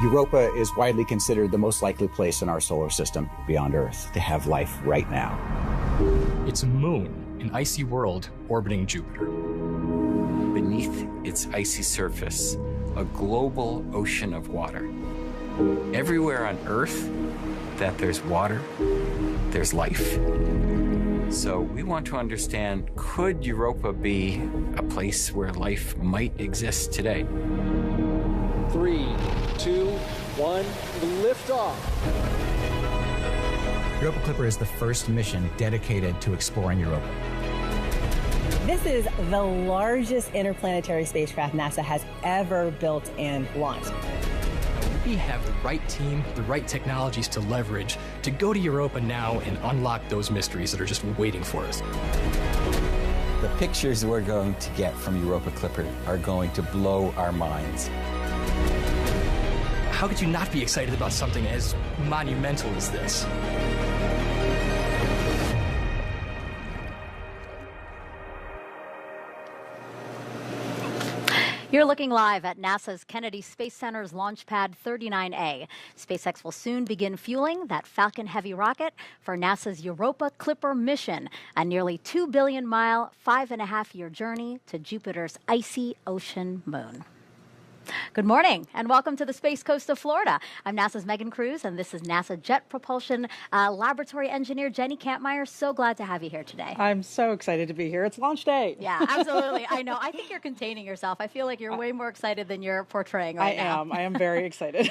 Europa is widely considered the most likely place in our solar system beyond Earth to have life right now. It's a moon, an icy world orbiting Jupiter. Beneath its icy surface, a global ocean of water. Everywhere on Earth that there's water, there's life. So we want to understand, could Europa be a place where life might exist today? 3, 2, 1, liftoff. Europa Clipper is the first mission dedicated to exploring Europa. This is the largest interplanetary spacecraft NASA has ever built and launched. We have the right team, the right technologies to leverage to go to Europa now and unlock those mysteries that are just waiting for us. The pictures we're going to get from Europa Clipper are going to blow our minds. How could you not be excited about something as monumental as this? You're looking live at NASA's Kennedy Space Center's Launch Pad 39A. SpaceX will soon begin fueling that Falcon Heavy rocket for NASA's Europa Clipper mission, a nearly 2 billion mile, 5.5-year journey to Jupiter's icy ocean moon. Good morning and welcome to the Space Coast of Florida. I'm NASA's Megan Cruz and this is NASA Jet Propulsion Laboratory Engineer Jenny Kampmeyer. So glad to have you here today. I'm so excited to be here. It's launch day. Yeah, absolutely. I know. I think you're containing yourself. I feel like you're way more excited than you're portraying right now. I am very excited.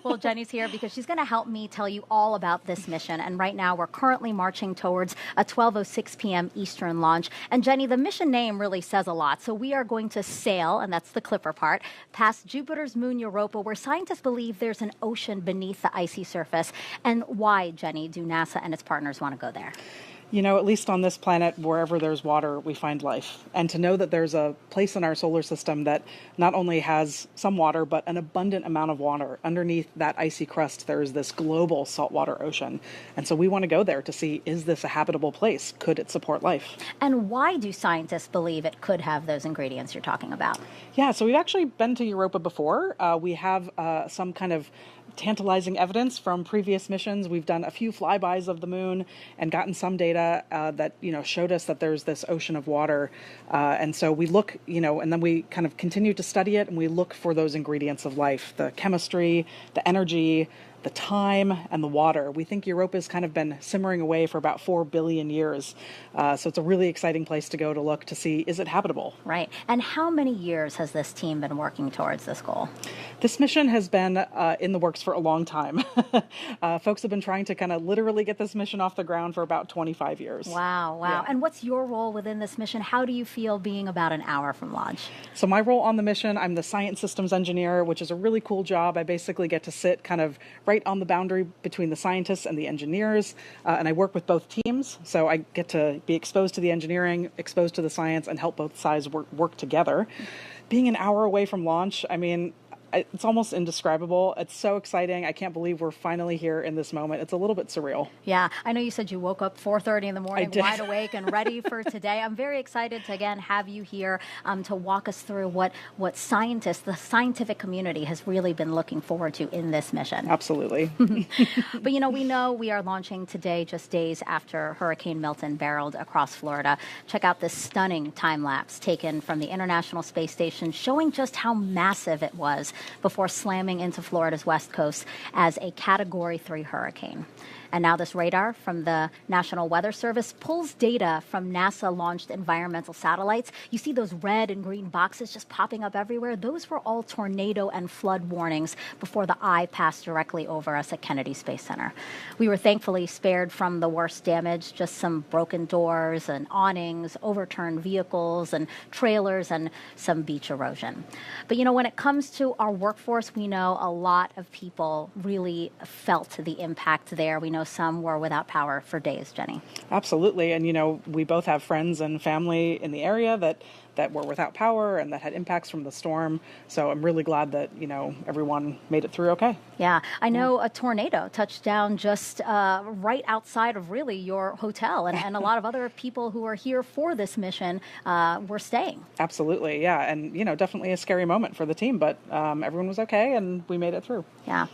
Well, Jenny's here because she's going to help me tell you all about this mission. And right now we're currently marching towards a 12:06 p.m. Eastern launch. And Jenny, the mission name really says a lot. So we are going to sail, and that's the Clipper part, past Jupiter's moon Europa, where scientists believe there's an ocean beneath the icy surface. And why, Jenny, do NASA and its partners want to go there? You know, at least on this planet, wherever there's water, we find life. And to know that there's a place in our solar system that not only has some water, but an abundant amount of water. Underneath that icy crust, there's this global saltwater ocean. And so we want to go there to see, is this a habitable place? Could it support life? And why do scientists believe it could have those ingredients you're talking about? Yeah, so we've actually been to Europa before. We have some kind of tantalizing evidence from previous missions. We've done a few flybys of the moon and gotten some data that, showed us that there's this ocean of water. And so we look, and then we kind of continue to study it and we look for those ingredients of life, the chemistry, the energy, the time, and the water. We think Europa's kind of been simmering away for about 4 billion years. So it's a really exciting place to go to look to see, is it habitable? Right. And how many years has this team been working towards this goal? This mission has been in the works for a long time. Folks have been trying to kind of literally get this mission off the ground for about 25 years. Wow. Yeah. And what's your role within this mission? How do you feel being about an hour from launch? So my role on the mission, I'm the science systems engineer, which is a really cool job. I basically get to sit kind of right on the boundary between the scientists and the engineers, and I work with both teams. So I get to be exposed to the engineering, exposed to the science, and help both sides work together. Being an hour away from launch, I mean, it's almost indescribable. It's so exciting. I can't believe we're finally here in this moment. It's a little bit surreal. Yeah, I know you said you woke up 4:30 in the morning, I did. wide awake and ready for today. I'm very excited to again have you here to walk us through what scientists, the scientific community, has really been looking forward to in this mission. Absolutely. But we know we are launching today, just days after Hurricane Milton barreled across Florida. Check out this stunning time lapse taken from the International Space Station, showing just how massive it was before slamming into Florida's west coast as a Category 3 hurricane. And now this radar from the National Weather Service pulls data from NASA-launched environmental satellites. You see those red and green boxes just popping up everywhere? Those were all tornado and flood warnings before the eye passed directly over us at Kennedy Space Center. We were thankfully spared from the worst damage, just some broken doors and awnings, overturned vehicles and trailers, and some beach erosion. But when it comes to our workforce, we know a lot of people really felt the impact there. We know some were without power for days, Jenny. Absolutely. And, we both have friends and family in the area that that were without power and that had impacts from the storm. So I'm really glad that, everyone made it through okay. Yeah, I know a tornado touched down just right outside of really your hotel, and a lot of other people who are here for this mission were staying. Absolutely, yeah, and definitely a scary moment for the team, but everyone was okay, and we made it through. Yeah,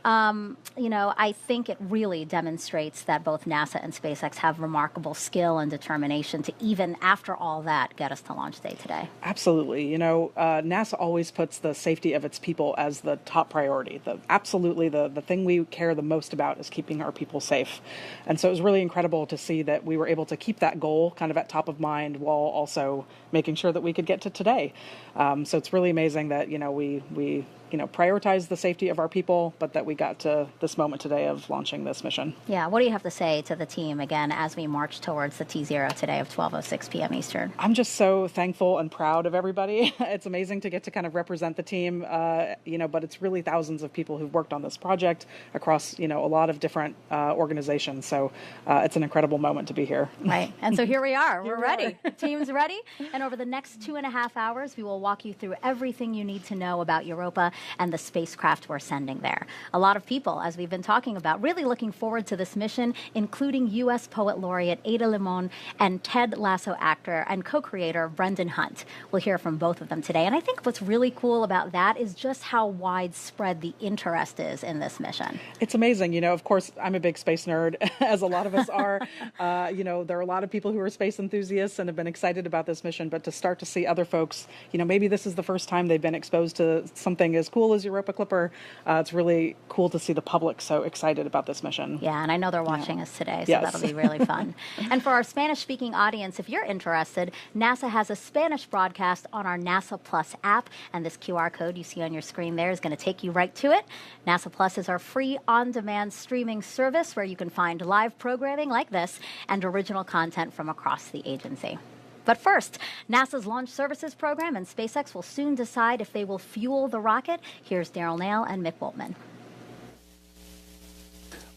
I think it really demonstrates that both NASA and SpaceX have remarkable skill and determination to, even after all that, get us to launch day today. Absolutely, NASA always puts the safety of its people as the top priority. Absolutely, the thing we care the most about is keeping our people safe. And so it was really incredible to see that we were able to keep that goal kind of at top of mind while also making sure that we could get to today. So it's really amazing that, we prioritize the safety of our people, but that we got to this moment today of launching this mission. Yeah, what do you have to say to the team, again, as we march towards the T0 today of 12:06 p.m. Eastern? I'm just so thankful and proud of everybody. It's amazing to get to kind of represent the team, but it's really thousands of people who've worked on this project across, a lot of different organizations. So it's an incredible moment to be here. Right, and so here we are. We're ready. The team's ready. And over the next 2.5 hours, we will walk you through everything you need to know about Europa and the spacecraft we're sending there. A lot of people, as we've been talking about, really looking forward to this mission, including U.S. Poet Laureate Ada Limon and Ted Lasso actor and co-creator Brendan Hunt. We'll hear from both of them today. And I think what's really cool about that is just how widespread the interest is in this mission. It's amazing. Of course, I'm a big space nerd, as a lot of us are. There are a lot of people who are space enthusiasts and have been excited about this mission, but to start to see other folks, maybe this is the first time they've been exposed to something as cool as Europa Clipper. It's really cool to see the public so excited about this mission. Yeah, and I know they're watching us today, so yes. That'll be really fun. And for our Spanish-speaking audience, if you're interested, NASA has a Spanish broadcast on our NASA Plus app, and this QR code you see on your screen there is going to take you right to it. NASA Plus is our free on-demand streaming service where you can find live programming like this and original content from across the agency. But first, NASA's Launch Services Program and SpaceX will soon decide if they will fuel the rocket. Here's Daryl Nail and Mick Woltman.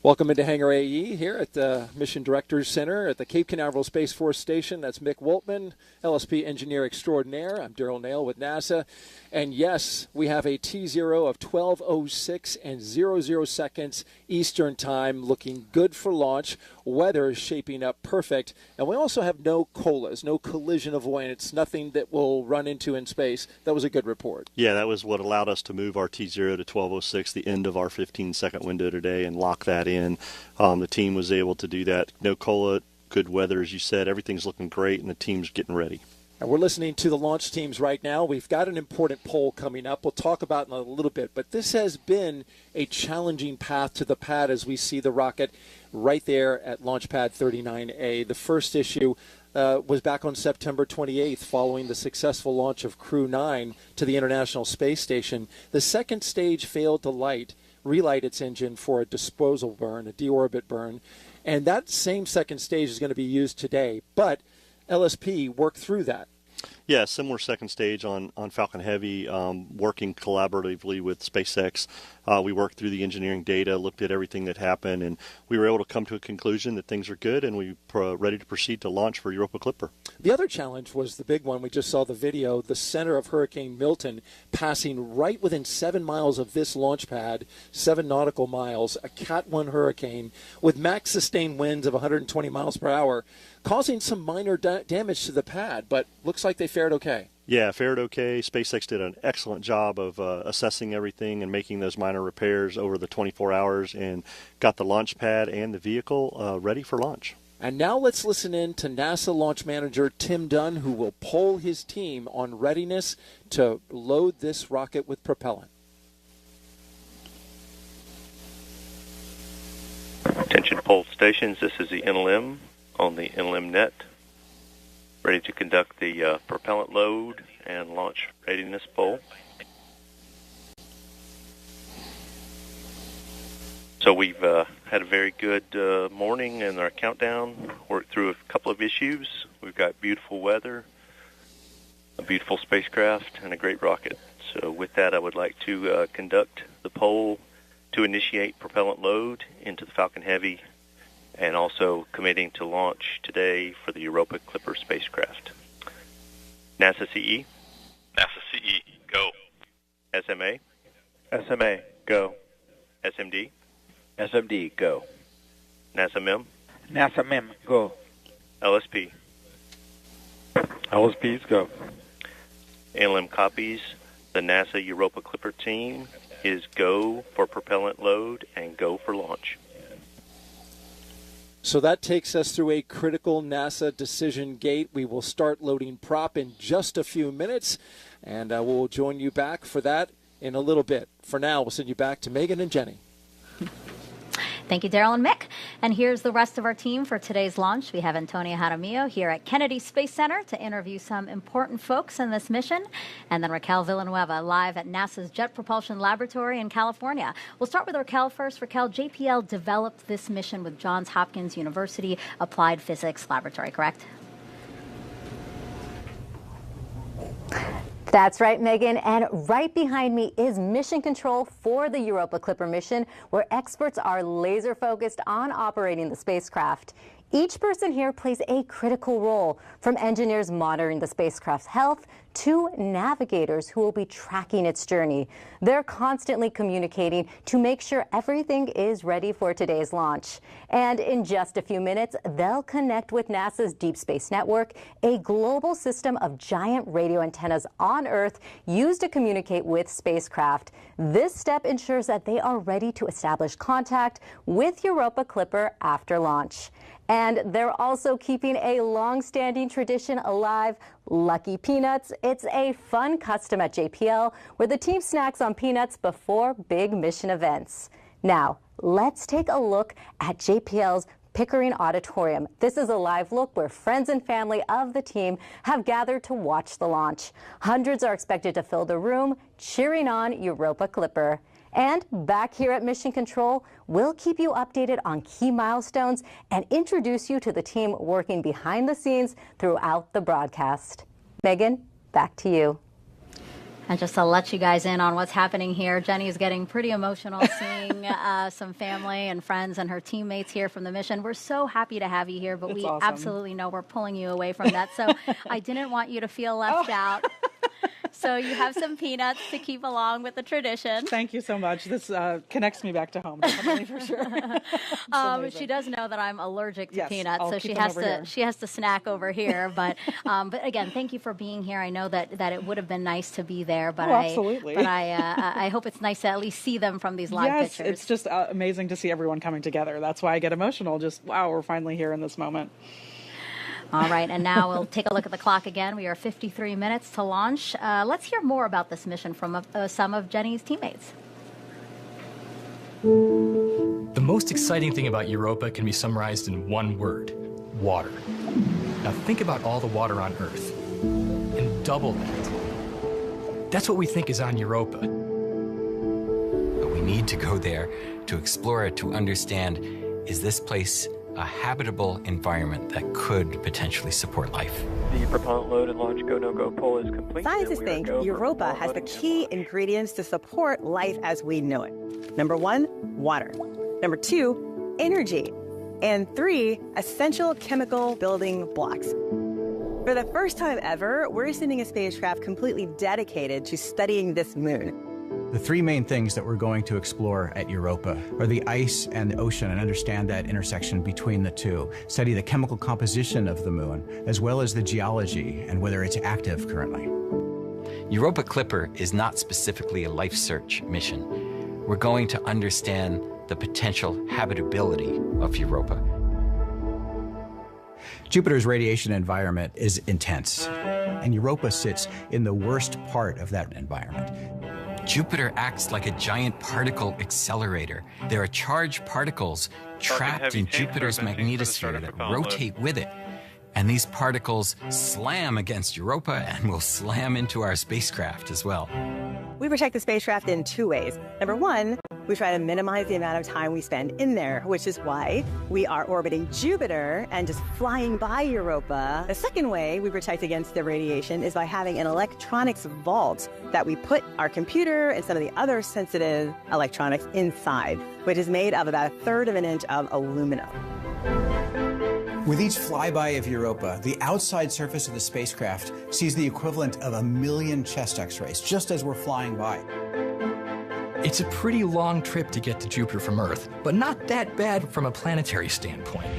Welcome into Hangar AE here at the Mission Directors Center at the Cape Canaveral Space Force Station. That's Mick Woltman, LSP Engineer Extraordinaire. I'm Daryl Nail with NASA. And yes, we have a T0 of 12:06 and 00 seconds Eastern Time, looking good for launch. Weather is shaping up perfect. And we also have no COLAs, no collision avoidance, nothing that we'll run into in space. That was a good report. Yeah, that was what allowed us to move our T0 to 12:06, the end of our 15-second window today, and lock that in. The team was able to do that. No COLA, good weather, as you said. Everything's looking great, and the team's getting ready. And we're listening to the launch teams right now. We've got an important poll coming up. We'll talk about it in a little bit. But this has been a challenging path to the pad as we see the rocket right there at Launch Pad 39A. The first issue was back on September 28th following the successful launch of Crew 9 to the International Space Station. The second stage failed to relight its engine for a disposal burn, a deorbit burn. And that same second stage is going to be used today. But LSP worked through that. Yeah, similar second stage on Falcon Heavy, working collaboratively with SpaceX. We worked through the engineering data, looked at everything that happened, and we were able to come to a conclusion that things are good, and we're ready to proceed to launch for Europa Clipper. The other challenge was the big one. We just saw the video, the center of Hurricane Milton passing right within 7 miles of this launch pad, 7 nautical miles, a Cat 1 hurricane with max sustained winds of 120 miles per hour, causing some minor damage to the pad, but looks like they fared okay. Yeah, fared okay. SpaceX did an excellent job of assessing everything and making those minor repairs over the 24 hours and got the launch pad and the vehicle ready for launch. And now let's listen in to NASA launch manager Tim Dunn, who will poll his team on readiness to load this rocket with propellant. Attention poll stations, this is the NLM on the NLM net, ready to conduct the propellant load and launch readiness poll. So we've had a very good morning in our countdown, worked through a couple of issues. We've got beautiful weather, a beautiful spacecraft, and a great rocket. So with that, I would like to conduct the poll to initiate propellant load into the Falcon Heavy and also committing to launch today for the Europa Clipper spacecraft. NASA CE. NASA CE, go. SMA. SMA, go. SMD. SMD, go. NASA MEM. NASA MEM, go. LSP. LSPs, go. NLM copies. The NASA Europa Clipper team is go for propellant load and go for launch. So that takes us through a critical NASA decision gate. We will start loading prop in just a few minutes, and we'll join you back for that in a little bit. For now, we'll send you back to Megan and Jenny. Thank you, Daryl and Mick. And here's the rest of our team for today's launch. We have Antonio Jaramillo here at Kennedy Space Center to interview some important folks in this mission. And then Raquel Villanueva live at NASA's Jet Propulsion Laboratory in California. We'll start with Raquel first. Raquel, JPL developed this mission with Johns Hopkins University Applied Physics Laboratory, correct? That's right, Megan. And right behind me is mission control for the Europa Clipper mission, where experts are laser focused on operating the spacecraft. Each person here plays a critical role, from engineers monitoring the spacecraft's health to navigators who will be tracking its journey. They're constantly communicating to make sure everything is ready for today's launch. And in just a few minutes, they'll connect with NASA's Deep Space Network, a global system of giant radio antennas on Earth used to communicate with spacecraft. This step ensures that they are ready to establish contact with Europa Clipper after launch. And they're also keeping a long-standing tradition alive, Lucky Peanuts. It's a fun custom at JPL where the team snacks on peanuts before big mission events. Now, let's take a look at JPL's Pickering Auditorium. This is a live look where friends and family of the team have gathered to watch the launch. Hundreds are expected to fill the room, cheering on Europa Clipper. And back here at Mission Control, we'll keep you updated on key milestones and introduce you to the team working behind the scenes throughout the broadcast. Megan, back to you. And just to let you guys in on what's happening here, Jenny is getting pretty emotional seeing some family and friends and her teammates here from the mission. We're so happy to have you here, but we absolutely know we're pulling you away from that. So I didn't want you to feel left out. So you have some peanuts to keep along with the tradition. Thank you so much. This connects me back to home, definitely, for sure. She does know that I'm allergic to peanuts, I'll so she has to snack over here. But again, thank you for being here. I know that it would have been nice to be there, but absolutely. I hope it's nice to at least see them from these live pictures. Yes, it's just amazing to see everyone coming together. That's why I get emotional. Just wow, we're finally here in this moment. All right, and now we'll take a look at the clock again. We are 53 minutes to launch. Let's hear more about this mission from some of Jenny's teammates. The most exciting thing about Europa can be summarized in one word: water. Now think about all the water on Earth and double that. That's what we think is on Europa. But we need to go there to explore it, to understand, is this place a habitable environment that could potentially support life? The propellant load and launch go-no-go poll is complete. Scientists think Europa has the key ingredients to support life as we know it. Number 1, water. Number 2, energy. And 3, essential chemical building blocks. For the first time ever, we're sending a spacecraft completely dedicated to studying this moon. The three main things that we're going to explore at Europa are the ice and the ocean, and understand that intersection between the two. Study the chemical composition of the moon, as well as the geology and whether it's active currently. Europa Clipper is not specifically a life search mission. We're going to understand the potential habitability of Europa. Jupiter's radiation environment is intense, and Europa sits in the worst part of that environment. Jupiter acts like a giant particle accelerator. There are charged particles trapped in Jupiter's magnetosphere that rotate with it. And these particles slam against Europa and will slam into our spacecraft as well. We protect the spacecraft in 2 ways. Number 1, we try to minimize the amount of time we spend in there, which is why we are orbiting Jupiter and just flying by Europa. The second way we protect against the radiation is by having an electronics vault that we put our computer and some of the other sensitive electronics inside, which is made of about 1/3 of an inch of aluminum. With each flyby of Europa, the outside surface of the spacecraft sees the equivalent of 1 million chest x-rays, just as we're flying by. It's a pretty long trip to get to Jupiter from Earth, but not that bad from a planetary standpoint.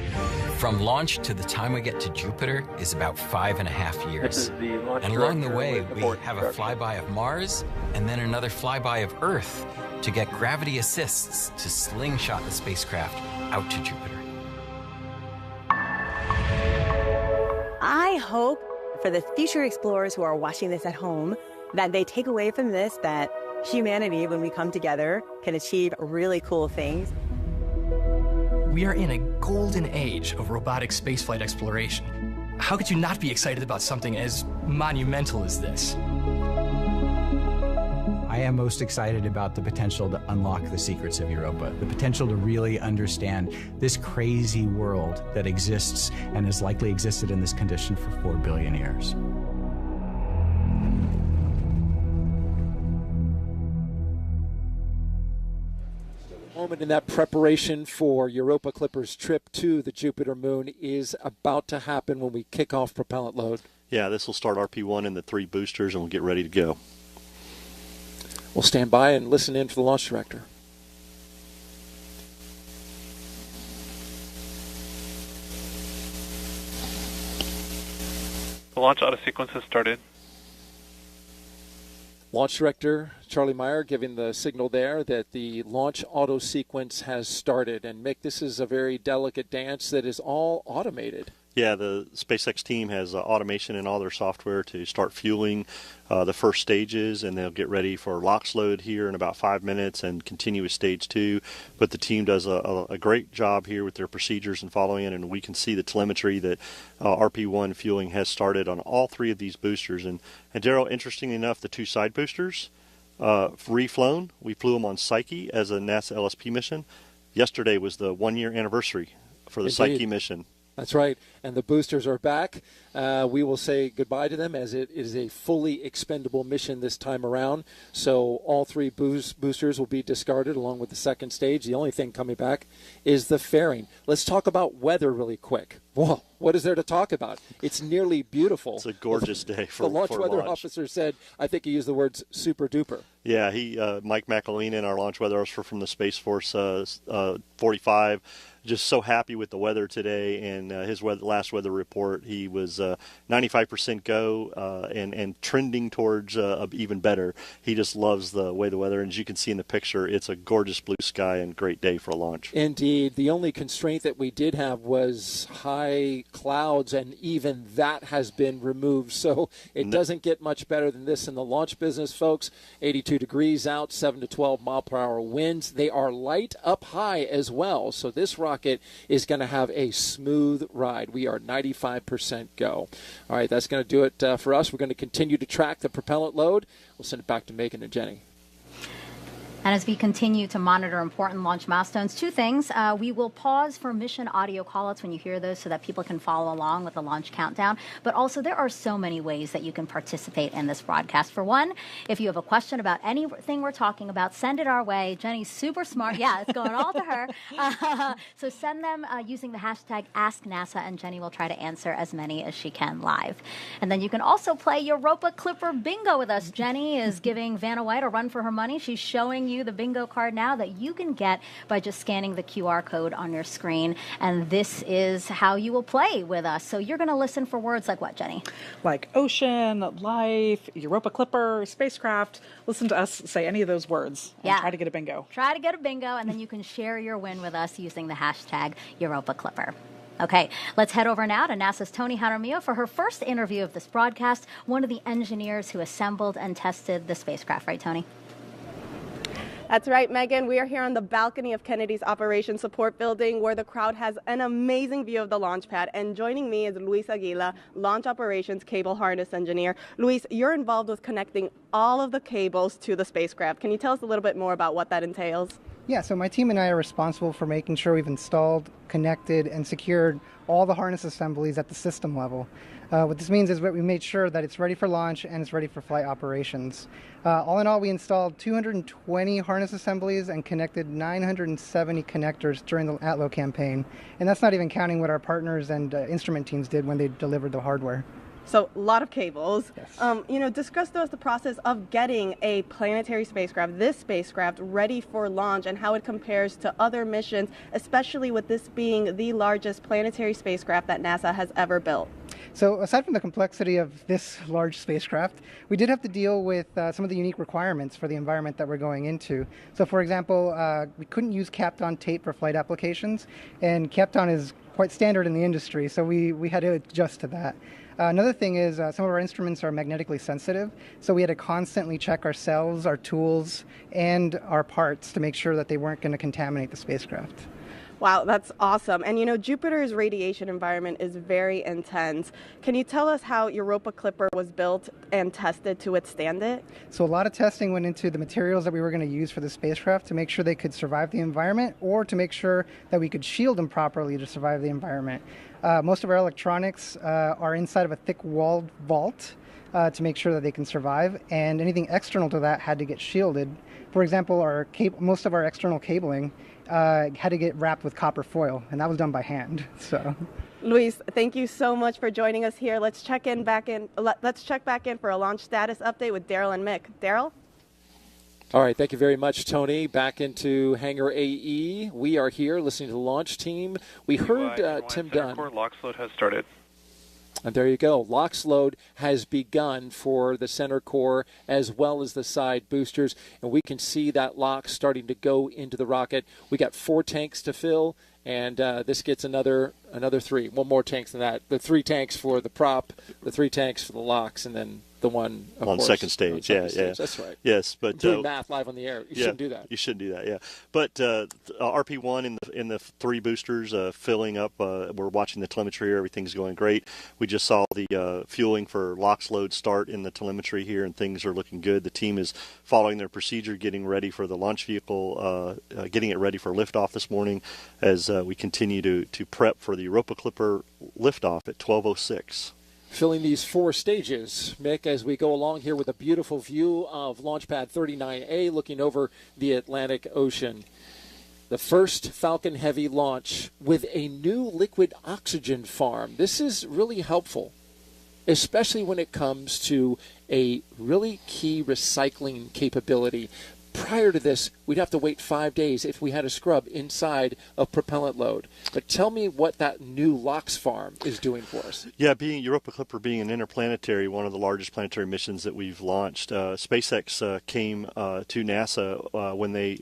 From launch to the time we get to Jupiter is about 5.5 years. This is the launch And along the director way, with we abort have a instructions. flyby of Mars and then another flyby of Earth to get gravity assists to slingshot the spacecraft out to Jupiter. I hope for the future explorers who are watching this at home that they take away from this that humanity, when we come together, can achieve really cool things. We are in a golden age of robotic spaceflight exploration. How could you not be excited about something as monumental as this? I am most excited about the potential to unlock the secrets of Europa, the potential to really understand this crazy world that exists and has likely existed in this condition for 4 billion years. Moment in that preparation for Europa Clipper's trip to the Jupiter moon is about to happen when we kick off propellant load. Yeah, this will start RP1 and the 3 boosters, and we'll get ready to go. We'll stand by and listen in for the launch director. The launch auto sequence has started. Launch director Charlie Meyer giving the signal there that the launch auto sequence has started. And Mick, this is a very delicate dance that is all automated. Yeah, the SpaceX team has automation in all their software to start fueling the first stages, and they'll get ready for LOX load here in about 5 minutes and continue with stage 2. But the team does a great job here with their procedures and following it, and we can see the telemetry that RP1 fueling has started on all 3 of these boosters. And Daryl, interestingly enough, the 2 side boosters reflown. We flew them on Psyche as a NASA LSP mission. Yesterday was the 1-year anniversary for the Indeed. Psyche mission. That's right. And the boosters are back. We will say goodbye to them as it is a fully expendable mission this time around. So all 3 boosters will be discarded along with the second stage. The only thing coming back is the fairing. Let's talk about weather really quick. Whoa, what is there to talk about? It's nearly beautiful. It's a gorgeous day for the launch for weather launch. officer said, I think he used the words super duper. Yeah, Mike McElhaney, our launch weather officer from the Space Force 45, just so happy with the weather today. And his last weather report, he was 95% go and trending towards even better. He just loves the way the weather, and as you can see in the picture, it's a gorgeous blue sky and great day for a launch. Indeed. The only constraint that we did have was high clouds, and even that has been removed. So it doesn't get much better than this in the launch business, folks. 82 degrees out, 7 to 12 mile per hour winds. They are light up high as well. So this rocket is going to have a smooth ride. We are 95% go. All right, that's going to do it for us. We're going to continue to track the propellant load. We'll send it back to Megan and Jenny. And as we continue to monitor important launch milestones, 2 things. We will pause for mission audio callouts when you hear those so that people can follow along with the launch countdown. But also, there are so many ways that you can participate in this broadcast. For one, if you have a question about anything we're talking about, send it our way. Jenny's super smart. Yeah, it's going all to her. So send them using the hashtag AskNASA, and Jenny will try to answer as many as she can live. And then you can also play Europa Clipper Bingo with us. Jenny is giving Vanna White a run for her money. She's showing you the bingo card now that you can get by just scanning the QR code on your screen. And this is how you will play with us. So you're going to listen for words like what, Jenny? Like ocean, life, Europa Clipper, spacecraft. Listen to us say any of those words and try to get a bingo. Try to get a bingo, and then you can share your win with us using the hashtag Europa Clipper. Okay, let's head over now to NASA's Tony Jaramillo for her first interview of this broadcast, one of the engineers who assembled and tested the spacecraft. Right, Tony? That's right, Megan. We are here on the balcony of Kennedy's Operations Support Building, where the crowd has an amazing view of the launch pad. And joining me is Luis Aguila, Launch Operations Cable Harness Engineer. Luis, you're involved with connecting all of the cables to the spacecraft. Can you tell us a little bit more about what that entails? Yeah, so my team and I are responsible for making sure we've installed, connected, and secured all the harness assemblies at the system level. What this means is that we made sure that it's ready for launch and it's ready for flight operations. All in all, we installed 220 harness assemblies and connected 970 connectors during the ATLO campaign. And that's not even counting what our partners and instrument teams did when they delivered the hardware. So a lot of cables. Yes. Discuss to us the process of getting a planetary spacecraft, this spacecraft, ready for launch and how it compares to other missions, especially with this being the largest planetary spacecraft that NASA has ever built. So aside from the complexity of this large spacecraft, we did have to deal with some of the unique requirements for the environment that we're going into. So for example, we couldn't use Kapton tape for flight applications, and Kapton is quite standard in the industry, so we had to adjust to that. Another thing is some of our instruments are magnetically sensitive, so we had to constantly check our cells, our tools, and our parts to make sure that they weren't going to contaminate the spacecraft. Wow, that's awesome. And Jupiter's radiation environment is very intense. Can you tell us how Europa Clipper was built and tested to withstand it? So a lot of testing went into the materials that we were going to use for the spacecraft to make sure they could survive the environment, or to make sure that we could shield them properly to survive the environment. Most of our electronics are inside of a thick-walled vault to make sure that they can survive, and anything external to that had to get shielded. For example, most of our external cabling had to get wrapped with copper foil, and that was done by hand. So, Luis, thank you so much for joining us here. Let's check back in for a launch status update with Daryl and Mick. Daryl? All right, thank you very mumuch, Tony. Back into Hangar AE. We are here listening to the launch team. We heard Tim Dunn. LOX load has started. And there you go. LOX load has begun for the center core as well as the side boosters. And we can see that LOX starting to go into the rocket. We got 4 tanks to fill, and this gets another 3. One more tanks than that. The 3 tanks for the prop, the 3 tanks for the LOX, and then the one on second stage. Yeah. That's right. Yes, but doing math live on the air. You shouldn't do that. You shouldn't do that. Yeah, but RP1 in the 3 boosters filling up. We're watching the telemetry here. Everything's going great. We just saw the fueling for LOX load start in the telemetry here, and things are looking good. The team is following their procedure, getting ready for the launch vehicle, getting it ready for liftoff this morning, as we continue to prep for the Europa Clipper liftoff at 12:06. Filling these 4 stages, Mick, as we go along here with a beautiful view of Launch Pad 39A looking over the Atlantic Ocean. The first Falcon Heavy launch with a new liquid oxygen farm. This is really helpful, especially when it comes to a really key recycling capability. Prior to this, we'd have to wait 5 days if we had a scrub inside of propellant load. But tell me what that new LOX farm is doing for us. Yeah, being Europa Clipper being an interplanetary, one of the largest planetary missions that we've launched, SpaceX came to NASA when they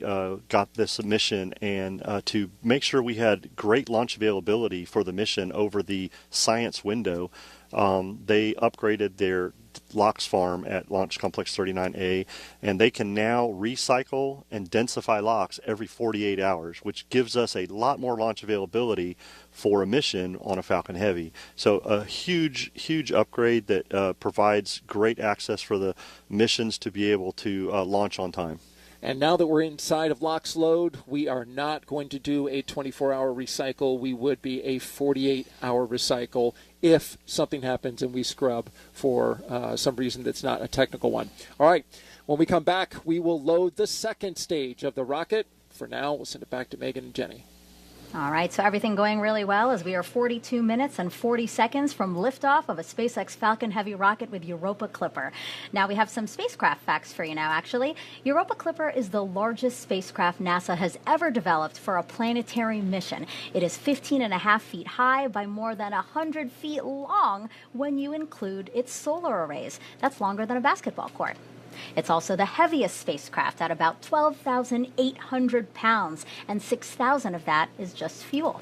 got this mission, and to make sure we had great launch availability for the mission over the science window, they upgraded their LOX farm at Launch Complex 39A, and they can now recycle and densify LOX every 48 hours, which gives us a lot more launch availability for a mission on a Falcon Heavy. So a huge upgrade that provides great access for the missions to be able to launch on time. And now that we're inside of LOX load, we are not going to do a 24-hour recycle. We would be a 48-hour recycle if something happens and we scrub for some reason that's not a technical one. All right, when we come back, we will load the second stage of the rocket. For now, we'll send it back to Megan and Jenny. All right, so everything going really well as we are 42 minutes and 40 seconds from liftoff of a SpaceX Falcon Heavy rocket with Europa Clipper. Now we have some spacecraft facts for you now, actually. Europa Clipper is the largest spacecraft NASA has ever developed for a planetary mission. It is 15.5 feet high by more than 100 feet long when you include its solar arrays. That's longer than a basketball court. It's also the heaviest spacecraft at about 12,800 pounds, and 6,000 of that is just fuel.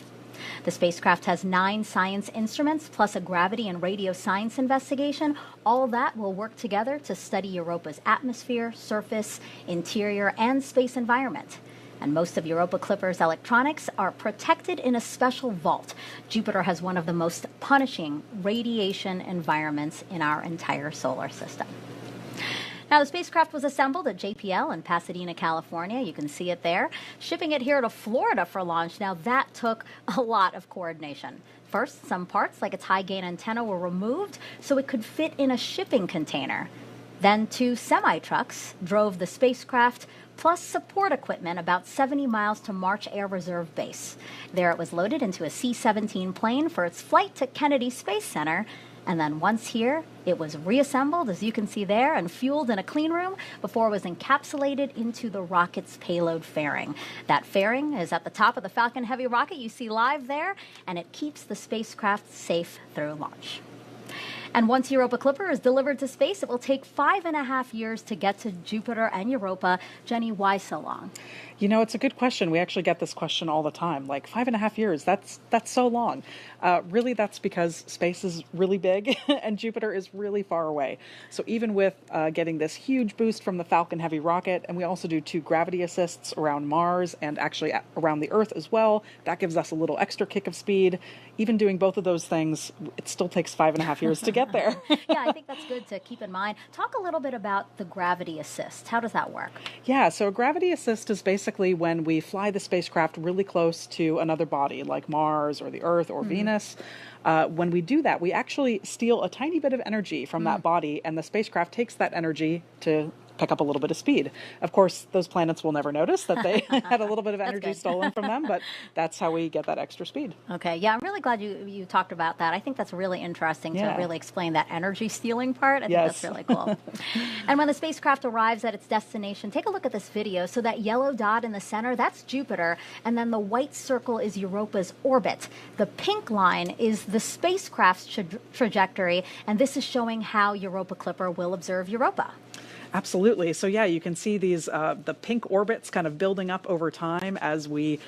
The spacecraft has 9 science instruments, plus a gravity and radio science investigation. All that will work together to study Europa's atmosphere, surface, interior, and space environment. And most of Europa Clipper's electronics are protected in a special vault. Jupiter has one of the most punishing radiation environments in our entire solar system. Now, the spacecraft was assembled at JPL in Pasadena, California. You can see it there. Shipping it here to Florida for launch. Now, that took a lot of coordination. First, some parts, like its high-gain antenna, were removed so it could fit in a shipping container. Then 2 semi-trucks drove the spacecraft, plus support equipment about 70 miles to March Air Reserve Base. There it was loaded into a C-17 plane for its flight to Kennedy Space Center. And then once here, it was reassembled, as you can see there, and fueled in a clean room before it was encapsulated into the rocket's payload fairing. That fairing is at the top of the Falcon Heavy rocket you see live there, and it keeps the spacecraft safe through launch. And once Europa Clipper is delivered to space, it will take 5.5 years to get to Jupiter and Europa. Jenny, why so long? You know, it's a good question. We actually get this question all the time. Like 5.5 years, that's so long. Really, that's because space is really big and Jupiter is really far away. So even with getting this huge boost from the Falcon Heavy rocket, and we also do 2 gravity assists around Mars and actually around the Earth as well, that gives us a little extra kick of speed. Even doing both of those things, it still takes 5.5 years to get there. Yeah, I think that's good to keep in mind. Talk a little bit about the gravity assist. How does that work? Yeah, so a gravity assist is basically when we fly the spacecraft really close to another body like Mars or the Earth or Venus. When we do that, we actually steal a tiny bit of energy from that body, and the spacecraft takes that energy to pick up a little bit of speed. Of course, those planets will never notice that they had a little bit of energy stolen from them, but that's how we get that extra speed. Okay, yeah, I'm really glad you talked about that. I think that's really interesting to really explain that energy stealing part. I think that's really cool. And when the spacecraft arrives at its destination, take a look at this video. So that yellow dot in the center, that's Jupiter, and then the white circle is Europa's orbit. The pink line is the spacecraft's trajectory, and this is showing how Europa Clipper will observe Europa. Absolutely. So yeah, you can see these the pink orbits kind of building up over time as we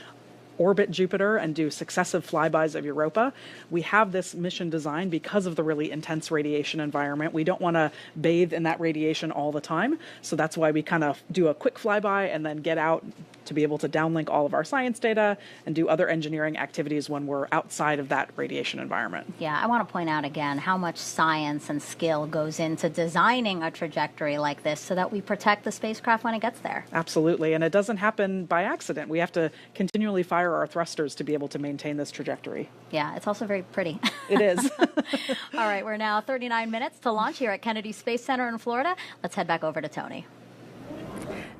orbit Jupiter and do successive flybys of Europa. We have this mission designed because of the really intense radiation environment. We don't want to bathe in that radiation all the time. So that's why we kind of do a quick flyby and then get out to be able to downlink all of our science data and do other engineering activities when we're outside of that radiation environment. Yeah, I want to point out again how much science and skill goes into designing a trajectory like this so that we protect the spacecraft when it gets there. Absolutely, and it doesn't happen by accident. We have to continually fire our thrusters to be able to maintain this trajectory. Yeah, it's also very pretty. It is. All right, we're now 39 minutes to launch here at Kennedy Space Center in Florida. Let's head back over to Tony.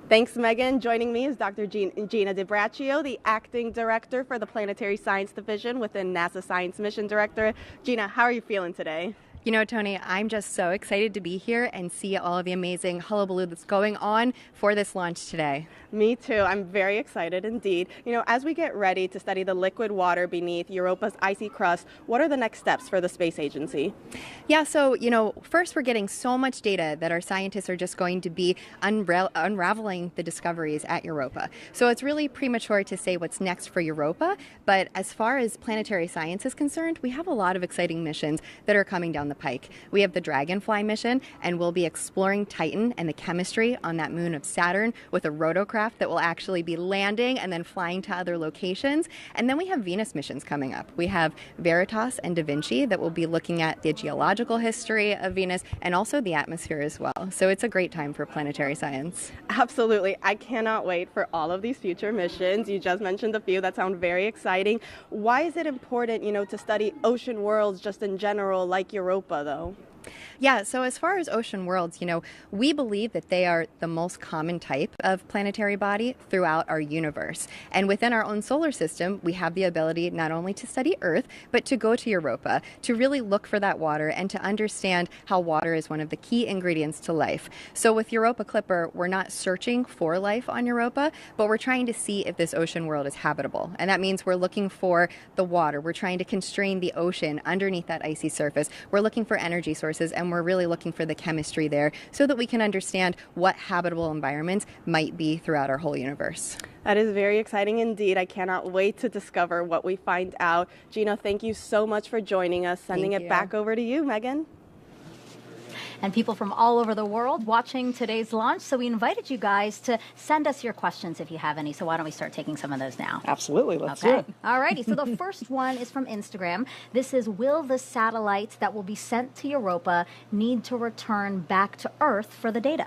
Thanks, Megan. Joining me is Dr. Gina DiBraccio, the Acting Director for the Planetary Science Division within NASA Science Mission Directorate. Gina, how are you feeling today? You know, Tony, I'm just so excited to be here and see all of the amazing hullabaloo that's going on for this launch today. Me too. I'm very excited indeed. You know, as we get ready to study the liquid water beneath Europa's icy crust, what are the next steps for the space agency? Yeah, so, you know, first we're getting so much data that our scientists are just going to be unraveling the discoveries at Europa. So it's really premature to say what's next for Europa, but as far as planetary science is concerned, we have a lot of exciting missions that are coming down the pike. We have the Dragonfly mission, and we'll be exploring Titan and the chemistry on that moon of Saturn with a rotocraft that will actually be landing and then flying to other locations. And then we have Venus missions coming up. We have Veritas and Da Vinci that will be looking at the geological history of Venus and also the atmosphere as well. So it's a great time for planetary science. Absolutely. I cannot wait for all of these future missions. You just mentioned a few that sound very exciting. Why is it important, you know, to study ocean worlds just in general, like Europa, though? Yeah, so as far as ocean worlds, you know, we believe that they are the most common type of planetary body throughout our universe. And within our own solar system, we have the ability not only to study Earth, but to go to Europa, to really look for that water and to understand how water is one of the key ingredients to life. So with Europa Clipper, we're not searching for life on Europa, but we're trying to see if this ocean world is habitable. And that means we're looking for the water. We're trying to constrain the ocean underneath that icy surface. We're looking for energy sources, and we're really looking for the chemistry there so that we can understand what habitable environments might be throughout our whole universe. That is very exciting indeed. I cannot wait to discover what we find out. Gina, thank you so much for joining us. Sending it back over to you, Megan. and people from all over the world watching today's launch. So we invited you guys to send us your questions if you have any. So why don't we start taking some of those now? Absolutely. Let's do it. All righty. So the first one is from Instagram. This is, will the satellites that will be sent to Europa need to return back to Earth for the data?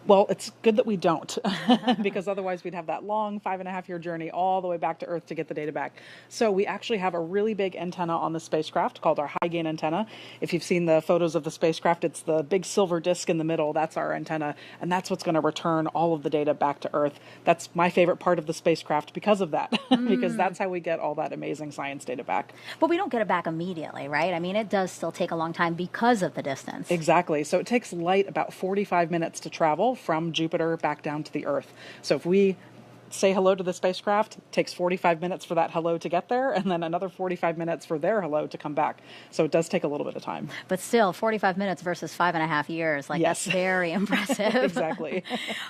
Well, it's good that we don't, because otherwise we'd have that long 5.5-year journey all the way back to Earth to get the data back. So we actually have a really big antenna on the spacecraft called our high gain antenna. If you've seen the photos of the spacecraft, it's the big silver disc in the middle. That's our antenna, and that's what's going to return all of the data back to Earth. That's my favorite part of the spacecraft because of that, because that's how we get all that amazing science data back. But we don't get it back immediately, right? I mean, it does still take a long time because of the distance. Exactly. So it takes light about 45 minutes to travel from Jupiter back down to the Earth. So if we say hello to the spacecraft, it takes 45 minutes for that hello to get there, and then another 45 minutes for their hello to come back. So it does take a little bit of time. But still, 45 minutes versus 5.5 years. That's very impressive. Exactly.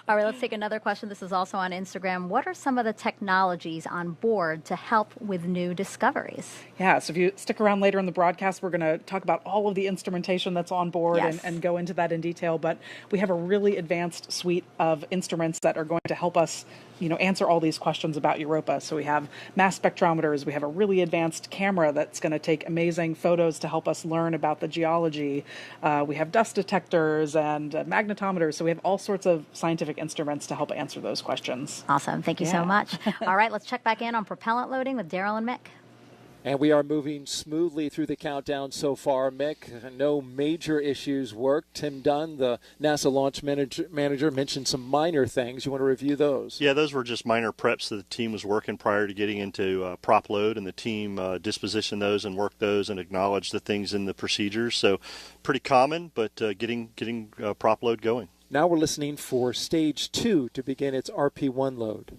All right, let's take another question. This is also on Instagram. What are some of the technologies on board to help with new discoveries? Yeah, so if you stick around later in the broadcast, we're going to talk about all of the instrumentation that's on board and go into that in detail. But we have a really advanced suite of instruments that are going to help us answer all these questions about Europa. So we have mass spectrometers. We have a really advanced camera that's going to take amazing photos to help us learn about the geology. We have dust detectors and magnetometers. So we have all sorts of scientific instruments to help answer those questions. Awesome. Thank you so much. All right, let's check back in on propellant loading with Daryl and Mick. And we are moving smoothly through the countdown so far, Mick. No major issues worked. Tim Dunn, the NASA launch manager, mentioned some minor things. You want to review those? Yeah, those were just minor preps that the team was working prior to getting into prop load, and the team dispositioned those and worked those and acknowledged the things in the procedures. So pretty common, but getting prop load going. Now we're listening for Stage 2 to begin its RP1 load.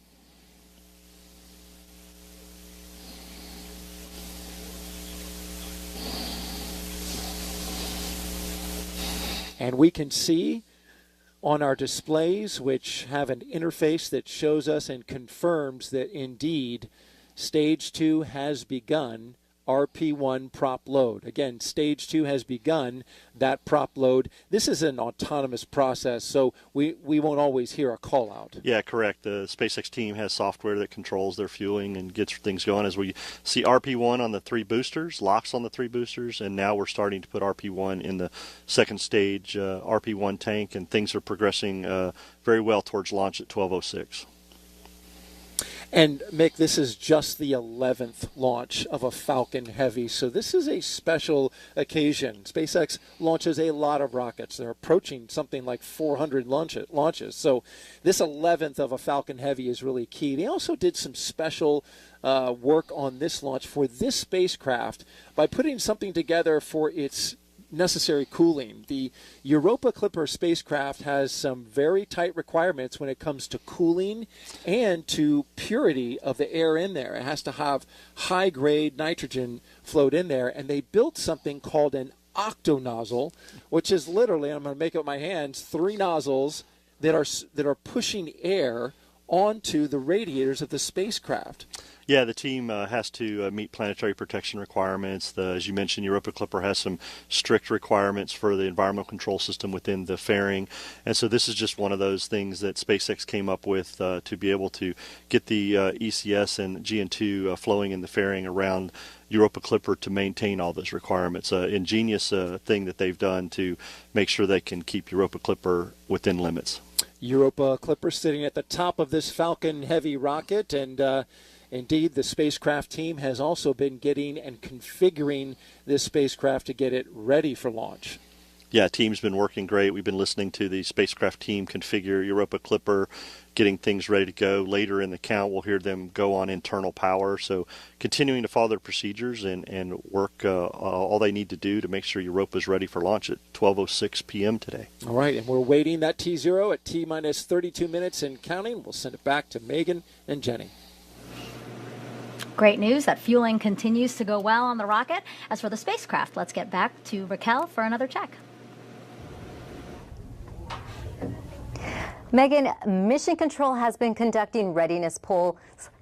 And we can see on our displays, which have an interface that shows us and confirms that indeed Stage 2 has begun RP1 prop load. Again, Stage 2 has begun that prop load. This is an autonomous process, so we won't always hear a call out. Yeah, correct. The SpaceX team has software that controls their fueling and gets things going. As we see RP1 on the 3 boosters, locks on the 3 boosters, and now we're starting to put RP1 in the second stage RP1 tank, and things are progressing very well towards launch at 12:06. And, Mick, this is just the 11th launch of a Falcon Heavy, so this is a special occasion. SpaceX launches a lot of rockets. They're approaching something like 400 launches. So this 11th of a Falcon Heavy is really key. They also did some special work on this launch for this spacecraft by putting something together for its necessary cooling. The Europa Clipper spacecraft has some very tight requirements when it comes to cooling and to purity of the air in there. It has to have high-grade nitrogen float in there, and they built something called an octonozzle, which is literally, I'm going to make it with my hands, 3 nozzles that are pushing air onto the radiators of the spacecraft. Yeah, the team has to meet planetary protection requirements. As you mentioned, Europa Clipper has some strict requirements for the environmental control system within the fairing. And so this is just one of those things that SpaceX came up with to be able to get the ECS and GN2 flowing in the fairing around Europa Clipper to maintain all those requirements. Ingenious thing that they've done to make sure they can keep Europa Clipper within limits. Europa Clipper sitting at the top of this Falcon Heavy rocket, and indeed, the spacecraft team has also been getting and configuring this spacecraft to get it ready for launch. Yeah, team's been working great. We've been listening to the spacecraft team configure Europa Clipper, getting things ready to go. Later in the count, we'll hear them go on internal power. So continuing to follow their procedures and work all they need to do to make sure Europa is ready for launch at 12:06 p.m. today. All right, and we're waiting that T0 at T-minus 32 minutes and counting. We'll send it back to Megan and Jenny. Great news that fueling continues to go well on the rocket. As for the spacecraft, let's get back to Raquel for another check. Megan, Mission Control has been conducting readiness polls,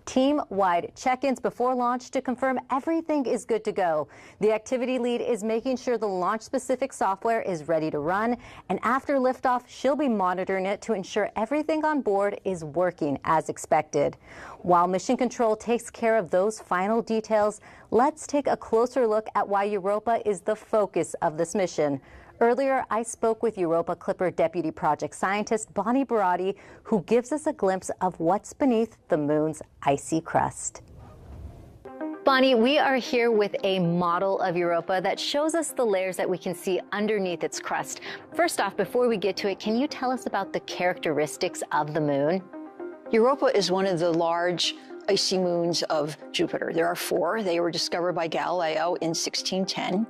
team-wide check-ins before launch to confirm everything is good to go. The activity lead is making sure the launch-specific software is ready to run, and after liftoff, she'll be monitoring it to ensure everything on board is working as expected. While Mission Control takes care of those final details, let's take a closer look at why Europa is the focus of this mission. Earlier, I spoke with Europa Clipper Deputy Project Scientist Bonnie Barati, who gives us a glimpse of what's beneath the moon's icy crust. Bonnie, we are here with a model of Europa that shows us the layers that we can see underneath its crust. First off, before we get to it, can you tell us about the characteristics of the moon? Europa is one of the large icy moons of Jupiter. There are 4. They were discovered by Galileo in 1610.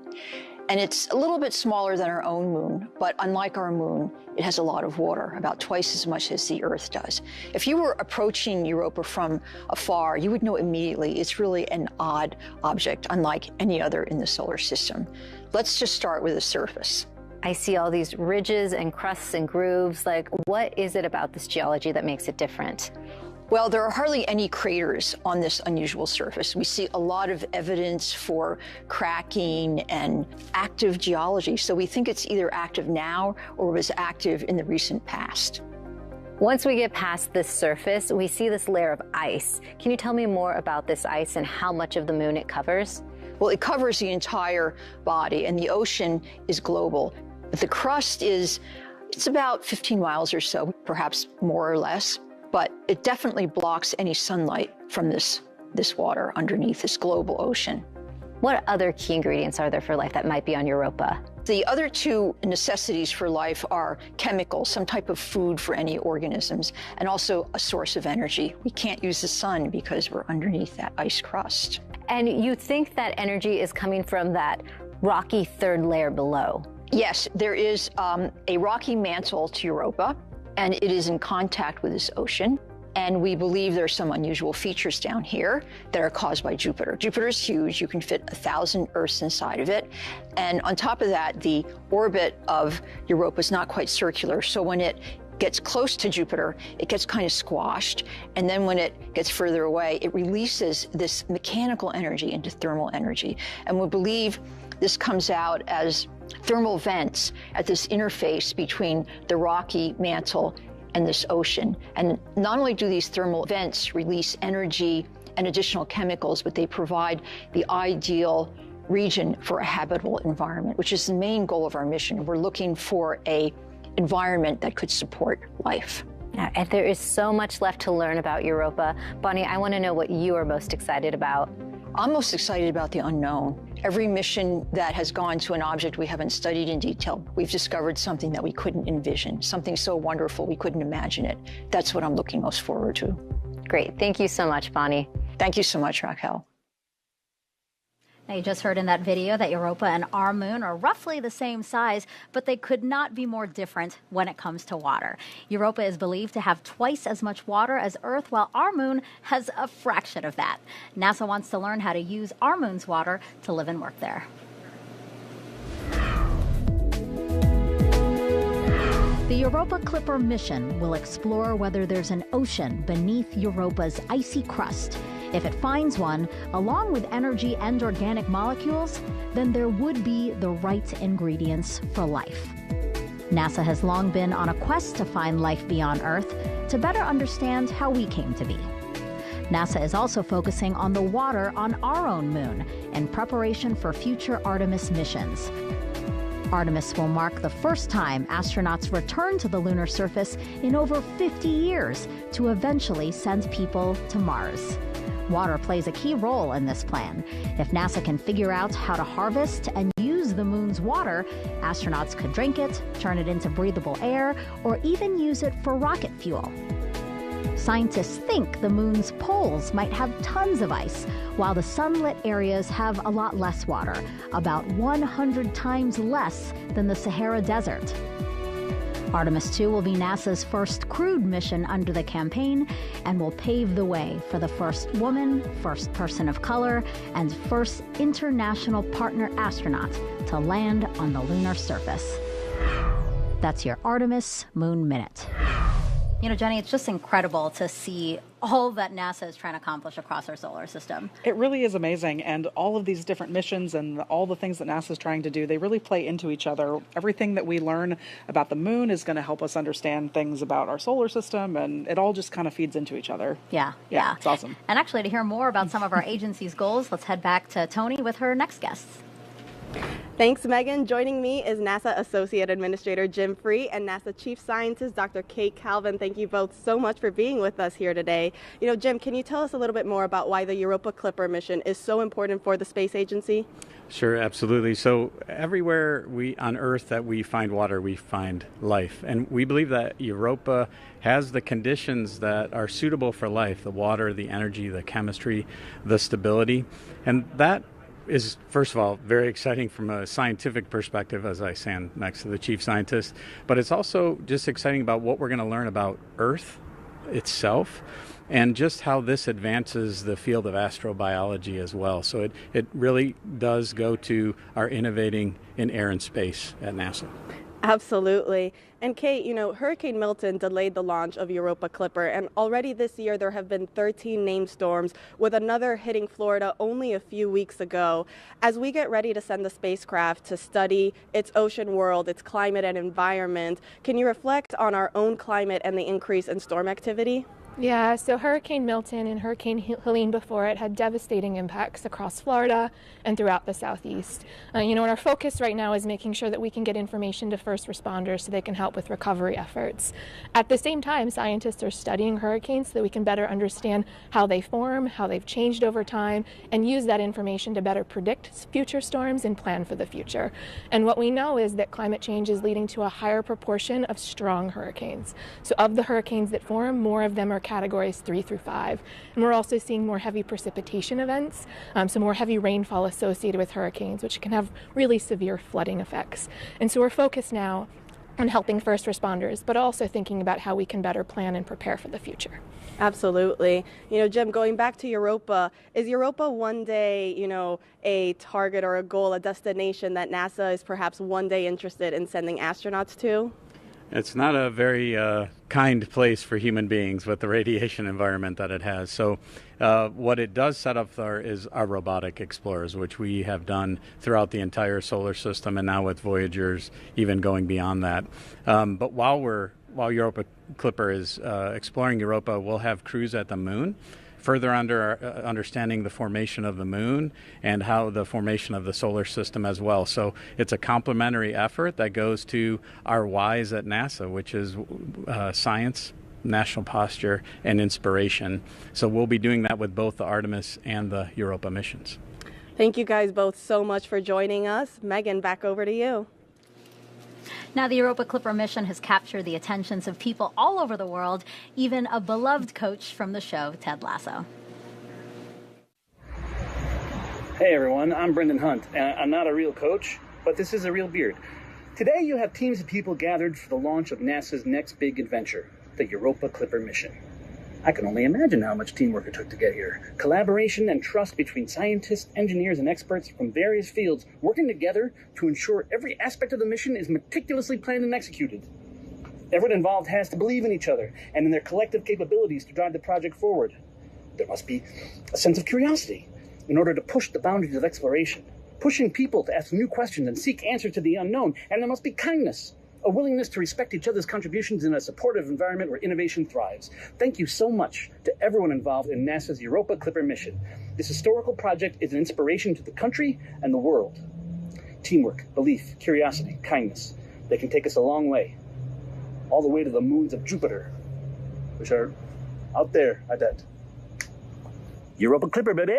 And it's a little bit smaller than our own moon, but unlike our moon, it has a lot of water, about twice as much as the Earth does. If you were approaching Europa from afar, you would know immediately it's really an odd object, unlike any other in the solar system. Let's just start with the surface. I see all these ridges and crusts and grooves. Like, what is it about this geology that makes it different? Well, there are hardly any craters on this unusual surface. We see a lot of evidence for cracking and active geology, so we think it's either active now or was active in the recent past. Once we get past this surface, we see this layer of ice. Can you tell me more about this ice and how much of the moon it covers? Well, it covers the entire body, and the ocean is global. The crust it's about 15 miles or so, perhaps more or less. But it definitely blocks any sunlight from this water underneath this global ocean. What other key ingredients are there for life that might be on Europa? The other 2 necessities for life are chemicals, some type of food for any organisms, and also a source of energy. We can't use the sun because we're underneath that ice crust. And you think that energy is coming from that rocky 3rd layer below? Yes, there is a rocky mantle to Europa, and it is in contact with this ocean. And we believe there are some unusual features down here that are caused by Jupiter. Jupiter is huge. You can fit 1,000 Earths inside of it. And on top of that, the orbit of Europa is not quite circular. So when it gets close to Jupiter, it gets kind of squashed. And then when it gets further away, it releases this mechanical energy into thermal energy. And we believe this comes out as thermal vents at this interface between the rocky mantle and this ocean. And not only do these thermal vents release energy and additional chemicals, but they provide the ideal region for a habitable environment, which is the main goal of our mission. We're looking for an environment that could support life. Now, and there is so much left to learn about Europa. Bonnie, I want to know what you are most excited about. I'm most excited about the unknown. Every mission that has gone to an object we haven't studied in detail, we've discovered something that we couldn't envision, something so wonderful we couldn't imagine it. That's what I'm looking most forward to. Great. Thank you so much, Bonnie. Thank you so much, Raquel. Now, you just heard in that video that Europa and our moon are roughly the same size, but they could not be more different when it comes to water. Europa is believed to have twice as much water as Earth, while our moon has a fraction of that. NASA wants to learn how to use our moon's water to live and work there. The Europa Clipper mission will explore whether there's an ocean beneath Europa's icy crust. If it finds one, along with energy and organic molecules, then there would be the right ingredients for life. NASA has long been on a quest to find life beyond Earth to better understand how we came to be. NASA is also focusing on the water on our own moon in preparation for future Artemis missions. Artemis will mark the first time astronauts return to the lunar surface in over 50 years to eventually send people to Mars. Water plays a key role in this plan. If NASA can figure out how to harvest and use the moon's water, astronauts could drink it, turn it into breathable air, or even use it for rocket fuel. Scientists think the moon's poles might have tons of ice, while the sunlit areas have a lot less water, about 100 times less than the Sahara Desert. Artemis II will be NASA's first crewed mission under the campaign and will pave the way for the first woman, first person of color, and first international partner astronaut to land on the lunar surface. That's your Artemis Moon Minute. You know, Jenny, it's just incredible to see all that NASA is trying to accomplish across our solar system. It really is amazing. And all of these different missions and all the things that NASA is trying to do, they really play into each other. Everything that we learn about the moon is going to help us understand things about our solar system, and it all just kind of feeds into each other. Yeah. It's awesome. And actually, to hear more about some of our agency's goals, let's head back to Tony with her next guests. Thanks, Megan. Joining me is NASA Associate Administrator Jim Free and NASA Chief Scientist Dr. Kate Calvin. Thank you both so much for being with us here today. You know, Jim, can you tell us a little bit more about why the Europa Clipper mission is so important for the space agency? Sure, absolutely. So everywhere on Earth that we find water, we find life. And we believe that Europa has the conditions that are suitable for life: the water, the energy, the chemistry, the stability. And that is, first of all, very exciting from a scientific perspective, as I stand next to the chief scientist, but it's also just exciting about what we're going to learn about Earth itself and just how this advances the field of astrobiology as well. So it really does go to our innovating in air and space at NASA. Absolutely. And Kate, you know, Hurricane Milton delayed the launch of Europa Clipper, and already this year there have been 13 named storms, with another hitting Florida only a few weeks ago. As we get ready to send the spacecraft to study its ocean world, its climate and environment, can you reflect on our own climate and the increase in storm activity? Yeah, so Hurricane Milton and Hurricane Helene before it had devastating impacts across Florida and throughout the Southeast. And our focus right now is making sure that we can get information to first responders so they can help with recovery efforts. At the same time, scientists are studying hurricanes so that we can better understand how they form, how they've changed over time, and use that information to better predict future storms and plan for the future. And what we know is that climate change is leading to a higher proportion of strong hurricanes. So of the hurricanes that form, more of them are categories 3 through 5. And we're also seeing more heavy precipitation events, so more heavy rainfall associated with hurricanes, which can have really severe flooding effects. And so we're focused now on helping first responders, but also thinking about how we can better plan and prepare for the future. Absolutely. You know, Jim, going back to Europa, is Europa one day, a target or a goal, a destination that NASA is perhaps one day interested in sending astronauts to? It's not a very kind place for human beings with the radiation environment that it has. So what it does set up for is our robotic explorers, which we have done throughout the entire solar system, and now with Voyagers even going beyond that. But while Europa Clipper is exploring Europa, we'll have crews at the moon, further understanding the formation of the moon and how the formation of the solar system as well. So it's a complementary effort that goes to our whys at NASA, which is science, national posture, and inspiration. So we'll be doing that with both the Artemis and the Europa missions. Thank you guys both so much for joining us. Megan, back over to you. Now, the Europa Clipper mission has captured the attentions of people all over the world, even a beloved coach from the show, Ted Lasso. Hey everyone, I'm Brendan Hunt, and I'm not a real coach, but this is a real beard. Today you have teams of people gathered for the launch of NASA's next big adventure, the Europa Clipper mission. I can only imagine how much teamwork it took to get here. Collaboration and trust between scientists, engineers, and experts from various fields working together to ensure every aspect of the mission is meticulously planned and executed. Everyone involved has to believe in each other and in their collective capabilities to drive the project forward. There must be a sense of curiosity in order to push the boundaries of exploration, pushing people to ask new questions and seek answers to the unknown. And there must be kindness, a willingness to respect each other's contributions in a supportive environment where innovation thrives. Thank you so much to everyone involved in NASA's Europa Clipper mission. This historical project is an inspiration to the country and the world. Teamwork, belief, curiosity, kindness. They can take us a long way. All the way to the moons of Jupiter, which are out there, I bet. Europa Clipper, baby!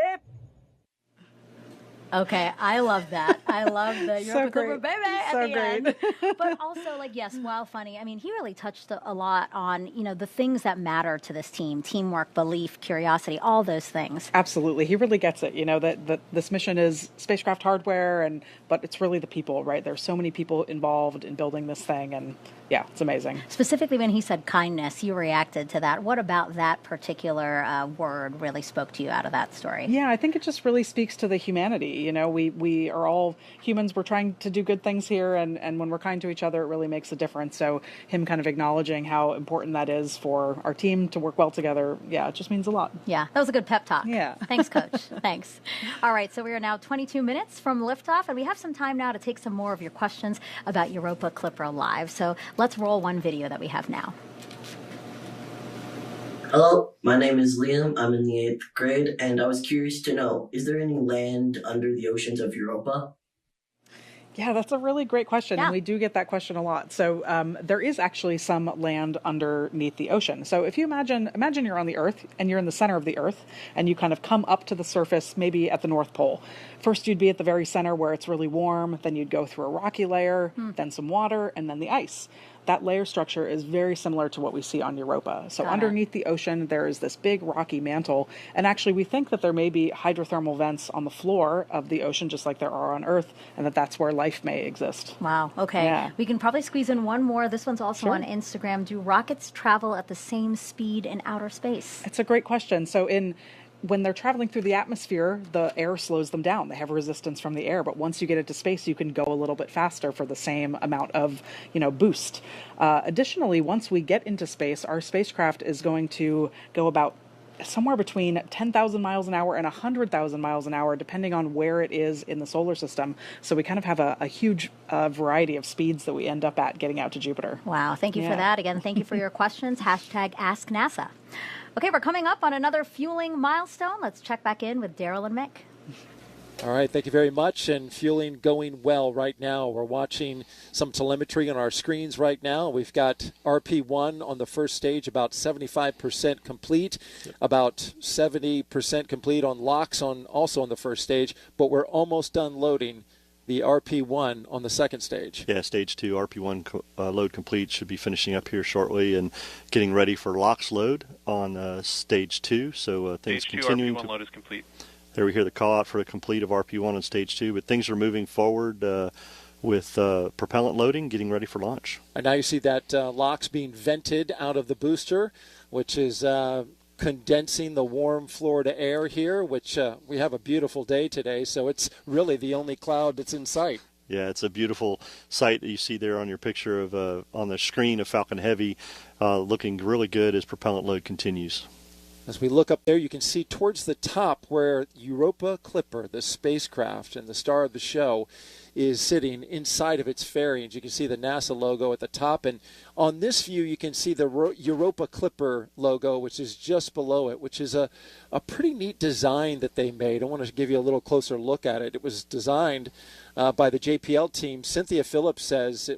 Okay, I love that. I love the Europa Clipper baby at the end. But also, yes, while funny, I mean, he really touched a lot on, the things that matter to this team: teamwork, belief, curiosity, all those things. Absolutely. He really gets it, that this mission is spacecraft hardware, but it's really the people, right? There's so many people involved in building this thing, and yeah, it's amazing. Specifically when he said kindness, you reacted to that. What about that particular word really spoke to you out of that story? Yeah, I think it just really speaks to the humanity. You know, we are all humans. We're trying to do good things here, and when we're kind to each other, it really makes a difference. So him kind of acknowledging how important that is for our team to work well together, yeah, it just means a lot. Yeah, that was a good pep talk. Yeah. Thanks, Coach. Thanks. All right, so we are now 22 minutes from liftoff, and we have some time now to take some more of your questions about Europa Clipper Live. So let's roll one video that we have now. Hello, my name is Liam. I'm in the 8th grade, and I was curious to know, is there any land under the oceans of Europa? Yeah, that's a really great question, and we do get that question a lot. So there is actually some land underneath the ocean. So if you imagine you're on the Earth, and you're in the center of the Earth, and you kind of come up to the surface, maybe at the North Pole. First, you'd be at the very center where it's really warm, then you'd go through a rocky layer, then some water, and then the ice. That layer structure is very similar to what we see on Europa. So underneath the ocean, there is this big rocky mantle. And actually, we think that there may be hydrothermal vents on the floor of the ocean, just like there are on Earth, and that's where life may exist. Wow. Okay. Yeah. We can probably squeeze in one more. This one's also Sure. on Instagram. Do rockets travel at the same speed in outer space? It's a great question. So when they're traveling through the atmosphere, the air slows them down. They have resistance from the air. But once you get into space, you can go a little bit faster for the same amount of, boost. Additionally, once we get into space, our spacecraft is going to go about somewhere between 10,000 miles an hour and 100,000 miles an hour, depending on where it is in the solar system. So we kind of have a huge variety of speeds that we end up at getting out to Jupiter. Wow. Thank you for that. Again, thank you for your questions. #AskNASA. Okay, we're coming up on another fueling milestone. Let's check back in with Daryl and Mick. All right, thank you very much. And fueling going well right now. We're watching some telemetry on our screens right now. We've got RP1 on the first stage, about 75% complete, about 70% complete on LOX also on the first stage, but we're almost done loading the RP1 on the second stage. Yeah, stage 2, RP1 load complete, should be finishing up here shortly and getting ready for LOX load on stage 2. So things Stage 2 continuing RP1 load is complete. There we hear the call out for the complete of RP1 on stage 2, but things are moving forward with propellant loading, getting ready for launch. And now you see that LOX being vented out of the booster, which is condensing the warm Florida air here, which we have a beautiful day today, so it's really the only cloud that's in sight. Yeah, it's a beautiful sight that you see there on your picture of on the screen of Falcon Heavy, looking really good as propellant load continues. As we look up there, you can see towards the top where Europa Clipper, the spacecraft and the star of the show, is sitting inside of its fairings. You can see the NASA logo at the top, and on this view you can see the Europa Clipper logo, which is just below it, which is a pretty neat design that they made. I want to give you a little closer look at it. It was designed by the JPL team. Cynthia Phillips says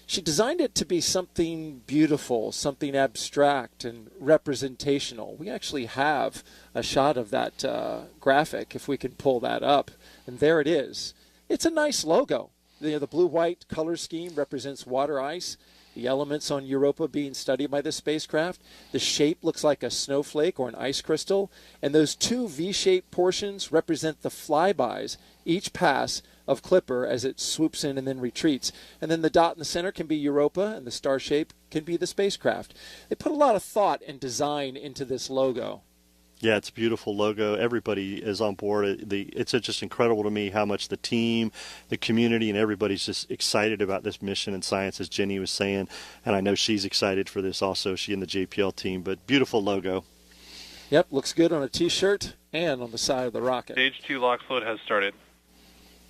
she designed it to be something beautiful, something abstract and representational. We actually have a shot of that graphic, if we can pull that up, and there it is. It's a nice logo. The blue-white color scheme represents water ice, the elements on Europa being studied by the spacecraft. The shape looks like a snowflake or an ice crystal, and those two V-shaped portions represent the flybys, each pass of Clipper as it swoops in and then retreats. And then the dot in the center can be Europa, and the star shape can be the spacecraft. They put a lot of thought and design into this logo. Yeah, it's a beautiful logo. Everybody is on board. It's just incredible to me how much the team, the community, and everybody's just excited about this mission and science, as Jenny was saying. And I know she's excited for this also, she and the JPL team. But beautiful logo. Yep, looks good on a T-shirt and on the side of the rocket. Stage 2 LOX load has started.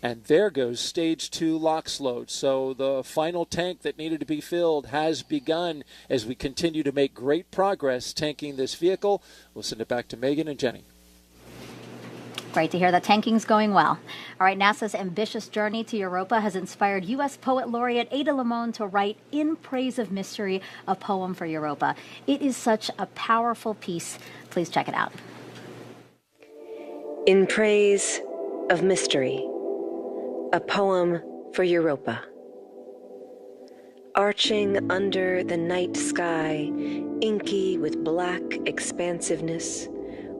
And there goes stage 2 LOX load. So the final tank that needed to be filled has begun as we continue to make great progress tanking this vehicle. We'll send it back to Megan and Jenny. Great to hear that tanking's going well. All right, NASA's ambitious journey to Europa has inspired U.S. Poet Laureate Ada Limon to write In Praise of Mystery, a poem for Europa. It is such a powerful piece. Please check it out. In Praise of Mystery, a poem for Europa. Arching under the night sky, inky with black expansiveness,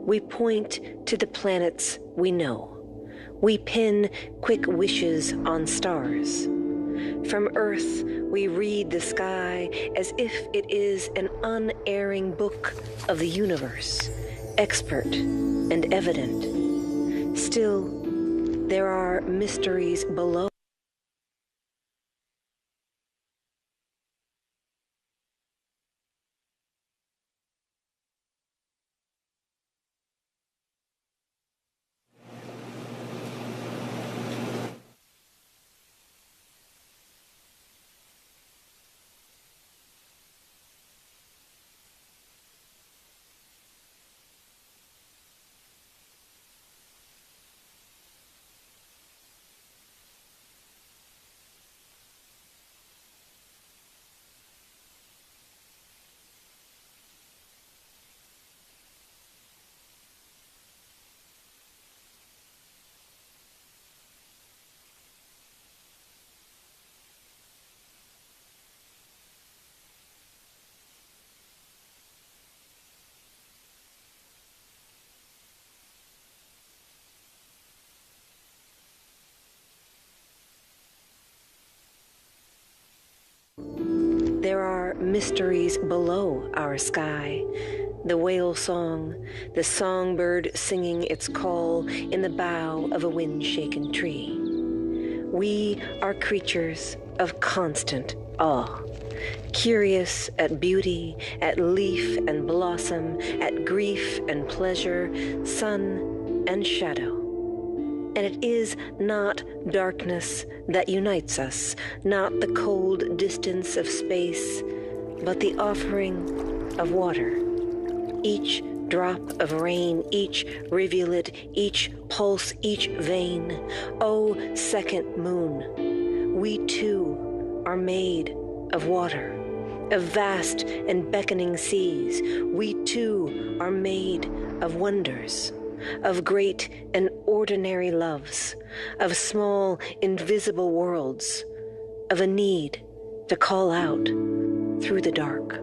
we point to the planets we know. We pin quick wishes on stars. From Earth, we read the sky as if it is an unerring book of the universe, expert and evident. Still, There are mysteries below. There are mysteries below our sky. The whale song, the songbird singing its call in the bough of a wind-shaken tree. We are creatures of constant awe, curious at beauty, at leaf and blossom, at grief and pleasure, sun and shadow. And it is not darkness that unites us, not the cold distance of space, but the offering of water. Each drop of rain, each rivulet, each pulse, each vein. Oh, second moon, we too are made of water, of vast and beckoning seas. We too are made of wonders, of great and ordinary loves, of small invisible worlds, of a need to call out through the dark.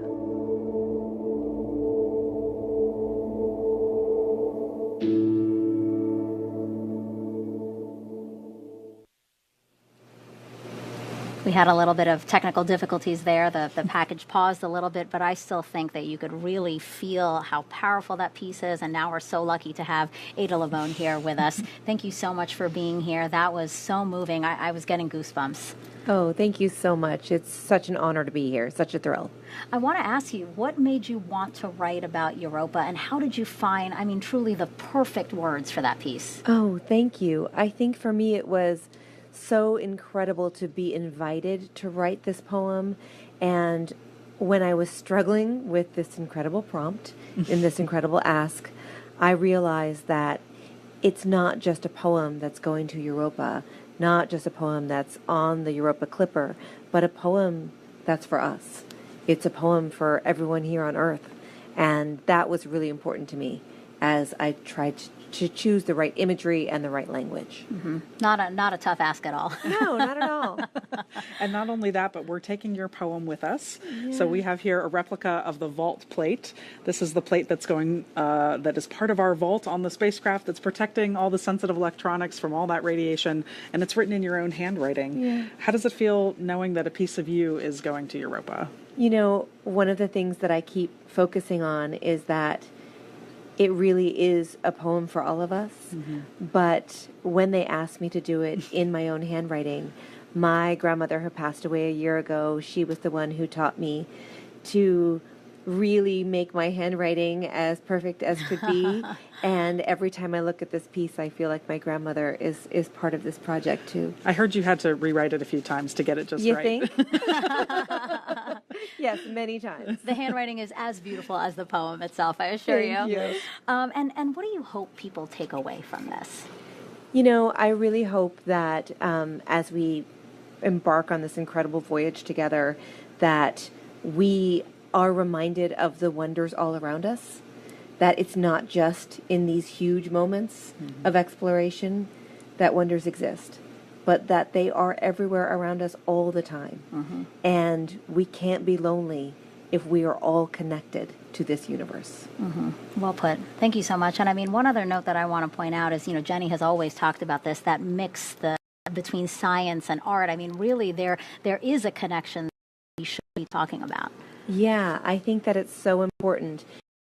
We had a little bit of technical difficulties there. The package paused a little bit, but I still think that you could really feel how powerful that piece is. And now we're so lucky to have Ada Lavone here with us. Thank you so much for being here. That was so moving. I was getting goosebumps. Oh, thank you so much. It's such an honor to be here. Such a thrill. I want to ask you, what made you want to write about Europa, and how did you find, truly the perfect words for that piece? Oh, thank you. I think for me it was so incredible to be invited to write this poem. And when I was struggling with this incredible prompt in this incredible ask, I realized that it's not just a poem that's going to Europa, not just a poem that's on the Europa Clipper, but a poem that's for us. It's a poem for everyone here on Earth. And that was really important to me as I tried to choose the right imagery and the right language. Mm-hmm. Not a tough ask at all. No, not at all. And not only that, but we're taking your poem with us. Yeah. So we have here a replica of the vault plate. This is the plate that's going, that is part of our vault on the spacecraft that's protecting all the sensitive electronics from all that radiation. And it's written in your own handwriting. Yeah. How does it feel knowing that a piece of you is going to Europa? You know, one of the things that I keep focusing on is that it really is a poem for all of us. Mm-hmm. But when they asked me to do it in my own handwriting, my grandmother, who passed away a year ago, she was the one who taught me to really make my handwriting as perfect as could be. And every time I look at this piece, I feel like my grandmother is part of this project too. I heard you had to rewrite it a few times to get it just right. You think? Yes, many times. The handwriting is as beautiful as the poem itself, I assure you. Thank you. And what do you hope people take away from this? You know, I really hope that as we embark on this incredible voyage together, that we are reminded of the wonders all around us, that it's not just in these huge moments of exploration that wonders exist, but that they are everywhere around us all the time. Mm-hmm. And we can't be lonely if we are all connected to this universe. Mm-hmm. Well put. Thank you so much. And one other note that I want to point out is, Jenny has always talked about this, that mix between science and art. Really, there is a connection that we should be talking about. Yeah, I think that it's so important.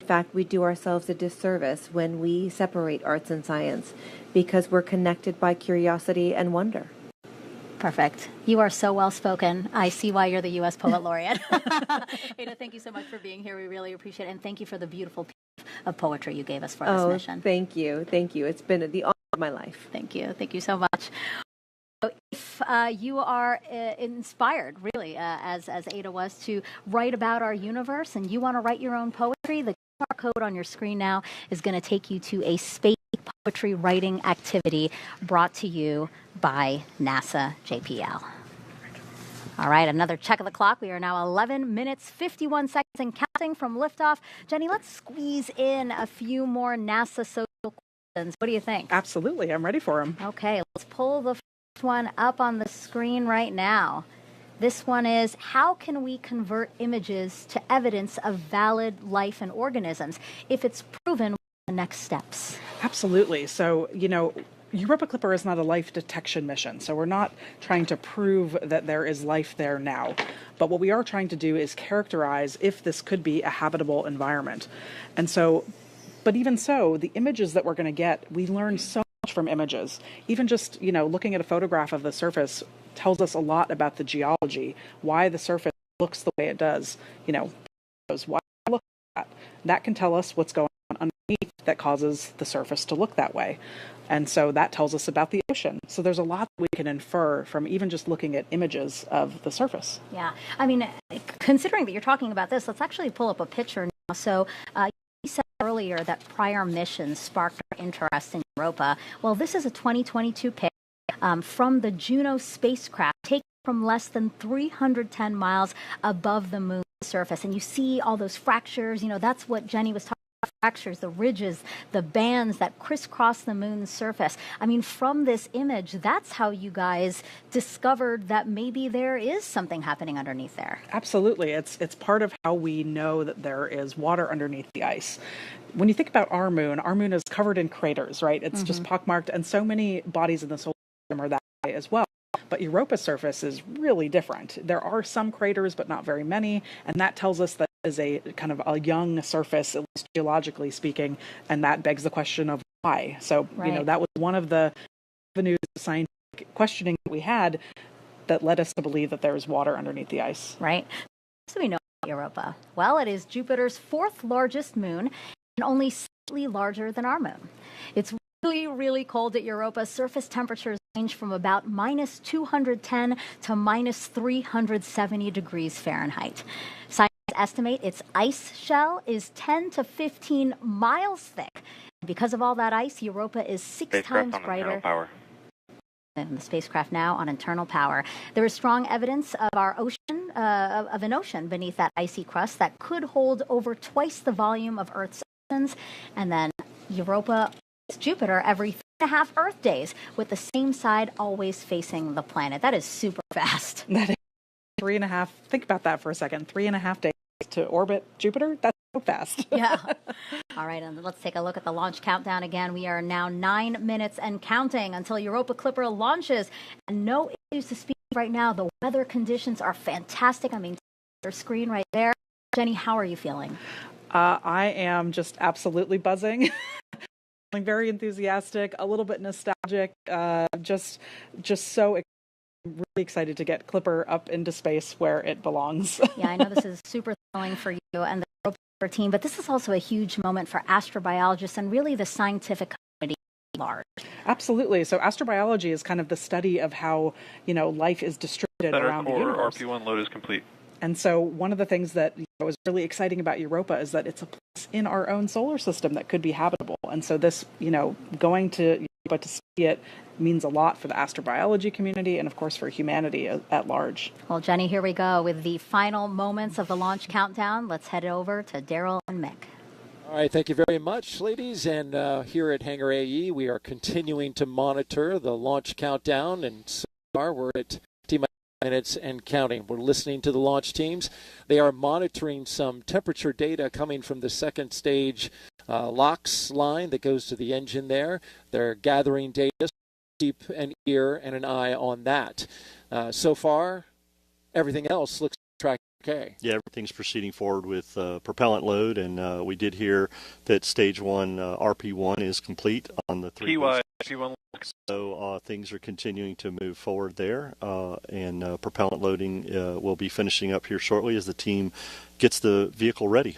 In fact, we do ourselves a disservice when we separate arts and science because we're connected by curiosity and wonder. Perfect. You are so well spoken. I see why you're the U.S. Poet Laureate. Ada, thank you so much for being here. We really appreciate it. And thank you for the beautiful piece of poetry you gave us for this mission. Thank you. Thank you. It's been the honor of my life. Thank you. Thank you so much. If you are inspired, really, as Ada was, to write about our universe and you want to write your own poetry, the QR code on your screen now is going to take you to a space poetry writing activity brought to you by NASA JPL. All right, another check of the clock. We are now 11 minutes, 51 seconds and counting from liftoff. Jenny, let's squeeze in a few more NASA social questions. What do you think? Absolutely. I'm ready for them. Okay, let's pull the first one up on the screen right now. This one is, how can we convert images to evidence of valid life and organisms? If it's proven, what are the next steps? Absolutely. So, Europa Clipper is not a life detection mission, so we're not trying to prove that there is life there now. But what we are trying to do is characterize if this could be a habitable environment. And so, but even so, the images that we're going to get, we learn so much from images. Even just, looking at a photograph of the surface tells us a lot about the geology, why the surface looks the way it does. Why it looks like that. That can tell us what's going on underneath that causes the surface to look that way. And so that tells us about the ocean. So there's a lot that we can infer from even just looking at images of the surface. Yeah. I mean, considering that you're talking about this, let's actually pull up a picture now. So you said earlier that prior missions sparked our interest in Europa. Well, this is a 2022 pic from the Juno spacecraft taken from less than 310 miles above the moon's surface. And you see all those fractures. That's what Jenny was talking about, fractures, the ridges, the bands that crisscross the moon's surface. I mean, from this image, that's how you guys discovered that maybe there is something happening underneath there. Absolutely. It's part of how we know that there is water underneath the ice. When you think about our moon is covered in craters, right? It's just pockmarked, and so many bodies in the solar system are that way as well. But Europa's surface is really different. There are some craters, but not very many, and that tells us that is a kind of a young surface, at least geologically speaking, and that begs the question of why. So, that was one of the avenues of scientific questioning that we had that led us to believe that there is water underneath the ice. Right. So we know about Europa. Well, it is Jupiter's fourth largest moon and only slightly larger than our moon. It's really, really cold at Europa. Surface temperatures range from about minus 210 to minus 370 degrees Fahrenheit. Scientists estimate its ice shell is 10 to 15 miles thick. Because of all that ice, Europa is six times brighter. And the spacecraft now on internal power. There is strong evidence of our ocean, of an ocean beneath that icy crust that could hold over twice the volume of Earth's oceans. And then Europa is Jupiter every 3.5 Earth days, with the same side always facing the planet. That is super fast. That is 3.5. Think about that for a second. 3.5 days to orbit Jupiter. That's so fast. Yeah. All right, and let's take a look at the launch countdown again. We are now 9 minutes and counting until Europa Clipper launches. And no issues to speak of right now. The weather conditions are fantastic. I mean, your screen right there. Jenny, how are you feeling? I am just absolutely buzzing. Feeling very enthusiastic, a little bit nostalgic, just so really excited to get Clipper up into space where it belongs. Yeah, I know this is super thrilling for you and the Europa Clipper team, but this is also a huge moment for astrobiologists and really the scientific community at large. Absolutely. So astrobiology is kind of the study of how, life is distributed around the universe. RP1 load is complete. And so one of the things that was really exciting about Europa is that it's a place in our own solar system that could be habitable. And so this, going to Europa to see it means a lot for the astrobiology community and, of course, for humanity at large. Well, Jenny, here we go with the final moments of the launch countdown. Let's head over to Daryl and Mick. All right, thank you very much, ladies. And here at Hangar AE, we are continuing to monitor the launch countdown. And so far, we're at minutes and counting. We're listening to the launch teams. They are monitoring some temperature data coming from the second stage LOX line that goes to the engine there. They're gathering data, keep an ear and an eye on that. So far, everything else looks track okay. Yeah, everything's proceeding forward with propellant load, and we did hear that stage 1 RP1 is complete on the 3 RP1. So things are continuing to move forward there, and propellant loading will be finishing up here shortly as the team gets the vehicle ready.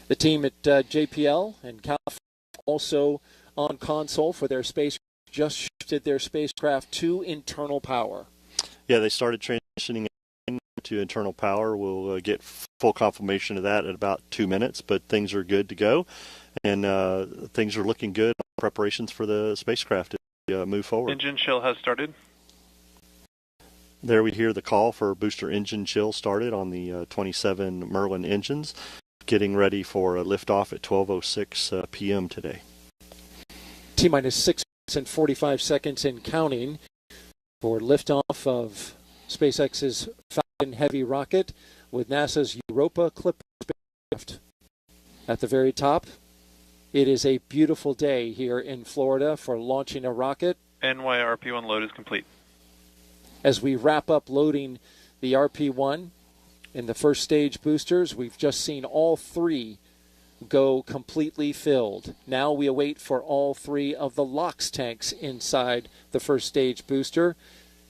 The team at JPL and California also on console for their space just shifted their spacecraft to internal power. Yeah, they started transitioning to internal power. We'll get full confirmation of that in about 2 minutes, but things are good to go, and things are looking good. Preparations for the spacecraft to move forward. Engine chill has started. There we hear the call for booster engine chill started on the 27 Merlin engines, getting ready for a liftoff at 12:06 p.m. today. T-minus 6 minutes and 45 seconds and counting for liftoff of SpaceX's Falcon Heavy rocket with NASA's Europa Clipper spacecraft. At the very top, it is a beautiful day here in Florida for launching a rocket. NYRP1 load is complete. As we wrap up loading the RP1 in the first stage boosters, we've just seen all 3 go completely filled. Now we await for all 3 of the LOX tanks inside the first stage booster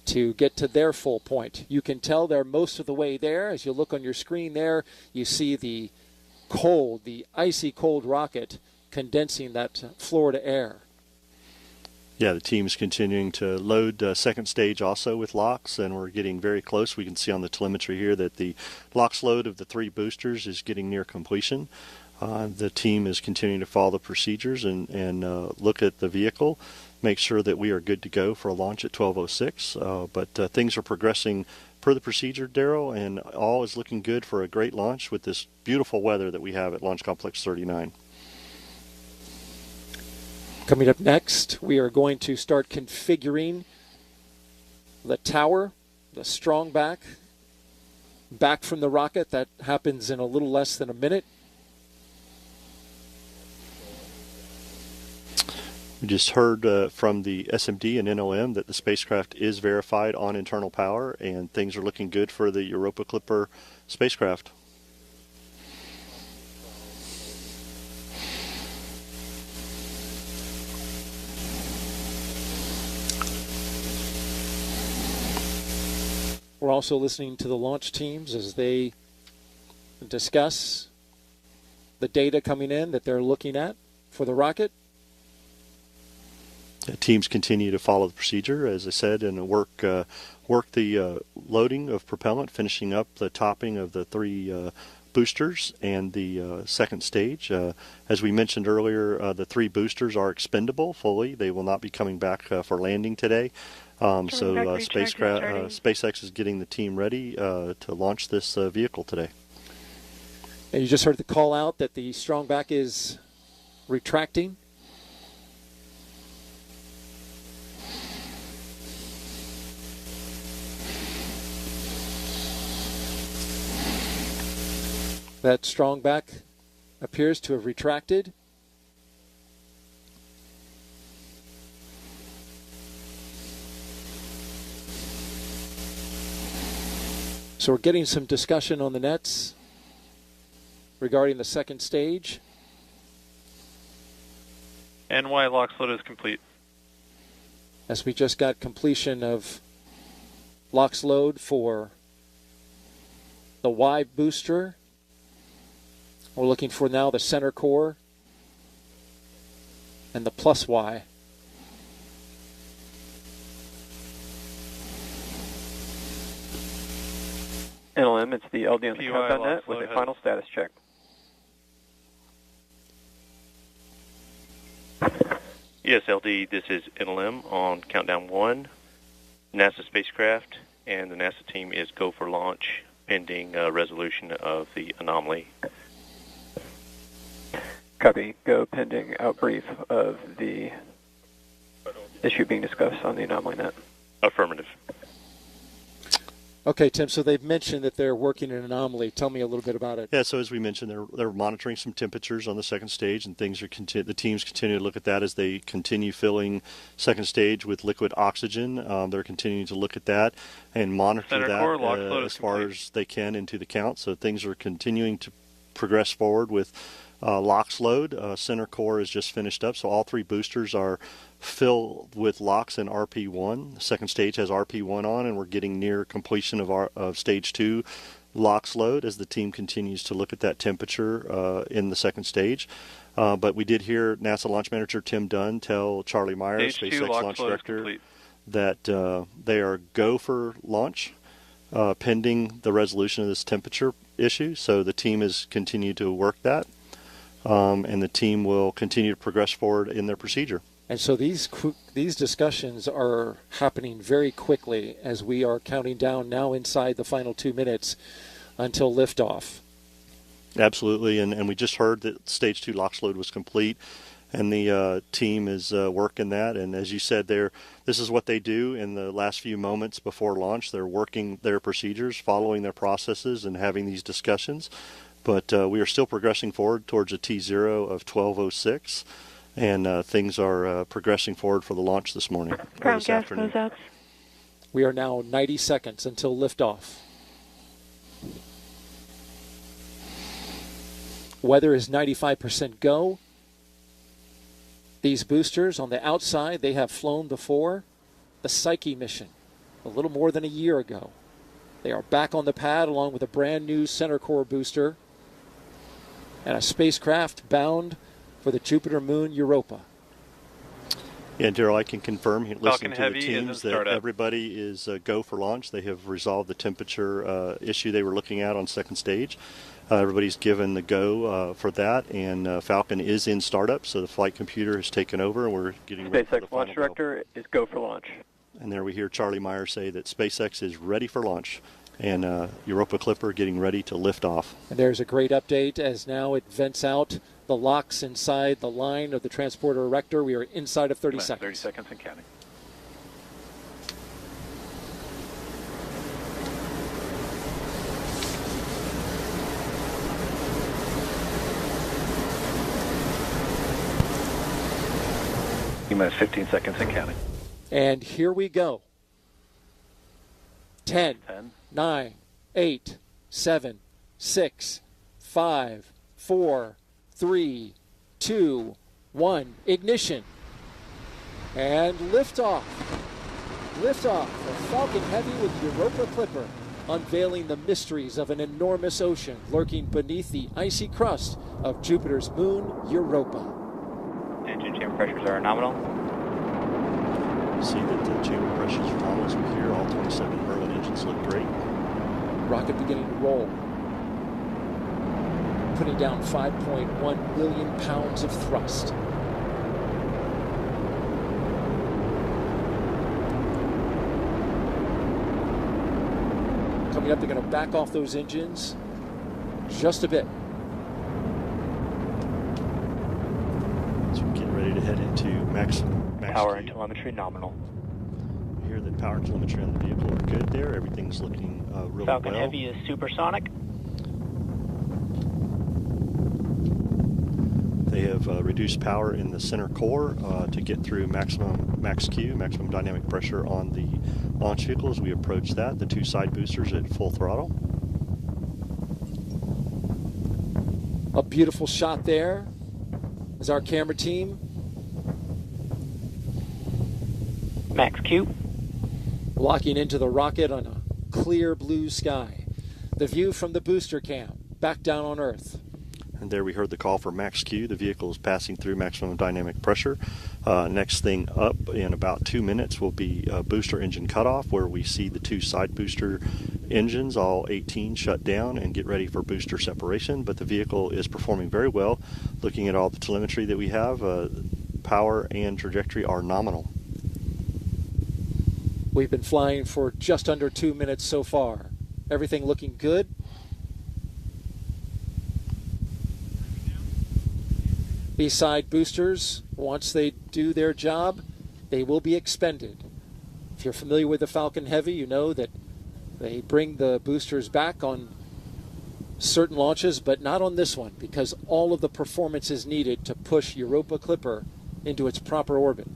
to get to their full point. You can tell they're most of the way there. As you look on your screen there, you see the cold, the icy cold rocket condensing that Florida air. Yeah, the team's continuing to load second stage also with LOX, and we're getting very close. We can see on the telemetry here that the LOX load of the 3 boosters is getting near completion. The team is continuing to follow the procedures and look at the vehicle, make sure that we are good to go for a launch at 12:06. But things are progressing per the procedure, Darryl, and all is looking good for a great launch with this beautiful weather that we have at Launch Complex 39. Coming up next, we are going to start configuring the tower, the strong back from the rocket. That happens in a little less than a minute. We just heard from the SMD and NOM that the spacecraft is verified on internal power, and things are looking good for the Europa Clipper spacecraft. We're also listening to the launch teams as they discuss the data coming in that they're looking at for the rocket. The teams continue to follow the procedure, as I said, and work the loading of propellant, finishing up the topping of the 3 boosters and the second stage. As we mentioned earlier, the 3 boosters are expendable fully. They will not be coming back for landing today. SpaceX is getting the team ready to launch this vehicle today. And you just heard the call out that the strong back is retracting. That strong back appears to have retracted. So we're getting some discussion on the nets regarding the second stage. NY LOX load is complete. As we just got completion of LOX load for the Y booster. We're looking for now the center core and the plus Y. NLM, it's the LD on the countdown.net with a final status check. Yes, LD, this is NLM on countdown 1, NASA spacecraft, and the NASA team is go for launch pending resolution of the anomaly. Copy. Go pending outbrief of the issue being discussed on the anomaly net. Affirmative. Okay, Tim, so they've mentioned that they're working an anomaly. Tell me a little bit about it. Yeah, so as we mentioned, they're monitoring some temperatures on the second stage, and things are the teams continue to look at that as they continue filling second stage with liquid oxygen. They're continuing to look at that and monitor that as far as they can into the count. So things are continuing to progress forward with LOX load. Center core is just finished up, so all 3 boosters are filled with LOX and RP1. The second stage has RP1 on, and we're getting near completion of stage 2 LOX load as the team continues to look at that temperature in the second stage. But we did hear NASA launch manager Tim Dunn tell Charlie Meyer, SpaceX launch director, that they are go for launch pending the resolution of this temperature issue. So the team has continued to work that, and the team will continue to progress forward in their procedure. And so these discussions are happening very quickly as we are counting down now inside the final 2 minutes until liftoff. Absolutely, and we just heard that stage 2 LOX load was complete, and the team is working that. And as you said, this is what they do in the last few moments before launch. They're working their procedures, following their processes, and having these discussions. But we are still progressing forward towards a T0 of 12:06. And things are progressing forward for the launch this morning, or this afternoon. We are now 90 seconds until liftoff. Weather is 95% go. These boosters on the outside, they have flown before. The Psyche mission, a little more than a year ago. They are back on the pad along with a brand new center core booster and a spacecraft bound for the Jupiter moon Europa. Yeah, Daryl, I can confirm, listening to the teams, that everybody is go for launch. They have resolved the temperature issue they were looking at on second stage. Everybody's given the go for that, and Falcon is in startup, so the flight computer has taken over, and we're getting ready for the SpaceX launch director is go for launch. And there we hear Charlie Meyer say that SpaceX is ready for launch, and Europa Clipper getting ready to lift off. And there's a great update as now it vents out the LOX inside the line of the transporter erector. We are inside of 30 seconds. 30 seconds and counting. Minus 15 seconds and counting. And here we go. 10, 9, 8, 7, 6, 5, 4, 3, 2, 1. Ignition. And liftoff. Liftoff for Falcon Heavy with Europa Clipper, unveiling the mysteries of an enormous ocean lurking beneath the icy crust of Jupiter's moon, Europa. Engine chamber pressures are nominal. See that the chamber pressures are nominal as we hear. All 27 Merlin engines look great. Rocket beginning to roll. Putting down 5.1 million pounds of thrust. Coming up, they're going to back off those engines just a bit. So we're getting ready to head into max power Q. and telemetry nominal. We hear that power and telemetry on the vehicle are good there. Everything's looking really Falcon well. Heavy is supersonic. They have reduced power in the center core to get through max Q, maximum dynamic pressure on the launch vehicle as we approach that. The 2 side boosters at full throttle. A beautiful shot there as our camera team. Max Q. Locking into the rocket on a clear blue sky. The view from the booster cam back down on Earth. And there we heard the call for max Q. The vehicle is passing through maximum dynamic pressure. Next thing up in about 2 minutes will be booster engine cutoff, where we see the 2 side booster engines, all 18, shut down and get ready for booster separation. But the vehicle is performing very well. Looking at all the telemetry that we have, power and trajectory are nominal. We've been flying for just under 2 minutes so far. Everything looking good. These side boosters, once they do their job, they will be expended. If you're familiar with the Falcon Heavy, you know that They bring the boosters back on certain launches, but not on this one, because all of the performance is needed to push Europa Clipper into its proper orbit.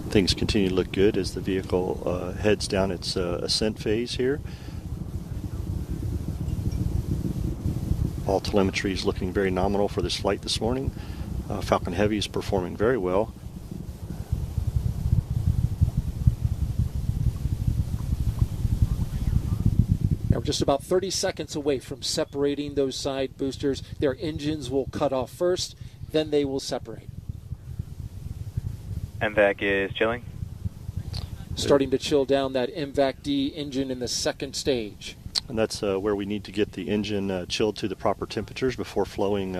Things continue to look good as the vehicle heads down its ascent phase here. All telemetry is looking very nominal for this flight this morning. Falcon Heavy is performing very well. Now we're just about 30 seconds away from separating those side boosters. Their engines will cut off first, then they will separate. MVAC is chilling. Starting to chill down that MVAC-D engine in the second stage. And that's where we need to get the engine chilled to the proper temperatures before flowing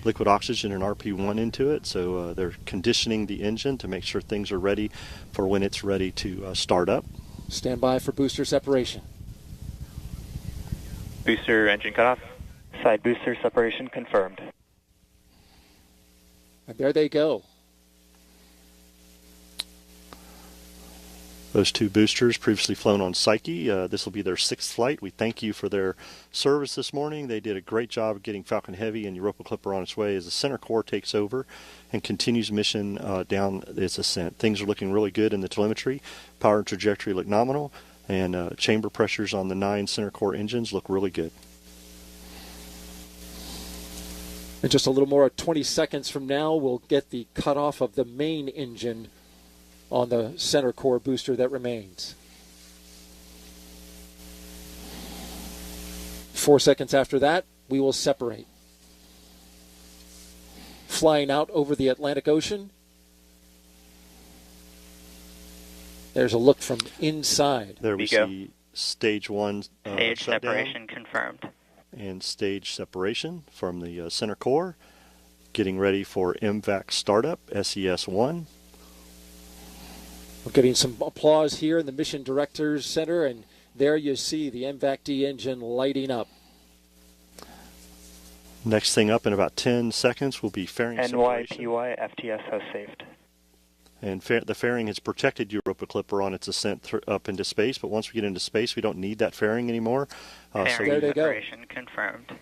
liquid oxygen and RP1 into it. So they're conditioning the engine to make sure things are ready for when it's ready to start up. Stand by for booster separation. Booster engine cutoff. Side booster separation confirmed. And there they go. Those two boosters previously flown on Psyche. This will be their 6th flight. We thank you for their service this morning. They did a great job of getting Falcon Heavy and Europa Clipper on its way as the center core takes over and continues mission down its ascent. Things are looking really good in the telemetry. Power and trajectory look nominal, and chamber pressures on the 9 center core engines look really good. In just a little more 20 seconds from now, we'll get the cutoff of the main engine on the center core booster that remains. 4 seconds after that, we will separate. Flying out over the Atlantic Ocean. There's a look from inside. There we see stage 1 stage separation confirmed. And stage separation from the center core. Getting ready for MVAC startup, SES-1. We're getting some applause here in the Mission Directors Center, and there you see the MVAC-D engine lighting up. Next thing up in about 10 seconds will be fairing separation. NYPY FTS has saved. And the fairing has protected Europa Clipper on its ascent up into space, but once we get into space, we don't need that fairing anymore. Fairing separation confirmed.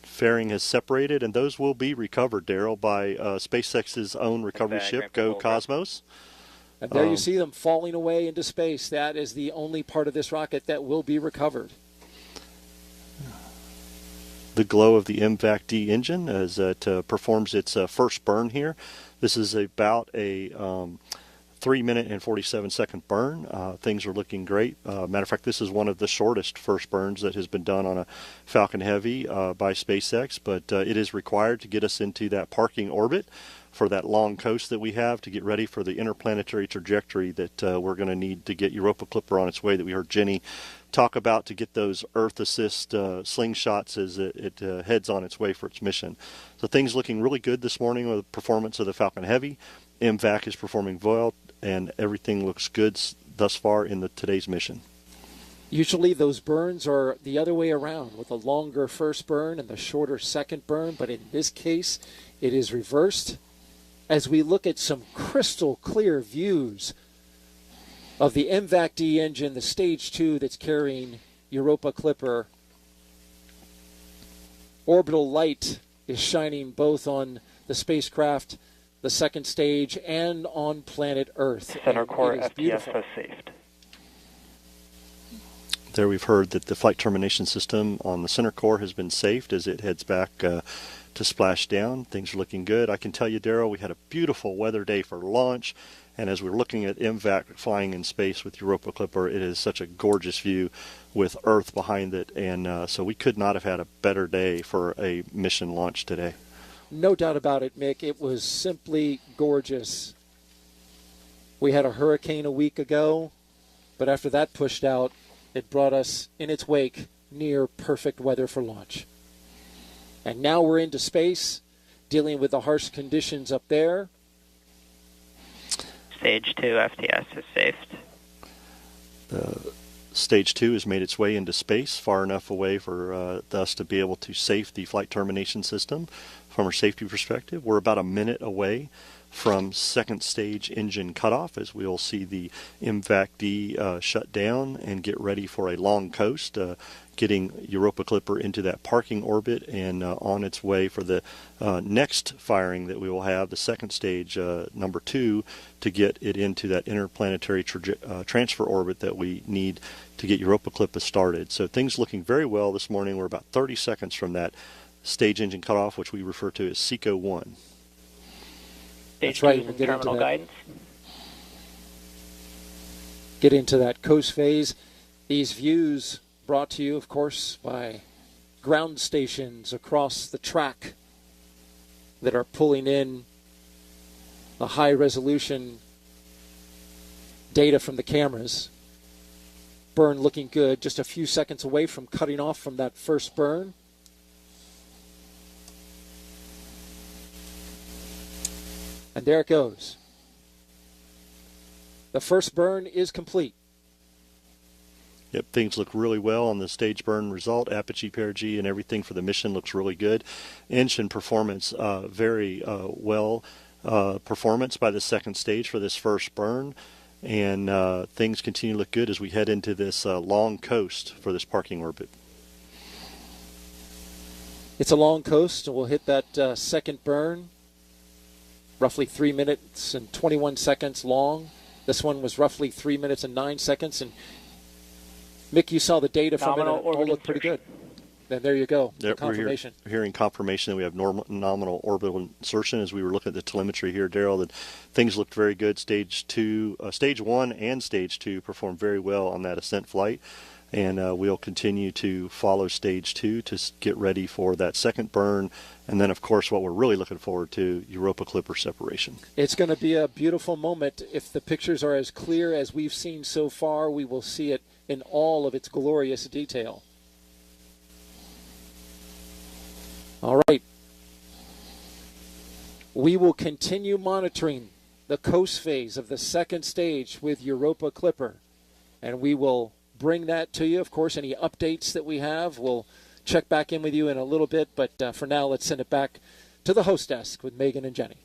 Fairing has separated, and those will be recovered, Daryl, by SpaceX's own recovery ship, Go Cosmos. And there you see them falling away into space. That is the only part of this rocket that will be recovered. The glow of the MVAC-D engine as it performs its first burn here. This is about a 3-minute and 47-second burn. Things are looking great. Matter of fact, this is one of the shortest first burns that has been done on a Falcon Heavy by SpaceX, but it is required to get us into that parking orbit for that long coast that we have to get ready for the interplanetary trajectory that we're going to need to get Europa Clipper on its way that we heard Jenny talk about to get those Earth assist slingshots as it heads on its way for its mission. So things looking really good this morning with the performance of the Falcon Heavy. MVAC is performing well, and everything looks good thus far in today's mission. Usually those burns are the other way around, with a longer first burn and the shorter second burn, but in this case it is reversed. As we look at some crystal clear views of the MVAC-D engine, the stage 2 that's carrying Europa Clipper. Orbital light is shining both on the spacecraft, the second stage, and on planet Earth. Center core FPS has saved. There we've heard that the flight termination system on the center core has been saved as it heads back to splash down. Things are looking good. I can tell you, Darryl, we had a beautiful weather day for launch, and as we're looking at MVAC flying in space with Europa Clipper, it is such a gorgeous view with Earth behind it, and so we could not have had a better day for a mission launch today. No doubt about it, Mick. It was simply gorgeous. We had a hurricane a week ago, but after that pushed out, it brought us in its wake near perfect weather for launch. And now we're into space, dealing with the harsh conditions up there. Stage 2 FTS is saved. Stage 2 has made its way into space, far enough away for us to be able to safe the flight termination system from a safety perspective. We're about a minute away from second stage engine cutoff, as we'll see the MVAC-D shut down and get ready for a long coast, getting Europa Clipper into that parking orbit and on its way for the next firing that we will have, the second stage, number 2, to get it into that interplanetary transfer orbit that we need to get Europa Clipper started. So things looking very well this morning. We're about 30 seconds from that stage engine cutoff, which we refer to as SECO 1. That's right. We'll get into that. Get into that coast phase. These views brought to you, of course, by ground stations across the track that are pulling in the high-resolution data from the cameras. Burn looking good, just a few seconds away from cutting off from that first burn. And there it goes. The first burn is complete. Yep, things look really well on the stage burn result. Apogee, perigee, and everything for the mission looks really good. Engine performance, very well performance by the second stage for this first burn. And things continue to look good as we head into this long coast for this parking orbit. It's a long coast, and we'll hit that second burn. Roughly 3 minutes and 21 seconds long. This one was roughly 3 minutes and 9 seconds. And Mick, you saw the data from it, and it all looked pretty good. Then there you go, yep, confirmation. We're hearing confirmation that we have nominal orbital insertion. As we were looking at the telemetry here, Daryl, that things looked very good. Stage 1 and Stage 2 performed very well on that ascent flight. And we'll continue to follow Stage 2 to get ready for that second burn. And then, of course, what we're really looking forward to, Europa Clipper separation. It's going to be a beautiful moment. If the pictures are as clear as we've seen so far, we will see it in all of its glorious detail. All right. We will continue monitoring the coast phase of the second stage with Europa Clipper. And we will bring that to you. Of course, any updates that we have, we'll check back in with you in a little bit. But for now, let's send it back to the host desk with Megan and Jenny.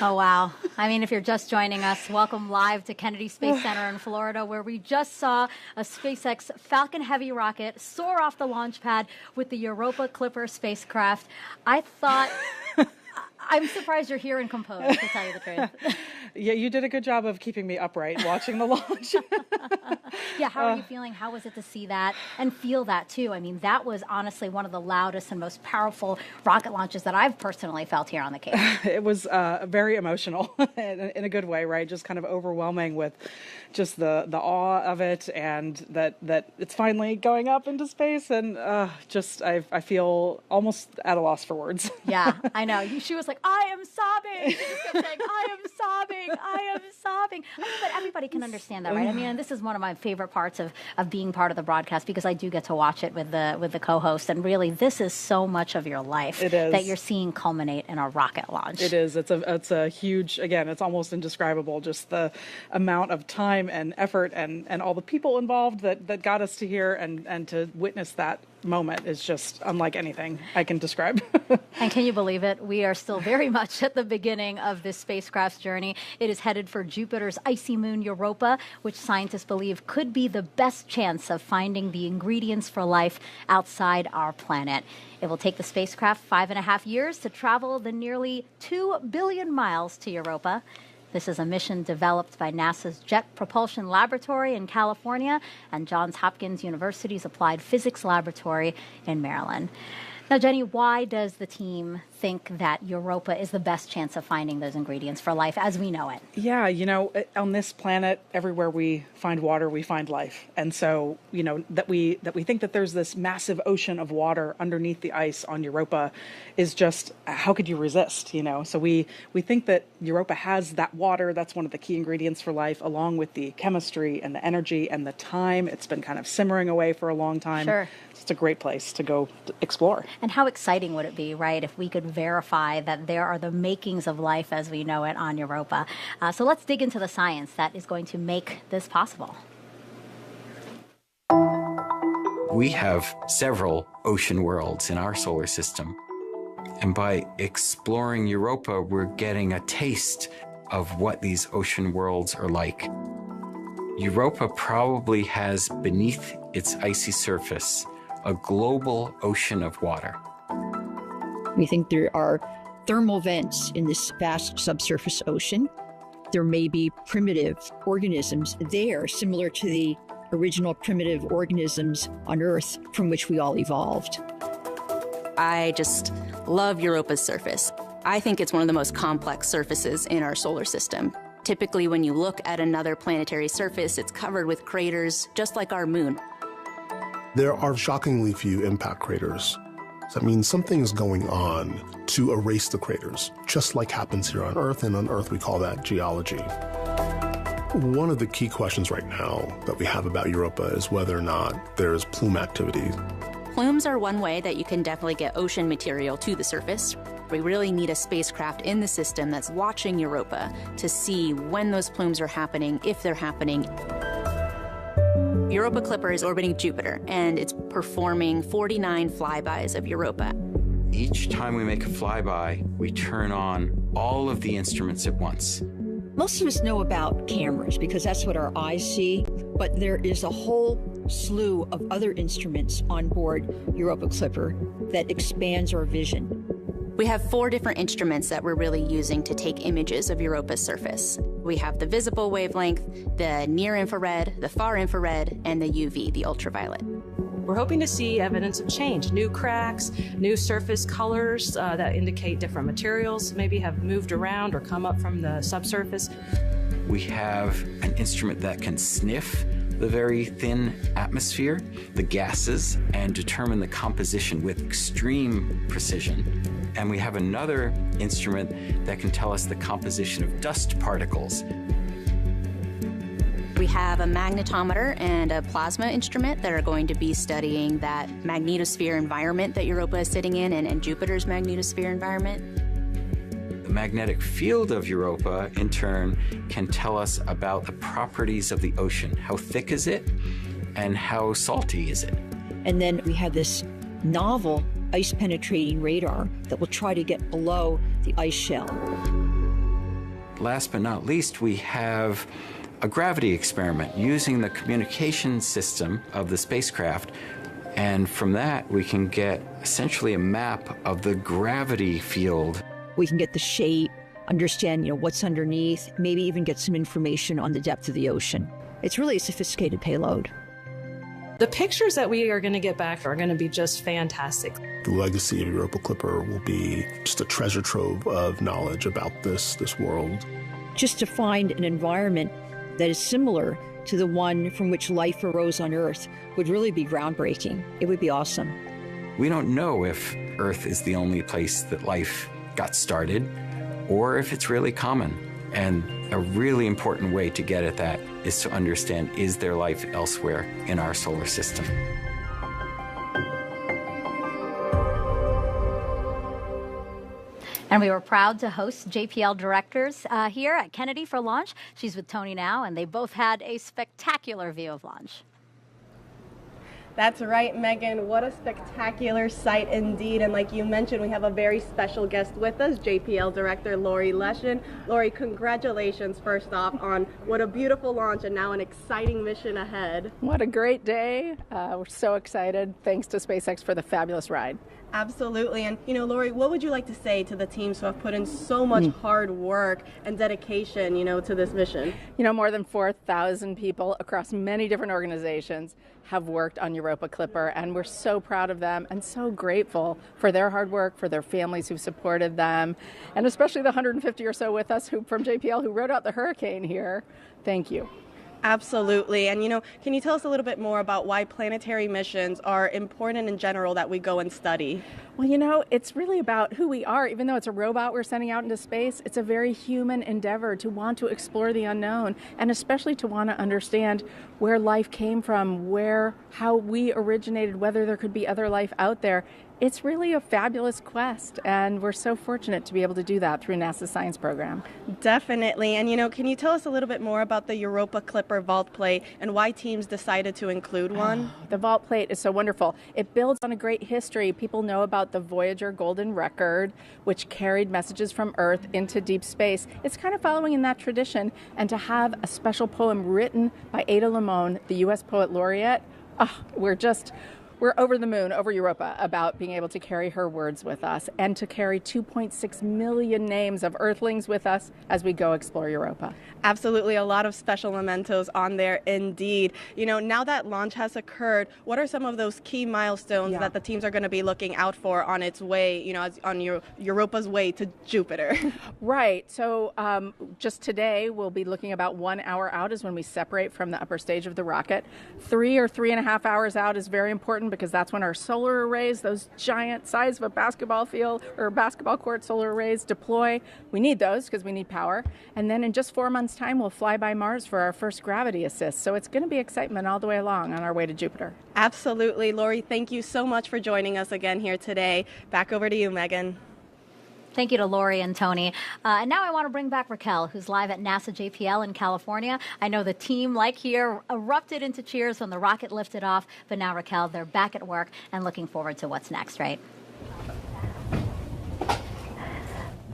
Oh, wow. I mean, if you're just joining us, welcome live to Kennedy Space Center in Florida, where we just saw a SpaceX Falcon Heavy rocket soar off the launch pad with the Europa Clipper spacecraft. I thought... I'm surprised you're here and composed, to tell you the truth. Yeah, you did a good job of keeping me upright watching the launch. Yeah, how are you feeling? How was it to see that and feel that, too? I mean, that was honestly one of the loudest and most powerful rocket launches that I've personally felt here on the Cape. It was very emotional in a good way, right? Just kind of overwhelming with just the awe of it, and that it's finally going up into space, and I feel almost at a loss for words. Yeah, I know. She was like, I am sobbing. She just kept saying, I am sobbing. I am sobbing. I mean, but everybody can understand that, right? I mean, and this is one of my favorite parts of being part of the broadcast, because I do get to watch it with the co-host, and really, this is so much of your life that you're seeing culminate in a rocket launch. It is. It's a huge, again, it's almost indescribable, just the amount of time and effort and all the people involved that got us to here, and to witness that moment is just unlike anything I can describe. And can you believe it? We are still very much at the beginning of this spacecraft's journey. It is headed for Jupiter's icy moon Europa, which scientists believe could be the best chance of finding the ingredients for life outside our planet. It will take the spacecraft 5.5 years to travel the nearly 2 billion miles to Europa. This is a mission developed by NASA's Jet Propulsion Laboratory in California and Johns Hopkins University's Applied Physics Laboratory in Maryland. Now, Jenny, why does the team think that Europa is the best chance of finding those ingredients for life as we know it? Yeah, on this planet, everywhere we find water, we find life. And so, that we think that there's this massive ocean of water underneath the ice on Europa is just, how could you resist, So we think that Europa has that water. That's one of the key ingredients for life, along with the chemistry and the energy and the time. It's been kind of simmering away for a long time. Sure. It's a great place to go explore. And how exciting would it be, right, if we could verify that there are the makings of life as we know it on Europa. So let's dig into the science that is going to make this possible. We have several ocean worlds in our solar system. And by exploring Europa, we're getting a taste of what these ocean worlds are like. Europa probably has beneath its icy surface a global ocean of water. We think there are thermal vents in this vast subsurface ocean. There may be primitive organisms there, similar to the original primitive organisms on Earth from which we all evolved. I just love Europa's surface. I think it's one of the most complex surfaces in our solar system. Typically, when you look at another planetary surface, it's covered with craters, just like our moon. There are shockingly few impact craters. So that means something is going on to erase the craters, just like happens here on Earth, and on Earth we call that geology. One of the key questions right now that we have about Europa is whether or not there's plume activity. Plumes are one way that you can definitely get ocean material to the surface. We really need a spacecraft in the system that's watching Europa to see when those plumes are happening, if they're happening. Europa Clipper is orbiting Jupiter, and it's performing 49 flybys of Europa. Each time we make a flyby, we turn on all of the instruments at once. Most of us know about cameras because that's what our eyes see, but there is a whole slew of other instruments on board Europa Clipper that expands our vision. We have 4 different instruments that we're really using to take images of Europa's surface. We have the visible wavelength, the near infrared, the far infrared, and the UV, the ultraviolet. We're hoping to see evidence of change, new cracks, new surface colors that indicate different materials maybe have moved around or come up from the subsurface. We have an instrument that can sniff the very thin atmosphere, the gases, and determine the composition with extreme precision. And we have another instrument that can tell us the composition of dust particles. We have a magnetometer and a plasma instrument that are going to be studying that magnetosphere environment that Europa is sitting in and Jupiter's magnetosphere environment. The magnetic field of Europa, in turn, can tell us about the properties of the ocean. How thick is it, and how salty is it? And then we have this novel ice-penetrating radar that will try to get below the ice shell. Last but not least, we have a gravity experiment using the communication system of the spacecraft, and from that we can get essentially a map of the gravity field. We can get the shape, understand what's underneath, maybe even get some information on the depth of the ocean. It's really a sophisticated payload. The pictures that we are going to get back are going to be just fantastic. The legacy of Europa Clipper will be just a treasure trove of knowledge about this world. Just to find an environment that is similar to the one from which life arose on Earth would really be groundbreaking. It would be awesome. We don't know if Earth is the only place that life got started, or if it's really common. And a really important way to get at that is to understand, is there life elsewhere in our solar system? And we were proud to host JPL directors here at Kennedy for launch. She's with Tony now, and they both had a spectacular view of launch. That's right, Megan. What a spectacular sight indeed. And like you mentioned, we have a very special guest with us, JPL Director Lori Leshin. Lori, congratulations first off on what a beautiful launch and now an exciting mission ahead. What a great day. We're so excited. Thanks to SpaceX for the fabulous ride. Absolutely. And, Lori, what would you like to say to the teams who have put in so much hard work and dedication, to this mission? More than 4,000 people across many different organizations have worked on Europa Clipper, and we're so proud of them and so grateful for their hard work, for their families who supported them, and especially the 150 or so with us from JPL who rode out the hurricane here. Thank you. Absolutely. And, can you tell us a little bit more about why planetary missions are important in general that we go and study? Well, it's really about who we are. Even though it's a robot we're sending out into space, it's a very human endeavor to want to explore the unknown, and especially to want to understand where life came from, how we originated, whether there could be other life out there. It's really a fabulous quest, and we're so fortunate to be able to do that through NASA's science program. Definitely. And, can you tell us a little bit more about the Europa Clipper vault plate and why teams decided to include one? The vault plate is so wonderful. It builds on a great history. People know about about the Voyager Golden Record, which carried messages from Earth into deep space. It's kind of following in that tradition. And to have a special poem written by Ada Limon, the U.S. Poet Laureate, we're over the moon, over Europa, about being able to carry her words with us and to carry 2.6 million names of Earthlings with us as we go explore Europa. Absolutely, a lot of special mementos on there indeed. You know, now that launch has occurred, what are some of those key milestones that the teams are going to be looking out for on its way, you know, on Europa's way to Jupiter? Right. So just today, we'll be looking about 1 hour out is when we separate from the upper stage of the rocket. 3 or 3.5 hours out is very important because that's when our solar arrays, those giant size of a basketball field or basketball court solar arrays, deploy. We need those because we need power. And then in just 4 months' time, we'll fly by Mars for our first gravity assist. So it's going to be excitement all the way along on our way to Jupiter. Absolutely. Lori, thank you so much for joining us again here today. Back over to you, Megan. Thank you to Lori and Tony. And now I want to bring back Raquel, who's live at NASA JPL in California. I know the team, like here, erupted into cheers when the rocket lifted off. But now, Raquel, they're back at work and looking forward to what's next, right?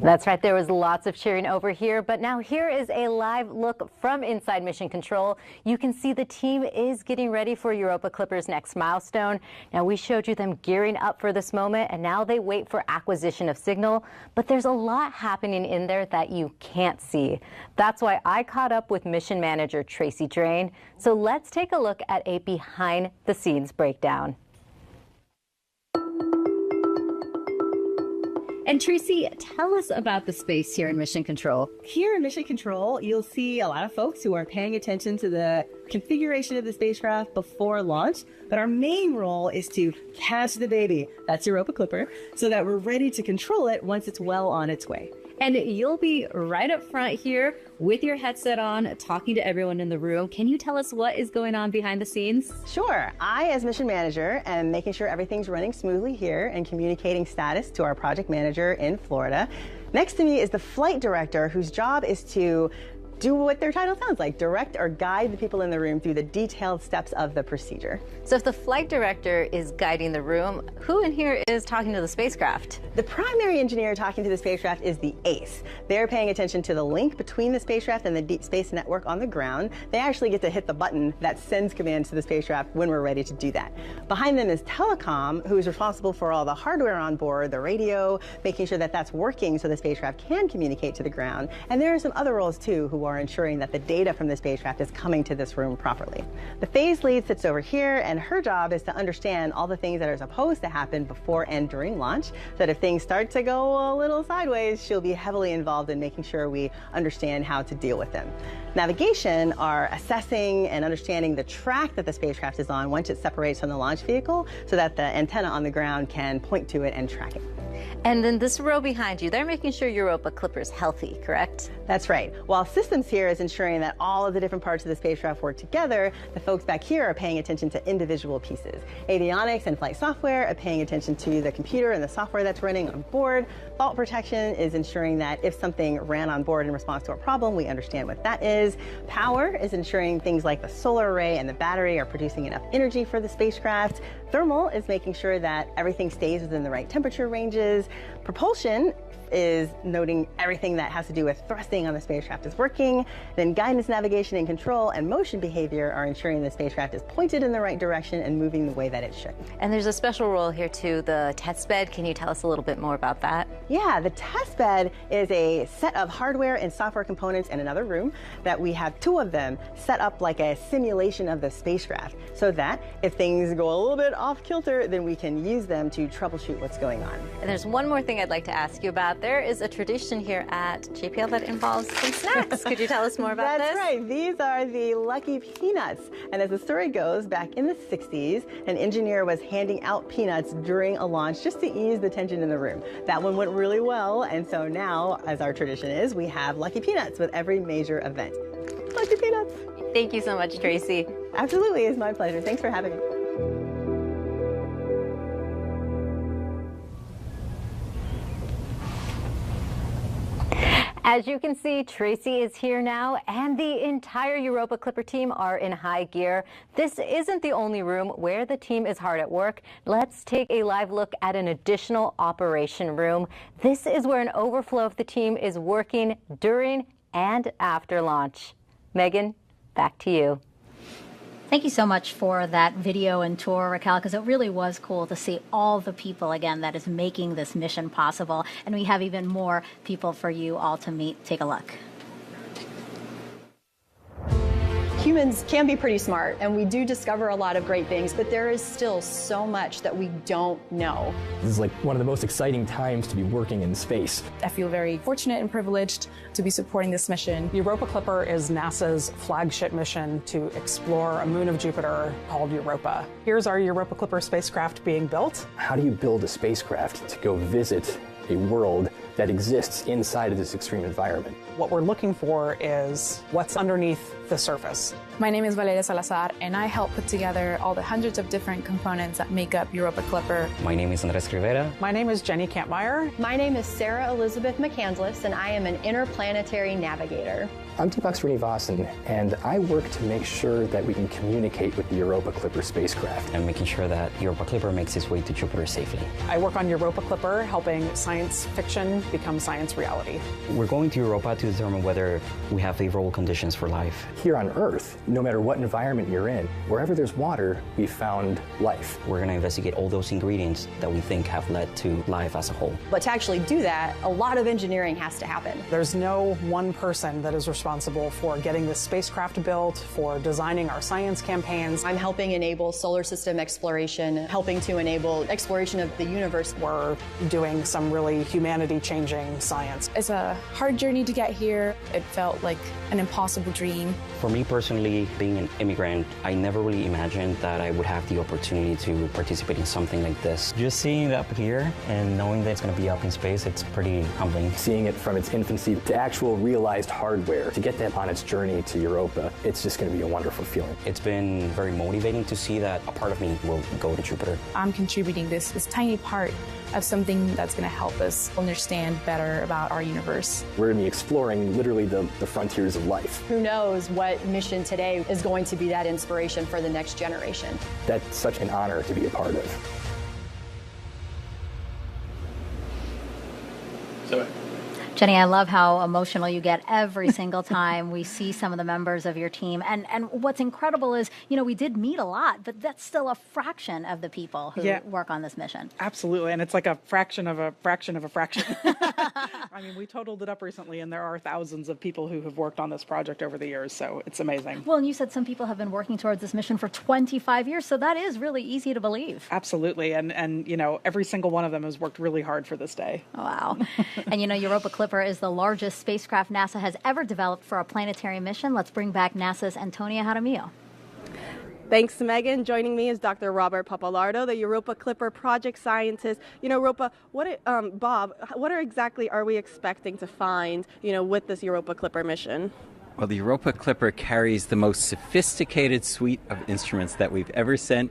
That's right. There was lots of cheering over here, but now here is a live look from inside Mission Control. You can see the team is getting ready for Europa Clipper's next milestone. Now, we showed you them gearing up for this moment, and now they wait for acquisition of signal, but there's a lot happening in there that you can't see. That's why I caught up with Mission Manager Tracy Drain. So let's take a look at a behind-the-scenes breakdown. And Tracy, tell us about the space here in Mission Control. Here in Mission Control, you'll see a lot of folks who are paying attention to the configuration of the spacecraft before launch. But our main role is to catch the baby, that's Europa Clipper, so that we're ready to control it once it's well on its way. And you'll be right up front here with your headset on, talking to everyone in the room. Can you tell us what is going on behind the scenes? Sure. I, as mission manager, am making sure everything's running smoothly here and communicating status to our project manager in Florida. Next to me is the flight director, whose job is to do what their title sounds like, direct or guide the people in the room through the detailed steps of the procedure. So if the flight director is guiding the room, who in here is talking to the spacecraft? The primary engineer talking to the spacecraft is the ACE. They're paying attention to the link between the spacecraft and the deep space network on the ground. They actually get to hit the button that sends commands to the spacecraft when we're ready to do that. Behind them is Telecom, who is responsible for all the hardware on board, the radio, making sure that that's working so the spacecraft can communicate to the ground. And there are some other roles too who are ensuring that the data from the spacecraft is coming to this room properly. The phase lead sits over here, and her job is to understand all the things that are supposed to happen before and during launch, so that if things start to go a little sideways, she'll be heavily involved in making sure we understand how to deal with them. Navigation are assessing and understanding the track that the spacecraft is on once it separates from the launch vehicle, so that the antenna on the ground can point to it and track it. And then this row behind you, they're making sure Europa Clipper is healthy, correct? That's right. While systems here is ensuring that all of the different parts of the spacecraft work together, the folks back here are paying attention to individual pieces. Avionics and flight software are paying attention to the computer and the software that's running on board. Fault protection is ensuring that if something ran on board in response to a problem, we understand what that is. Power is ensuring things like the solar array and the battery are producing enough energy for the spacecraft. Thermal is making sure that everything stays within the right temperature ranges. Propulsion is noting everything that has to do with thrusting on the spacecraft is working. Then guidance, navigation, and control and motion behavior are ensuring the spacecraft is pointed in the right direction and moving the way that it should. And there's a special role here too, the test bed. Can you tell us a little bit more about that? Yeah, the test bed is a set of hardware and software components in another room that we have 2 of them set up like a simulation of the spacecraft, so that if things go a little bit off kilter, then we can use them to troubleshoot what's going on. And there's one more thing I'd like to ask you about. There is a tradition here at JPL that involves some snacks. Could you tell us more about That's this? That's right. These are the Lucky Peanuts. And as the story goes, back in the 60s, an engineer was handing out peanuts during a launch just to ease the tension in the room. That one went really well, and so now, as our tradition is, we have Lucky Peanuts with every major event. Lucky Peanuts! Thank you so much, Tracy. Absolutely, it's my pleasure. Thanks for having me. As you can see, Tracy is here now, and the entire Europa Clipper team are in high gear. This isn't the only room where the team is hard at work. Let's take a live look at an additional operation room. This is where an overflow of the team is working during and after launch. Megan, back to you. Thank you so much for that video and tour, Raquel, because it really was cool to see all the people, again, that is making this mission possible. And we have even more people for you all to meet. Take a look. Humans can be pretty smart, and we do discover a lot of great things, but there is still so much that we don't know. This is like one of the most exciting times to be working in space. I feel very fortunate and privileged to be supporting this mission. Europa Clipper is NASA's flagship mission to explore a moon of Jupiter called Europa. Here's our Europa Clipper spacecraft being built. How do you build a spacecraft to go visit a world that exists inside of this extreme environment? What we're looking for is what's underneath the surface. My name is Valeria Salazar, and I help put together all the hundreds of different components that make up Europa Clipper. My name is Andres Rivera. My name is Jenny Kampmeyer. My name is Sarah Elizabeth McCandless, and I am an interplanetary navigator. I'm Deepak Srinivasan, and I work to make sure that we can communicate with the Europa Clipper spacecraft. And making sure that Europa Clipper makes its way to Jupiter safely. I work on Europa Clipper, helping science fiction become science reality. We're going to Europa to determine whether we have favorable conditions for life. Here on Earth, no matter what environment you're in, wherever there's water, we found life. We're going to investigate all those ingredients that we think have led to life as a whole. But to actually do that, a lot of engineering has to happen. There's no one person that is responsible for getting this spacecraft built, for designing our science campaigns. I'm helping enable solar system exploration, helping to enable exploration of the universe. We're doing some really humanity-changing science. It's a hard journey to get here. It felt like an impossible dream. For me personally, being an immigrant, I never really imagined that I would have the opportunity to participate in something like this. Just seeing it up here and knowing that it's going to be up in space, it's pretty humbling. Seeing it from its infancy to actual realized hardware, to get that on its journey to Europa, it's just going to be a wonderful feeling. It's been very motivating to see that a part of me will go to Jupiter. I'm contributing this tiny part of something that's going to help us understand better about our universe. We're going to be exploring literally the frontiers of life. Who knows what mission today is going to be that inspiration for the next generation. That's such an honor to be a part of. Jenny, I love how emotional you get every single time we see some of the members of your team. And what's incredible is, you know, we did meet a lot, but that's still a fraction of the people who work on this mission. Absolutely. And it's like a fraction of a fraction of a fraction. I mean, we totaled it up recently, and there are thousands of people who have worked on this project over the years, so it's amazing. Well, and you said some people have been working towards this mission for 25 years, so that is really easy to believe. Absolutely. And you know, every single one of them has worked really hard for this day. Wow. And, you know, Europa Clipper is the largest spacecraft NASA has ever developed for a planetary mission. Let's bring back NASA's Antonia Jaramillo. Thanks, Megan. Joining me is Dr. Robert Papalardo, the Europa Clipper project scientist. You know, Bob, what exactly are we expecting to find, you know, with this Europa Clipper mission? Well, the Europa Clipper carries the most sophisticated suite of instruments that we've ever sent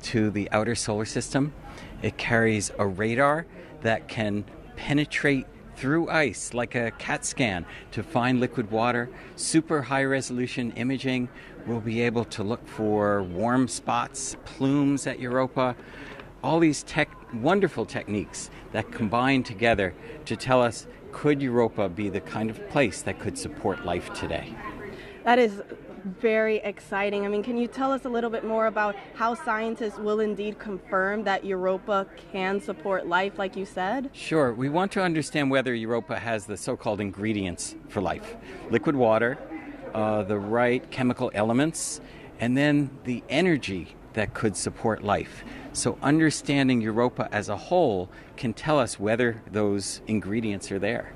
to the outer solar system. It carries a radar that can penetrate through ice like a CAT scan to find liquid water. Super high resolution imaging. We'll be able to look for warm spots, plumes at Europa. All these wonderful techniques that combine together to tell us, could Europa be the kind of place that could support life today? That is very exciting. I mean, can you tell us a little bit more about how scientists will indeed confirm that Europa can support life, like you said? Sure. We want to understand whether Europa has the so-called ingredients for life. Liquid water, the right chemical elements, and then the energy that could support life. So understanding Europa as a whole can tell us whether those ingredients are there.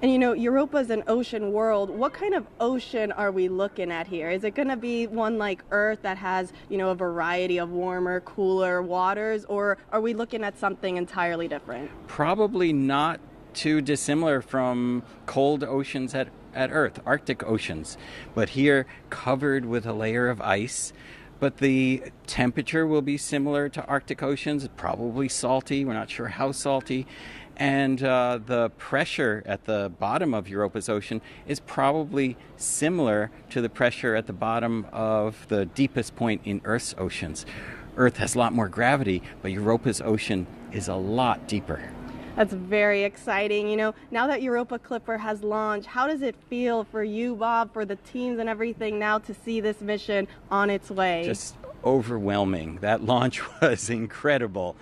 And you know, Europa is an ocean world. What kind of ocean are we looking at here? Is it going to be one like Earth that has, you know, a variety of warmer, cooler waters, or are we looking at something entirely different? Probably not too dissimilar from cold oceans at Earth, Arctic oceans, but here covered with a layer of ice. But the temperature will be similar to Arctic oceans, probably salty. We're not sure how salty. And the pressure at the bottom of Europa's ocean is probably similar to the pressure at the bottom of the deepest point in Earth's oceans. Earth has a lot more gravity, but Europa's ocean is a lot deeper. That's very exciting. You know, now that Europa Clipper has launched, how does it feel for you, Bob, for the teams and everything now to see this mission on its way? Just overwhelming. That launch was incredible.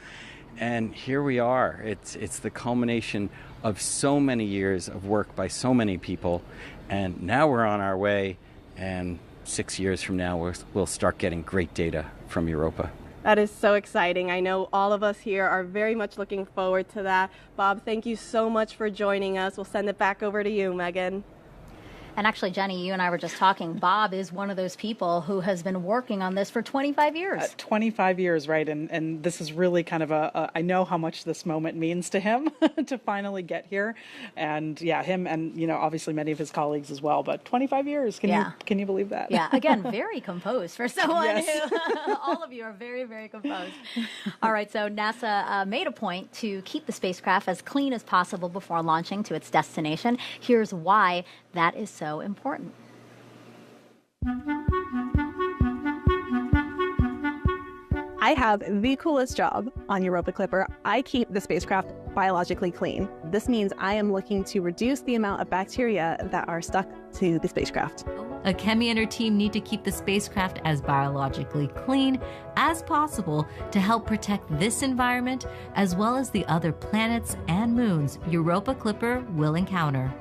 And here we are. It's the culmination of so many years of work by so many people. And now we're on our way. And 6 years from now, we'll start getting great data from Europa. That is so exciting. I know all of us here are very much looking forward to that. Bob, thank you so much for joining us. We'll send it back over to you, Megan. And actually, Jenny, you and I were just talking. Bob is one of those people who has been working on this for 25 years. 25 years, right? And this is really kind of I know how much this moment means to him to finally get here. And yeah, him and, you know, obviously many of his colleagues as well. But 25 years, can you believe that? Yeah, again, very composed for someone Yes. who, all of you are very, very composed. All right, so NASA made a point to keep the spacecraft as clean as possible before launching to its destination. Here's why that is so important. I have the coolest job on Europa Clipper. I keep the spacecraft biologically clean. This means I am looking to reduce the amount of bacteria that are stuck to the spacecraft. Akemi and her team need to keep the spacecraft as biologically clean as possible to help protect this environment as well as the other planets and moons Europa Clipper will encounter.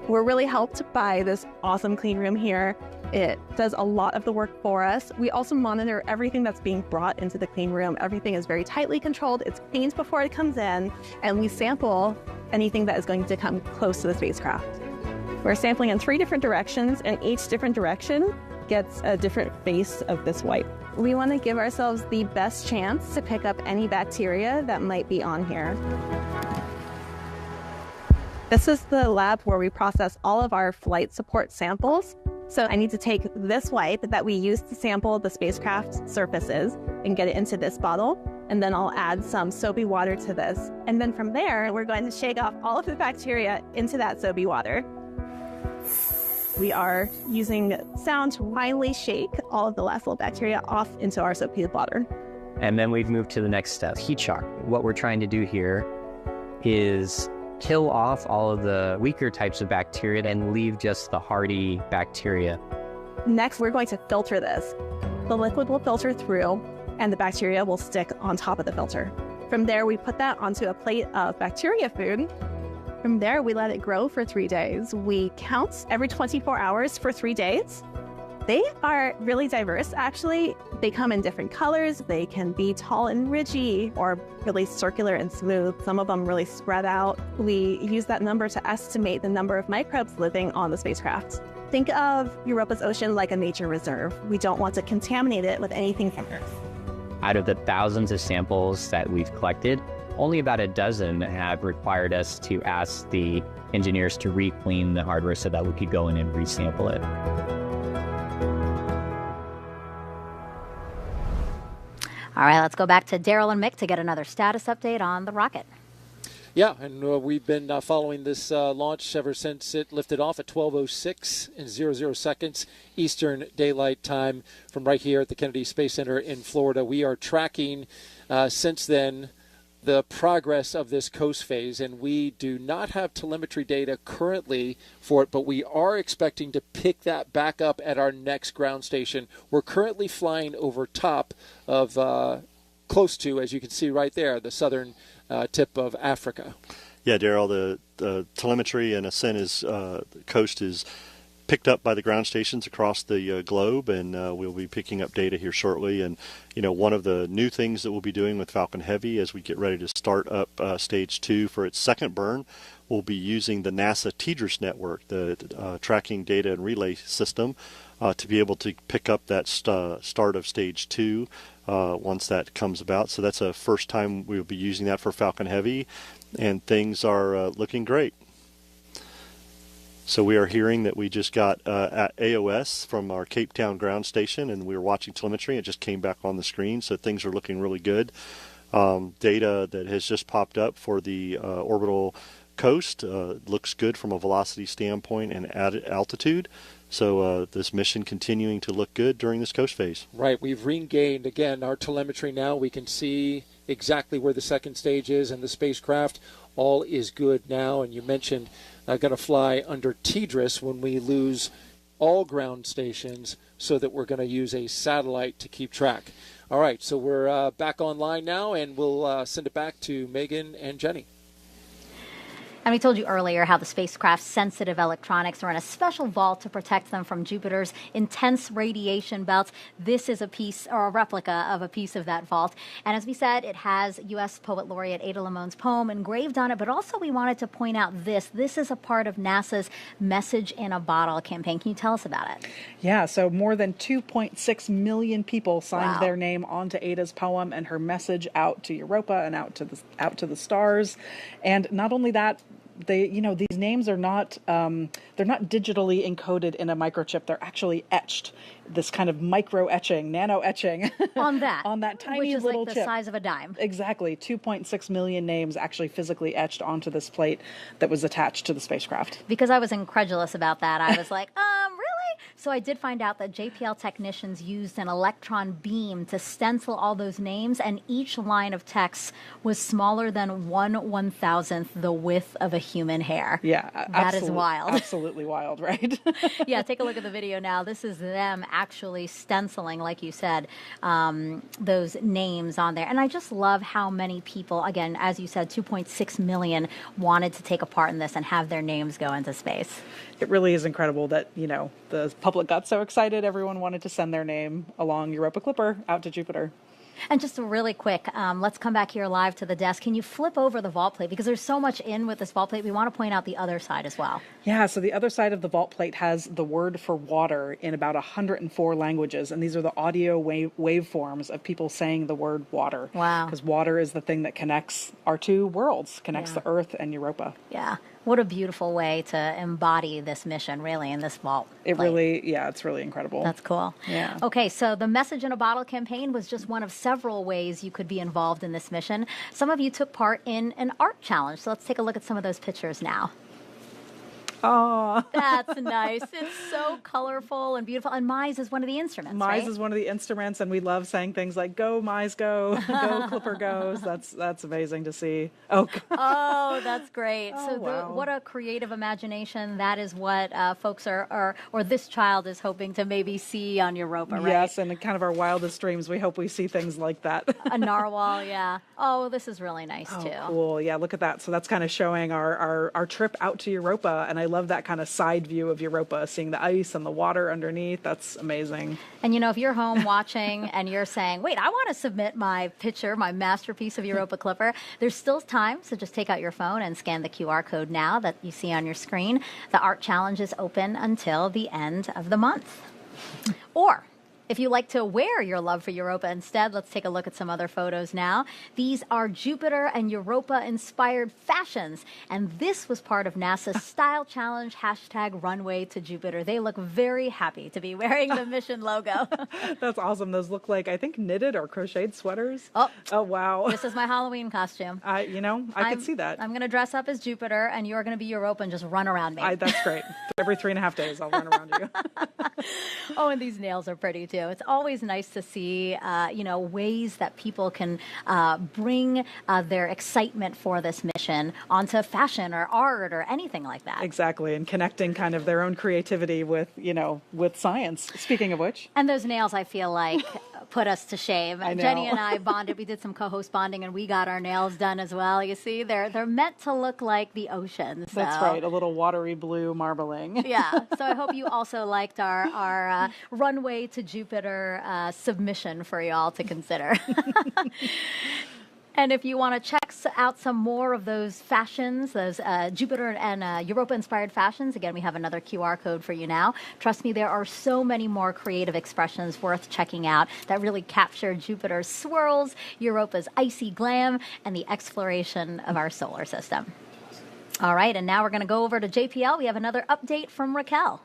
We're really helped by this awesome clean room here. It does a lot of the work for us. We also monitor everything that's being brought into the clean room. Everything is very tightly controlled. It's cleaned before it comes in, and we sample anything that is going to come close to the spacecraft. We're sampling in 3 different directions, and each different direction gets a different face of this wipe. We want to give ourselves the best chance to pick up any bacteria that might be on here. This is the lab where we process all of our flight support samples. So I need to take this wipe that we use to sample the spacecraft surfaces and get it into this bottle. And then I'll add some soapy water to this. And then from there, we're going to shake off all of the bacteria into that soapy water. We are using sound to finally shake all of the last little bacteria off into our soapy water. And then we've moved to the next step, heat shock. What we're trying to do here is kill off all of the weaker types of bacteria and leave just the hardy bacteria. Next, we're going to filter this. The liquid will filter through, and the bacteria will stick on top of the filter. From there, we put that onto a plate of bacteria food. From there, we let it grow for 3 days. We count every 24 hours for 3 days. They are really diverse, actually. They come in different colors. They can be tall and ridgy or really circular and smooth. Some of them really spread out. We use that number to estimate the number of microbes living on the spacecraft. Think of Europa's ocean like a nature reserve. We don't want to contaminate it with anything from Earth. Out of the thousands of samples that we've collected, only about a dozen have required us to ask the engineers to re-clean the hardware so that we could go in and resample it. All right, let's go back to Daryl and Mick to get another status update on the rocket. Yeah, and we've been following this launch ever since it lifted off at 12:06 and 00 seconds Eastern Daylight Time from right here at the Kennedy Space Center in Florida. We are tracking since then the progress of this coast phase, and we do not have telemetry data currently for it, but we are expecting to pick that back up at our next ground station. We're currently flying over top of close to, as you can see right there, the southern tip of Africa. Yeah, Daryl, the telemetry and ascent is the coast is picked up by the ground stations across the globe, and we'll be picking up data here shortly. And you know, one of the new things that we'll be doing with Falcon Heavy as we get ready to start up stage 2 for its second burn, we'll be using the NASA TDRS network, the tracking data and relay system, to be able to pick up that start of stage 2 once that comes about. So that's a first time we'll be using that for Falcon Heavy, and things are looking great. So we are hearing that we just got at AOS from our Cape Town ground station, and we were watching telemetry. It just came back on the screen, so things are looking really good. data that has just popped up for the orbital coast. Looks good from a velocity standpoint and altitude. So this mission continuing to look good during this coast phase. Right. We've regained, again, our telemetry now. We can see exactly where the second stage is and the spacecraft. All is good now. And you mentioned going to fly under TDRS when we lose all ground stations, so that we're going to use a satellite to keep track. All right. So we're back online now, and we'll send it back to Megan and Jenny. And we told you earlier how the spacecraft's sensitive electronics are in a special vault to protect them from Jupiter's intense radiation belts. This is a piece or a replica of a piece of that vault. And as we said, it has U.S. Poet Laureate Ada Limon's poem engraved on it. But also we wanted to point out this. This is a part of NASA's Message in a Bottle campaign. Can you tell us about it? Yeah, so more than 2.6 million people signed their name onto Ada's poem and her message out to Europa and out to the stars. And not only that, these names are not they're not digitally encoded in a microchip. They're actually etched, this kind of micro etching, nano etching on that tiny which is little like the chip. size of a dime. Exactly, 2.6 million names actually physically etched onto this plate that was attached to the spacecraft. Because I was incredulous about that, I was like, really? So I did find out that JPL technicians used an electron beam to stencil all those names, and each line of text was smaller than 1/1000th the width of a human hair. Yeah, that is wild. Absolutely wild, right? Yeah, take a look at the video now. This is them actually stenciling, like you said, those names on there. And I just love how many people, again, as you said, 2.6 million wanted to take a part in this and have their names go into space. It really is incredible that, the public got so excited. Everyone wanted to send their name along Europa Clipper out to Jupiter. And just really quick, let's come back here live to the desk. Can you flip over the vault plate? Because there's so much in with this vault plate. We want to point out the other side as well. Yeah, so the other side of the vault plate has the word for water in about 104 languages. And these are the audio waveforms of people saying the word water. Wow. Because water is the thing that connects our two worlds, connects the Earth and Europa. Yeah. What a beautiful way to embody this mission, really, in this vault plate. It's really incredible. That's cool. Yeah. Okay, so the Message in a Bottle campaign was just one of several ways you could be involved in this mission. Some of you took part in an art challenge, so let's take a look at some of those pictures now. Oh, that's nice. It's so colorful and beautiful. And Mize is one of the instruments, Mize is one of the instruments, and we love saying things like "Go Mize, go!" "Go Clipper goes." That's amazing to see. Oh, that's great. What a creative imagination. That is what folks or this child is hoping to maybe see on Europa, right? Yes, and in kind of our wildest dreams, we hope we see things like that. A narwhal, yeah. Oh, this is really nice too. Cool. Yeah, look at that. So that's kind of showing our trip out to Europa, and I love that kind of side view of Europa, seeing the ice and the water underneath. That's amazing. And if you're home watching and you're saying, wait, I want to submit my picture, my masterpiece of Europa Clipper, there's still time, so just take out your phone and scan the QR code now that you see on your screen. The art challenge is open until the end of the month. Or if you like to wear your love for Europa instead, let's take a look at some other photos now. These are Jupiter and Europa-inspired fashions, and this was part of NASA's Style Challenge #Runway to Jupiter. They look very happy to be wearing the mission logo. That's awesome. Those look like, I think, knitted or crocheted sweaters. Oh, wow. This is my Halloween costume. I could see that. I'm going to dress up as Jupiter, and you're going to be Europa and just run around me. That's great. Every 3.5 days, I'll run around you. Oh, and these nails are pretty, too. It's always nice to see, ways that people can bring their excitement for this mission onto fashion or art or anything like that. Exactly, and connecting kind of their own creativity with science. Speaking of which. And those nails, I feel like, put us to shame. I know. Jenny and I bonded. We did some co-host bonding, and we got our nails done as well. You see, they're meant to look like the ocean. So. That's right, a little watery blue marbling. Yeah, so I hope you also liked our runway to Jupiter submission for y'all to consider. And if you want to check out some more of those fashions, those Jupiter and Europa-inspired fashions, again, we have another QR code for you now. Trust me, there are so many more creative expressions worth checking out that really capture Jupiter's swirls, Europa's icy glam, and the exploration of our solar system. All right, and now we're going to go over to JPL. We have another update from Raquel.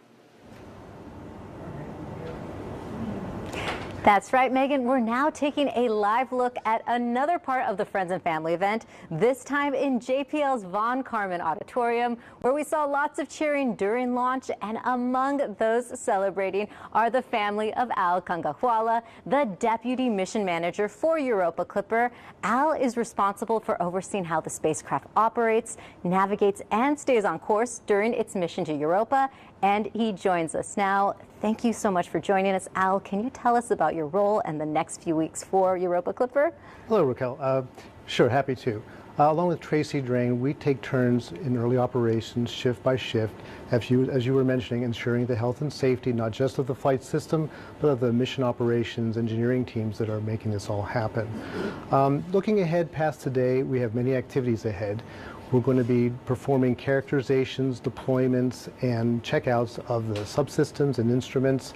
That's right, Megan. We're now taking a live look at another part of the Friends and Family event, this time in JPL's Von Karman Auditorium, where we saw lots of cheering during launch, and among those celebrating are the family of Al Kangahwala, the Deputy Mission Manager for Europa Clipper. Al is responsible for overseeing how the spacecraft operates, navigates, and stays on course during its mission to Europa, and he joins us now. Thank you so much for joining us, Al. Can you tell us about your role and the next few weeks for Europa Clipper? Hello, Raquel. Sure, happy to. Along with Tracy Drain, we take turns in early operations, shift by shift, as you were mentioning, ensuring the health and safety, not just of the flight system, but of the mission operations engineering teams that are making this all happen. Looking ahead past today, we have many activities ahead. We're going to be performing characterizations, deployments, and checkouts of the subsystems and instruments.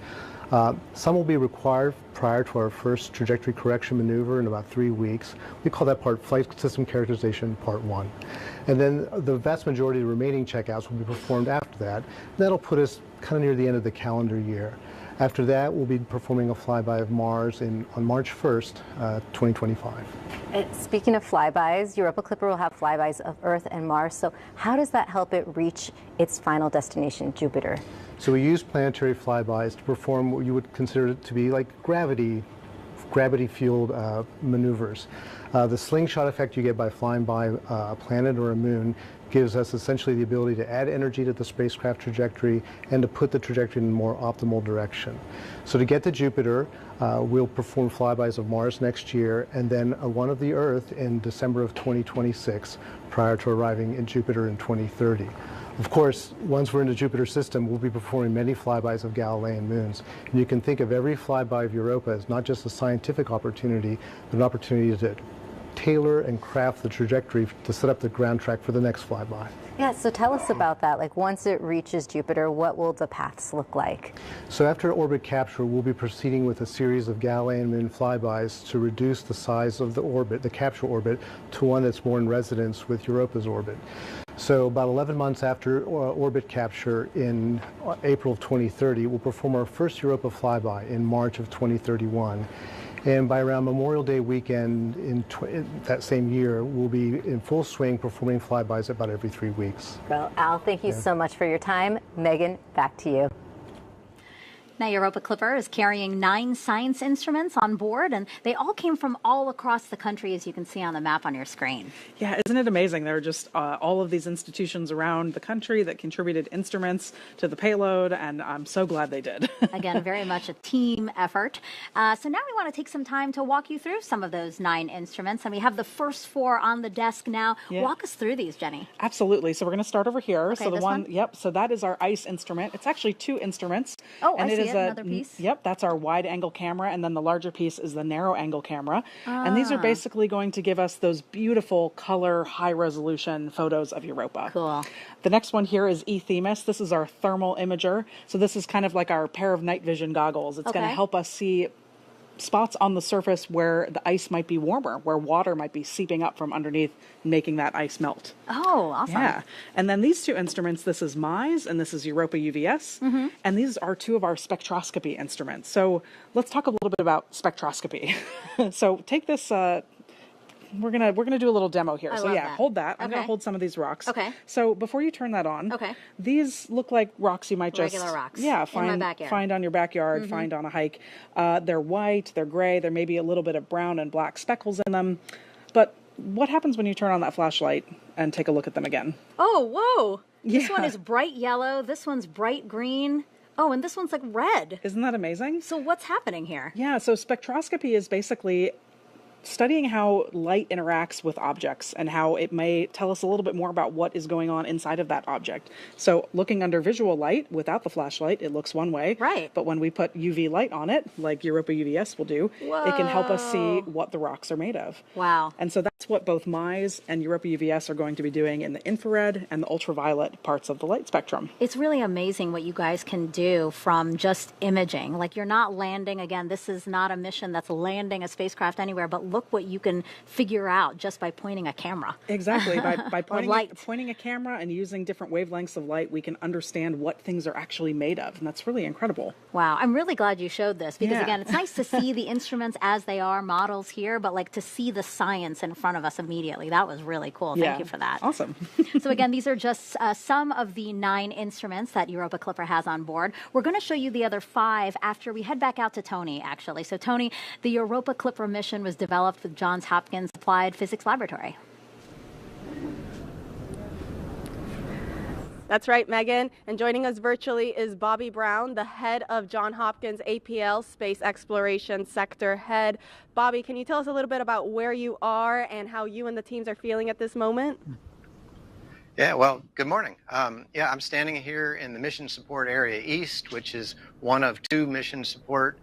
Some will be required prior to our first trajectory correction maneuver in about 3 weeks. We call that part Flight System Characterization Part 1. And then the vast majority of the remaining checkouts will be performed after that. That'll put us kind of near the end of the calendar year. After that, we'll be performing a flyby of Mars on March 1st, 2025. Speaking of flybys, Europa Clipper will have flybys of Earth and Mars. So how does that help it reach its final destination, Jupiter? So we use planetary flybys to perform what you would consider to be like gravity-fueled maneuvers. The slingshot effect you get by flying by a planet or a moon gives us essentially the ability to add energy to the spacecraft trajectory and to put the trajectory in a more optimal direction. So to get to Jupiter, we'll perform flybys of Mars next year, and then one of the Earth in December of 2026, prior to arriving in Jupiter in 2030. Of course, once we're in the Jupiter system, we'll be performing many flybys of Galilean moons. And you can think of every flyby of Europa as not just a scientific opportunity, but an opportunity to tailor and craft the trajectory to set up the ground track for the next flyby. Yeah, so tell us about that. Like, once it reaches Jupiter, what will the paths look like? So after orbit capture, we'll be proceeding with a series of Galilean moon flybys to reduce the size of the orbit, the capture orbit, to one that's more in resonance with Europa's orbit. So about 11 months after orbit capture in April of 2030, we'll perform our first Europa flyby in March of 2031. And by around Memorial Day weekend in that same year, we'll be in full swing performing flybys about every 3 weeks. Well, Al, thank you so much for your time. Megan, back to you. Now, Europa Clipper is carrying 9 science instruments on board, and they all came from all across the country, as you can see on the map on your screen. Yeah, isn't it amazing? There are just all of these institutions around the country that contributed instruments to the payload, and I'm so glad they did. Again, very much a team effort. So now we want to take some time to walk you through some of those 9 instruments, and we have the first 4 on the desk now. Yeah. Walk us through these, Jenny. Absolutely. So we're going to start over here. Okay, so the one? Yep. So that is our ICE instrument. It's actually 2 instruments. Oh, and I see another piece. Yep, that's our wide angle camera, and then the larger piece is the narrow angle camera. And these are basically going to give us those beautiful color, high resolution photos of Europa. Cool. The next one here is eThemis. This is our thermal imager. So this is kind of like our pair of night vision goggles. It's going to help us see spots on the surface where the ice might be warmer, where water might be seeping up from underneath, making that ice melt. Oh, awesome. Yeah. And then these 2 instruments, this is MISE and this is Europa UVS. Mm-hmm. And these are 2 of our spectroscopy instruments. So let's talk a little bit about spectroscopy. So take this, we're gonna do a little demo here. So yeah, hold that. I'm gonna hold some of these rocks. Okay. So before you turn that on, these look like rocks you might just regular rocks. Yeah, in my backyard. Find on your backyard, find on a hike. They're white, they're gray, there may be a little bit of brown and black speckles in them. But what happens when you turn on that flashlight and take a look at them again? Oh, whoa! Yeah. This one is bright yellow. This one's bright green. Oh, and this one's like red. Isn't that amazing? So what's happening here? Yeah, so spectroscopy is basically studying how light interacts with objects and how it may tell us a little bit more about what is going on inside of that object. So looking under visual light without the flashlight, it looks one way. Right. But when we put UV light on it, like Europa UVS will do, it can help us see what the rocks are made of. Wow. And so That's what both MISE and Europa UVS are going to be doing in the infrared and the ultraviolet parts of the light spectrum. It's really amazing what you guys can do from just imaging. Like, you're not landing, again, this is not a mission that's landing a spacecraft anywhere, but look what you can figure out just by pointing a camera. Exactly. By pointing a camera and using different wavelengths of light, we can understand what things are actually made of. And that's really incredible. Wow. I'm really glad you showed this because, again, it's nice to see the instruments as they are, models here, but like to see the science in front of us immediately. That was really cool. Thank you for that. Awesome. So again, these are just some of the 9 instruments that Europa Clipper has on board. We're going to show you the other 5 after we head back out to Tony, actually. So Tony, the Europa Clipper mission was developed with Johns Hopkins Applied Physics Laboratory. That's right, Megan. And joining us virtually is Bobby Brown, the head of Johns Hopkins APL Space Exploration Sector Head. Bobby, can you tell us a little bit about where you are and how you and the teams are feeling at this moment? Yeah, well, good morning. I'm standing here in the Mission Support Area East, which is one of 2 mission support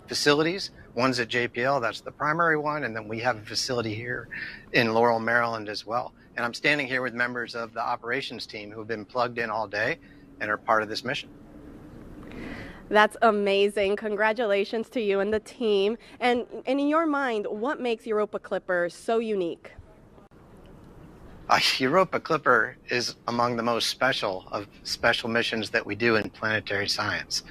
facilities. One's at JPL, that's the primary one, and then we have a facility here in Laurel, Maryland as well. And I'm standing here with members of the operations team who have been plugged in all day and are part of this mission. That's amazing. Congratulations to you and the team. And in your mind, what makes Europa Clipper so unique? Europa Clipper is among the most special of special missions that we do in planetary science.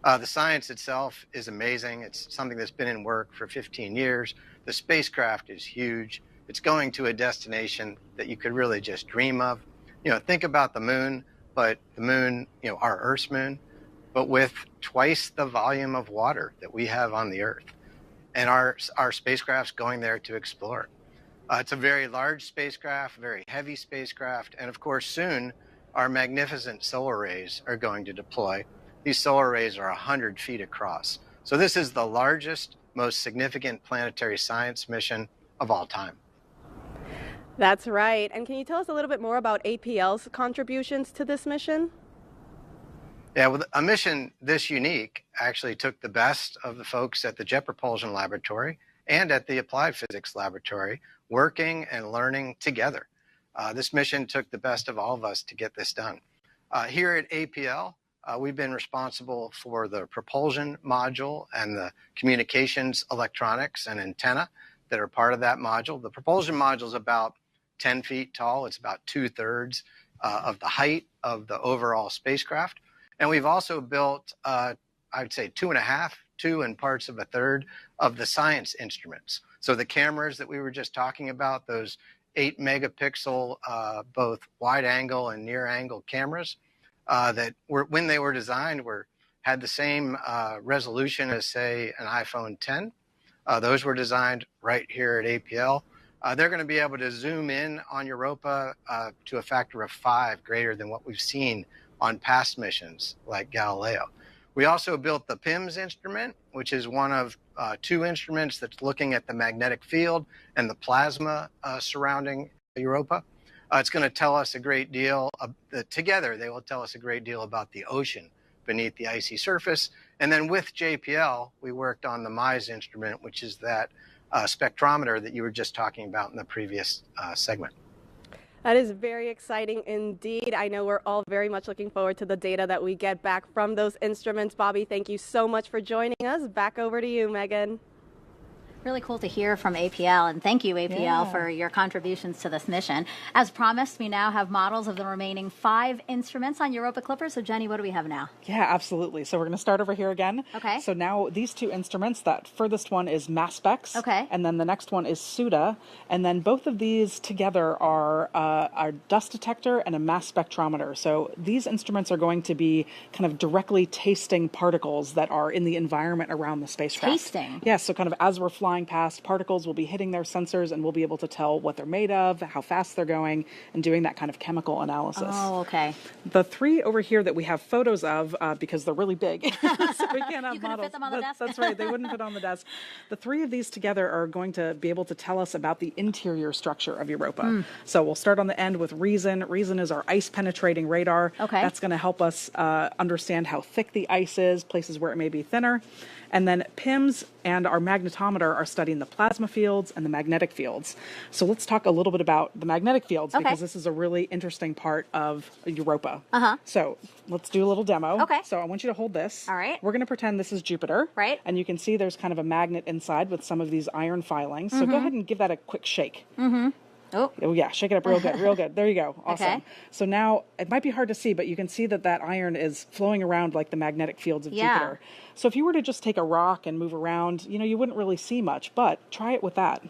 The science itself is amazing. It's something that's been in work for 15 years. The spacecraft is huge. It's going to a destination that you could really just dream of. You know, think about the moon, but the moon, you know, our Earth's moon, but with twice the volume of water that we have on the Earth. And our spacecraft's going there to explore. It's a very large spacecraft, very heavy spacecraft, and of course soon our magnificent solar arrays are going to deploy. These solar arrays are 100 feet across. So this is the largest, most significant planetary science mission of all time. That's right. And can you tell us a little bit more about APL's contributions to this mission? Yeah, well, a mission this unique actually took the best of the folks at the Jet Propulsion Laboratory and at the Applied Physics Laboratory working and learning together. This mission took the best of all of us to get this done. Here at APL, we've been responsible for the propulsion module and the communications electronics and antenna that are part of that module. The propulsion module is about 10 feet tall. It's about 2/3 of the height of the overall spacecraft. And we've also built, I'd say 2 and parts of a third of the science instruments. So the cameras that we were just talking about, those 8 megapixel, both wide angle and near angle cameras that were, when they were designed, had the same resolution as, say, an iPhone 10. Those were designed right here at APL. They're going to be able to zoom in on Europa to a factor of 5 greater than what we've seen on past missions like Galileo. We also built the PIMS instrument, which is one of 2 instruments that's looking at the magnetic field and the plasma surrounding Europa. It's going to tell us a great deal. Together, they will tell us a great deal about the ocean beneath the icy surface. And then with JPL, we worked on the MISE instrument, which is that spectrometer that you were just talking about in the previous segment. That is very exciting indeed. I know we're all very much looking forward to the data that we get back from those instruments. Bobby, thank you so much for joining us. Back over to you, Megan. Really cool to hear from APL, and thank you, APL, for your contributions to this mission. As promised, we now have models of the remaining 5 instruments on Europa Clipper. So, Jenny, what do we have now? Yeah, absolutely. So we're going to start over here again. Okay. So now these 2 instruments, that furthest one is MassSpecs. Okay. And then the next one is SUDA. And then both of these together are a dust detector and a mass spectrometer. So these instruments are going to be kind of directly tasting particles that are in the environment around the spacecraft. Tasting? Yeah, so kind of as we're flying past, particles will be hitting their sensors and we'll be able to tell what they're made of, how fast they're going, and doing that kind of chemical analysis. Oh, okay. The 3 over here that we have photos of, because they're really big, so we can't have you models. Fit them on the desk? That's right, they wouldn't fit on the desk. The 3 of these together are going to be able to tell us about the interior structure of Europa. So we'll start on the end with Reason. Reason is our ice-penetrating radar. Okay. That's going to help us understand how thick the ice is, places where it may be thinner. And then PIMS and our magnetometer are studying the plasma fields and the magnetic fields. So let's talk a little bit about the magnetic fields, because this is a really interesting part of Europa. So let's do a little demo. So I want you to hold this. All right. We're going to pretend this is Jupiter. Right. And you can see there's kind of a magnet inside with some of these iron filings. So go ahead and give that a quick shake. Oh yeah, shake it up real good, real good. There you go. Awesome. Okay. So now it might be hard to see, but you can see that iron is flowing around like the magnetic fields of Jupiter. So if you were to just take a rock and move around, you wouldn't really see much, but try it with that.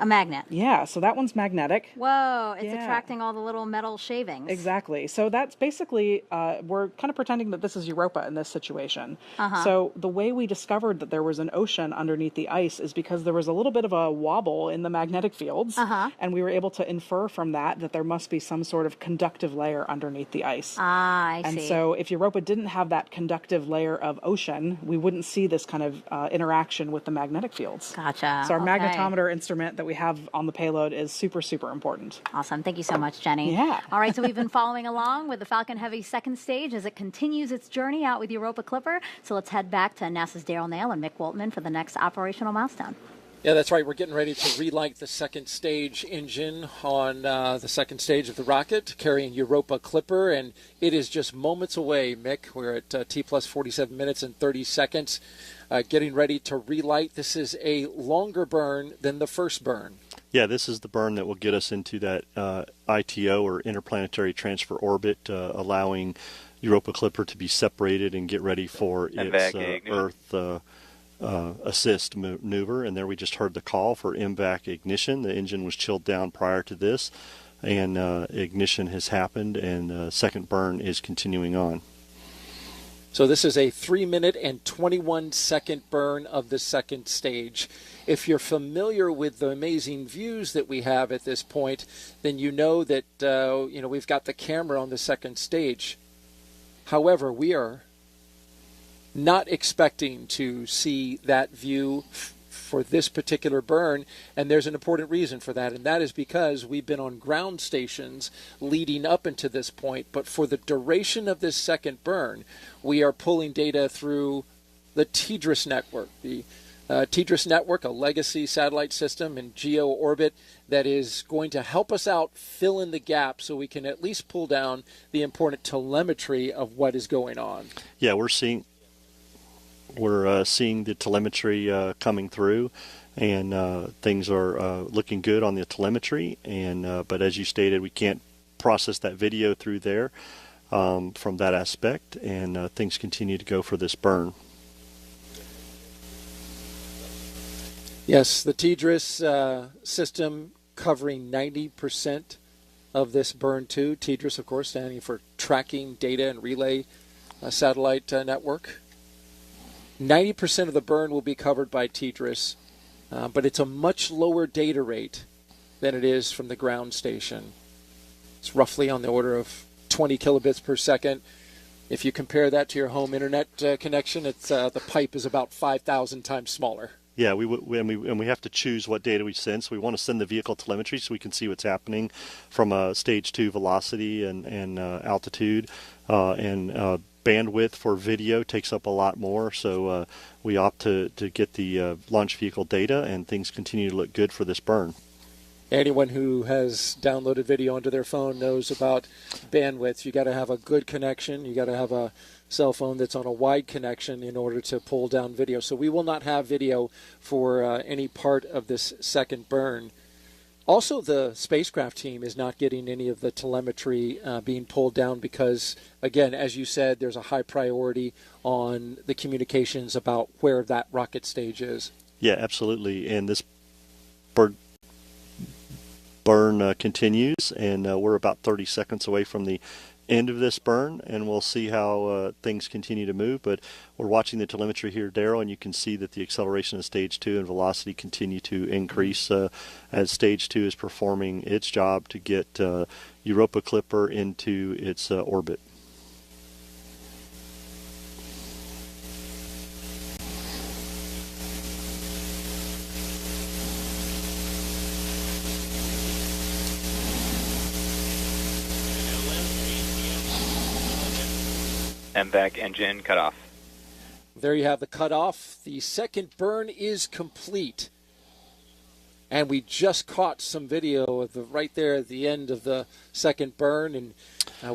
A magnet. Yeah, so that one's magnetic. Whoa, it's attracting all the little metal shavings. Exactly. So that's basically, we're kind of pretending that this is Europa in this situation. So the way we discovered that there was an ocean underneath the ice is because there was a little bit of a wobble in the magnetic fields. And we were able to infer from that there must be some sort of conductive layer underneath the ice. I see. And so if Europa didn't have that conductive layer of ocean, we wouldn't see this kind of interaction with the magnetic fields. Gotcha. So our magnetometer instrument that we have on the payload is super, super important. Awesome. Thank you so much, Jenny. Yeah. All right, so we've been following along with the Falcon Heavy second stage as it continues its journey out with Europa Clipper. So let's head back to NASA's Daryl Nail and Mick Waltman for the next operational milestone. Yeah, that's right. We're getting ready to relight the second stage engine on the second stage of the rocket, carrying Europa Clipper, and it is just moments away, Mick. We're at T plus 47 minutes and 30 seconds, getting ready to relight. This is a longer burn than the first burn. Yeah, this is the burn that will get us into that ITO, or interplanetary transfer orbit, allowing Europa Clipper to be separated and get ready for its Earth assist maneuver. And there we just heard the call for MVAC ignition. The engine was chilled down prior to this, and ignition has happened, and second burn is continuing on. So this is a 3-minute and 21-second burn of the second stage. If you're familiar with the amazing views that we have at this point, then you know that we've got the camera on the second stage. However, we are not expecting to see that view for this particular burn, and there's an important reason for that, and that is because we've been on ground stations leading up into this point, but for the duration of this second burn, we are pulling data through the TDRS network. The TDRS network, a legacy satellite system in geo orbit that is going to help us out fill in the gap so we can at least pull down the important telemetry of what is going on. Yeah, we're seeing the telemetry coming through, and things are looking good on the telemetry. And but as you stated, we can't process that video through there from that aspect, and things continue to go for this burn. Yes, the TDRS system covering 90% of this burn too. TDRS, of course, standing for Tracking Data and Relay Satellite Network. 90% of the burn will be covered by TDRS, but it's a much lower data rate than it is from the ground station. It's roughly on the order of 20 kilobits per second. If you compare that to your home internet connection, it's the pipe is about 5,000 times smaller. Yeah, we have to choose what data we send. So we want to send the vehicle telemetry so we can see what's happening from a stage 2 velocity and altitude, and bandwidth for video takes up a lot more. So we opt to get the launch vehicle data, and things continue to look good for this burn. Anyone who has downloaded video onto their phone knows about bandwidth. You got to have a good connection. You got to have a cell phone that's on a wide connection in order to pull down video. So we will not have video for any part of this second burn. Also, the spacecraft team is not getting any of the telemetry being pulled down because, again, as you said, there's a high priority on the communications about where that rocket stage is. Yeah, absolutely. And this burn continues, and we're about 30 seconds away from the end of this burn, and we'll see how things continue to move. But we're watching the telemetry here, Daryl, and you can see that the acceleration of stage 2 and velocity continue to increase as stage 2 is performing its job to get Europa Clipper into its orbit. MVAC engine cut off. There you have the cutoff. The second burn is complete. And we just caught some video of right there at the end of the second burn, and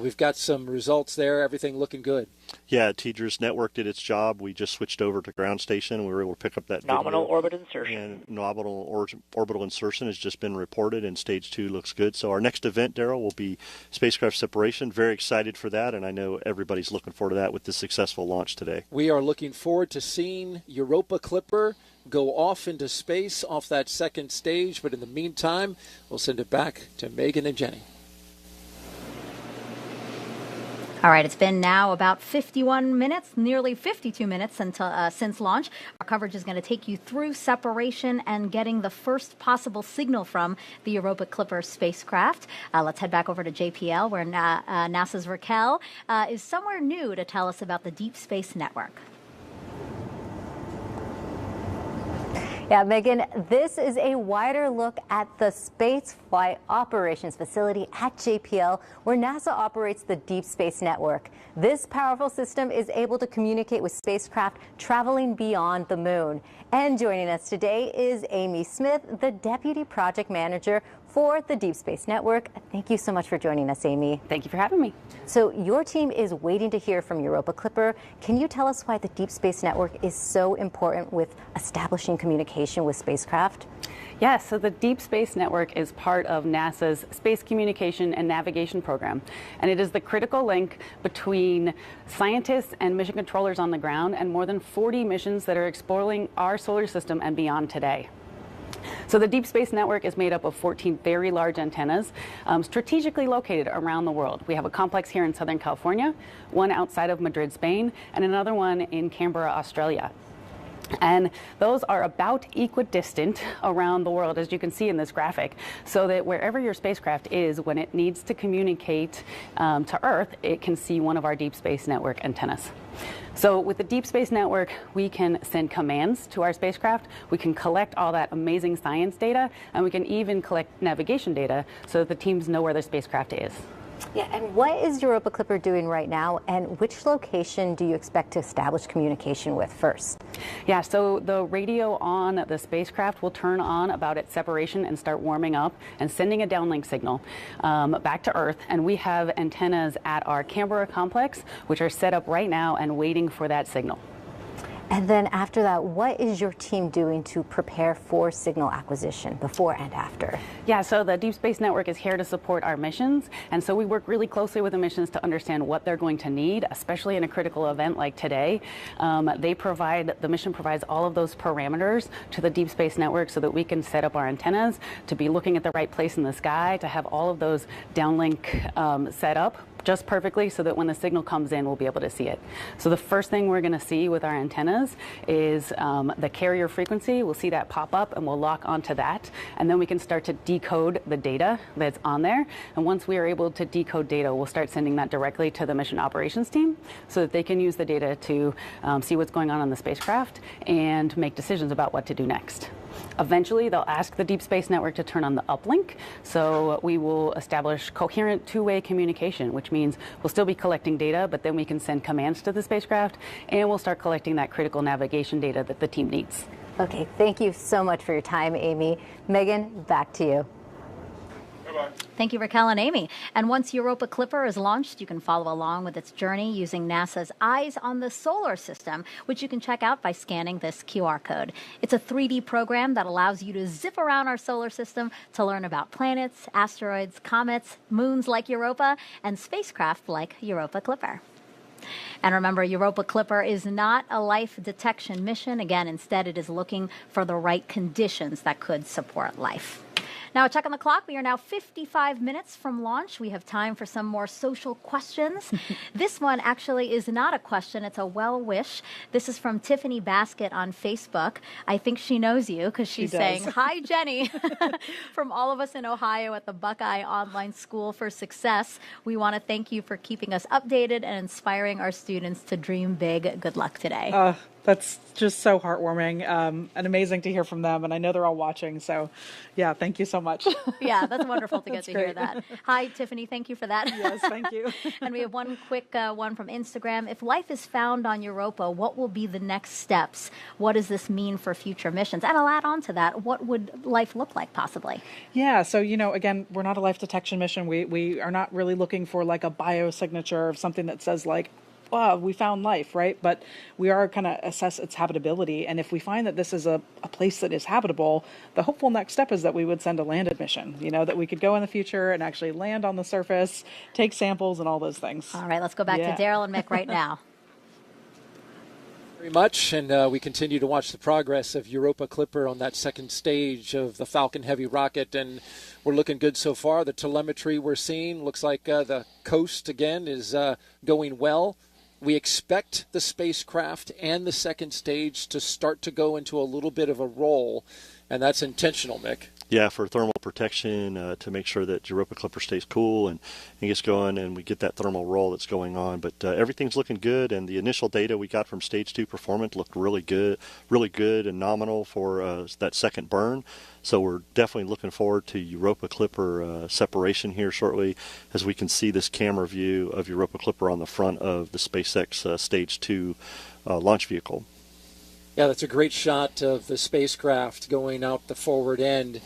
we've got some results there. Everything looking good. Yeah, TDRS network did its job. We just switched over to ground station. We were able to pick up that nominal video. orbit insertion. And nominal orbital insertion has just been reported, and stage 2 looks good. So our next event, Daryl, will be spacecraft separation. Very excited for that, and I know everybody's looking forward to that with the successful launch today. We are looking forward to seeing Europa Clipper go off into space off that second stage, but in the meantime, we'll send it back to Megan and Jenny. All right, it's been now about 51 minutes, nearly 52 minutes until since launch. Our coverage is going to take you through separation and getting the first possible signal from the Europa Clipper spacecraft. Let's head back over to JPL, where NASA's Raquel is somewhere new to tell us about the Deep Space Network. Yeah, Megan, this is a wider look at the Space Flight Operations Facility at JPL, where NASA operates the Deep Space Network. This powerful system is able to communicate with spacecraft traveling beyond the moon. And joining us today is Amy Smith, the Deputy Project Manager for the Deep Space Network. Thank you so much for joining us, Amy. Thank you for having me. So your team is waiting to hear from Europa Clipper. Can you tell us why the Deep Space Network is so important with establishing communication with spacecraft? Yes, so the Deep Space Network is part of NASA's Space Communication and Navigation Program, and it is the critical link between scientists and mission controllers on the ground and more than 40 missions that are exploring our solar system and beyond today. So the Deep Space Network is made up of 14 very large antennas strategically located around the world. We have a complex here in Southern California, one outside of Madrid, Spain, and another one in Canberra, Australia. And those are about equidistant around the world, as you can see in this graphic, so that wherever your spacecraft is, when it needs to communicate to Earth, it can see one of our Deep Space Network antennas. So with the Deep Space Network, we can send commands to our spacecraft, we can collect all that amazing science data, and we can even collect navigation data so that the teams know where their spacecraft is. Yeah, and what is Europa Clipper doing right now, and which location do you expect to establish communication with first? Yeah, so the radio on the spacecraft will turn on about its separation and start warming up and sending a downlink signal back to Earth. And we have antennas at our Canberra complex, which are set up right now and waiting for that signal. And then after that, what is your team doing to prepare for signal acquisition before and after? Yeah, so the Deep Space Network is here to support our missions. And so we work really closely with the missions to understand what they're going to need, especially in a critical event like today. The mission provides all of those parameters to the Deep Space Network so that we can set up our antennas to be looking at the right place in the sky, to have all of those downlink set up just perfectly so that when the signal comes in, we'll be able to see it. So the first thing we're going to see with our antennas is the carrier frequency. We'll see that pop up and we'll lock onto that. And then we can start to decode the data that's on there. And once we are able to decode data, we'll start sending that directly to the mission operations team so that they can use the data to see what's going on the spacecraft and make decisions about what to do next. Eventually, they'll ask the Deep Space Network to turn on the uplink, so we will establish coherent two-way communication, which means we'll still be collecting data, but then we can send commands to the spacecraft, and we'll start collecting that critical navigation data that the team needs. Okay, thank you so much for your time, Amy. Megan, back to you. Thank you, Raquel and Amy. And once Europa Clipper is launched, you can follow along with its journey using NASA's Eyes on the Solar System, which you can check out by scanning this QR code. It's a 3D program that allows you to zip around our solar system to learn about planets, asteroids, comets, moons like Europa, and spacecraft like Europa Clipper. And remember, Europa Clipper is not a life detection mission. Again, instead, it is looking for the right conditions that could support life. Now, a check on the clock. We are now 55 minutes from launch. We have time for some more social questions. This one actually is not a question. It's a well-wish. This is from Tiffany Basket on Facebook. I think she knows you because she's saying, "Hi, Jenny." From all of us in Ohio at the Buckeye Online School for Success, we want to thank you for keeping us updated and inspiring our students to dream big. Good luck today. That's just so heartwarming and amazing to hear from them. And I know they're all watching. So, yeah, thank you so much. Yeah, that's wonderful to get That's to hear great. that. Hi, Tiffany. Thank you for that. Yes, thank you. And we have one quick one from Instagram. If life is found on Europa, what will be the next steps? What does this mean for future missions? And I'll add on to that. What would life look like possibly? Yeah, so, again, we're not a life detection mission. We are not really looking for like a biosignature of something that says like, wow, we found life, right? But we are kind of assess its habitability. And if we find that this is a place that is habitable, the hopeful next step is that we would send a landed mission, that we could go in the future and actually land on the surface, take samples and all those things. All right, let's go back to Daryl and Mick right now. Very much, and we continue to watch the progress of Europa Clipper on that second stage of the Falcon Heavy rocket, and we're looking good so far. The telemetry we're seeing looks like the coast again is going well. We expect the spacecraft and the second stage to start to go into a little bit of a roll, and that's intentional, Mick. Yeah, for thermal protection, to make sure that Europa Clipper stays cool and gets going, and we get that thermal roll that's going on. But everything's looking good, and the initial data we got from Stage 2 performance looked really good and nominal for that second burn. So we're definitely looking forward to Europa Clipper separation here shortly, as we can see this camera view of Europa Clipper on the front of the SpaceX Stage 2 launch vehicle. Yeah, that's a great shot of the spacecraft going out the forward end.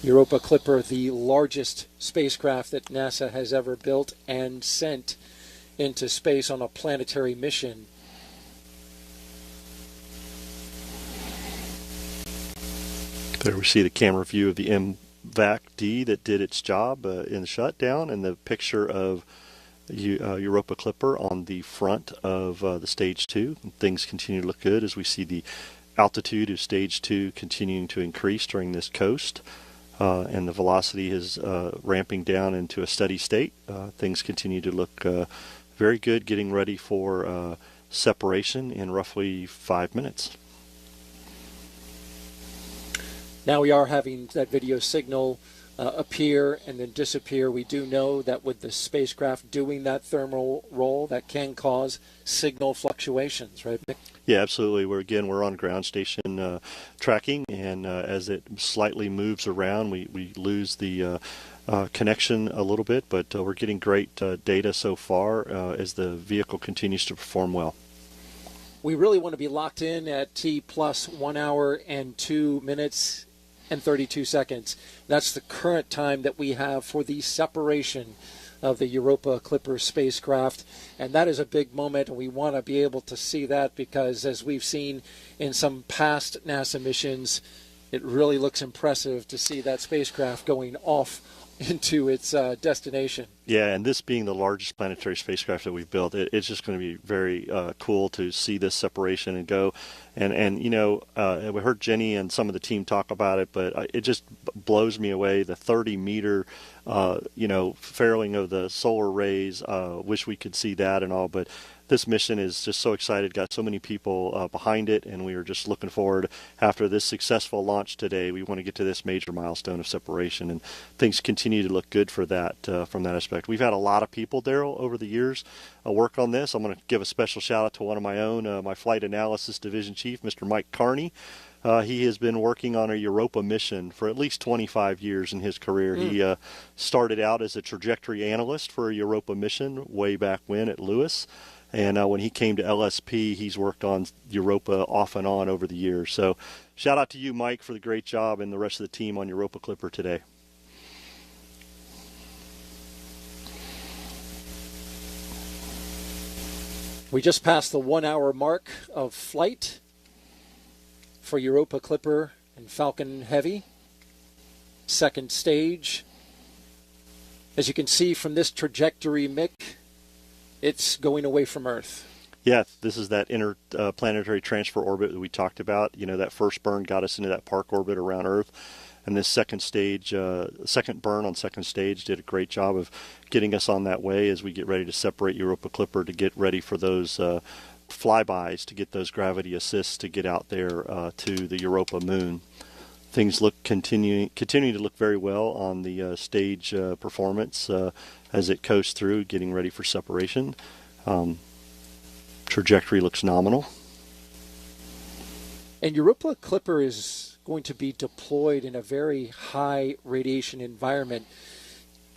Europa Clipper, the largest spacecraft that NASA has ever built and sent into space on a planetary mission. There we see the camera view of the MVAC-D that did its job in the shutdown, and the picture of Europa Clipper on the front of the Stage 2. Things continue to look good as we see the altitude of Stage 2 continuing to increase during this coast, and the velocity is ramping down into a steady state. Things continue to look very good, getting ready for separation in roughly 5 minutes. Now we are having that video signal appear and then disappear. We do know that with the spacecraft doing that thermal roll, that can cause signal fluctuations, right, Mick? Yeah, absolutely. We're on ground station tracking, and as it slightly moves around, we lose the connection a little bit, but we're getting great data so far as the vehicle continues to perform well. We really want to be locked in at T plus 1 hour and 2 minutes and 32 seconds. That's the current time that we have for the separation of the Europa Clipper spacecraft, and that is a big moment, and we want to be able to see that because, as we've seen in some past NASA missions, it really looks impressive to see that spacecraft going off into its destination. Yeah, and this being the largest planetary spacecraft that we've built, it's just going to be very cool to see this separation and go. And we heard Jenny and some of the team talk about it, but it just blows me away, the 30-meter, fairing of the solar rays. Wish we could see that and all, but this mission is just so excited, got so many people behind it, and we are just looking forward, after this successful launch today, we want to get to this major milestone of separation, and things continue to look good for that from that aspect. We've had a lot of people, Daryl, over the years work on this. I'm going to give a special shout out to one of my own, my Flight Analysis Division Chief, Mr. Mike Carney. He has been working on a Europa mission for at least 25 years in his career. He started out as a trajectory analyst for a Europa mission way back when at Lewis. And when he came to LSP, he's worked on Europa off and on over the years. So shout out to you, Mike, for the great job, and the rest of the team on Europa Clipper today. We just passed the 1 hour mark of flight for Europa Clipper and Falcon Heavy. Second stage. As you can see from this trajectory, Mick, it's going away from Earth. Yeah, this is that interplanetary transfer orbit that we talked about. That first burn got us into that park orbit around Earth. And this second stage, second burn on second stage did a great job of getting us on that way as we get ready to separate Europa Clipper to get ready for those flybys, to get those gravity assists to get out there to the Europa moon. Things look continuing to look very well on the stage performance as it coasts through, getting ready for separation. Trajectory looks nominal. And Europa Clipper is going to be deployed in a very high radiation environment.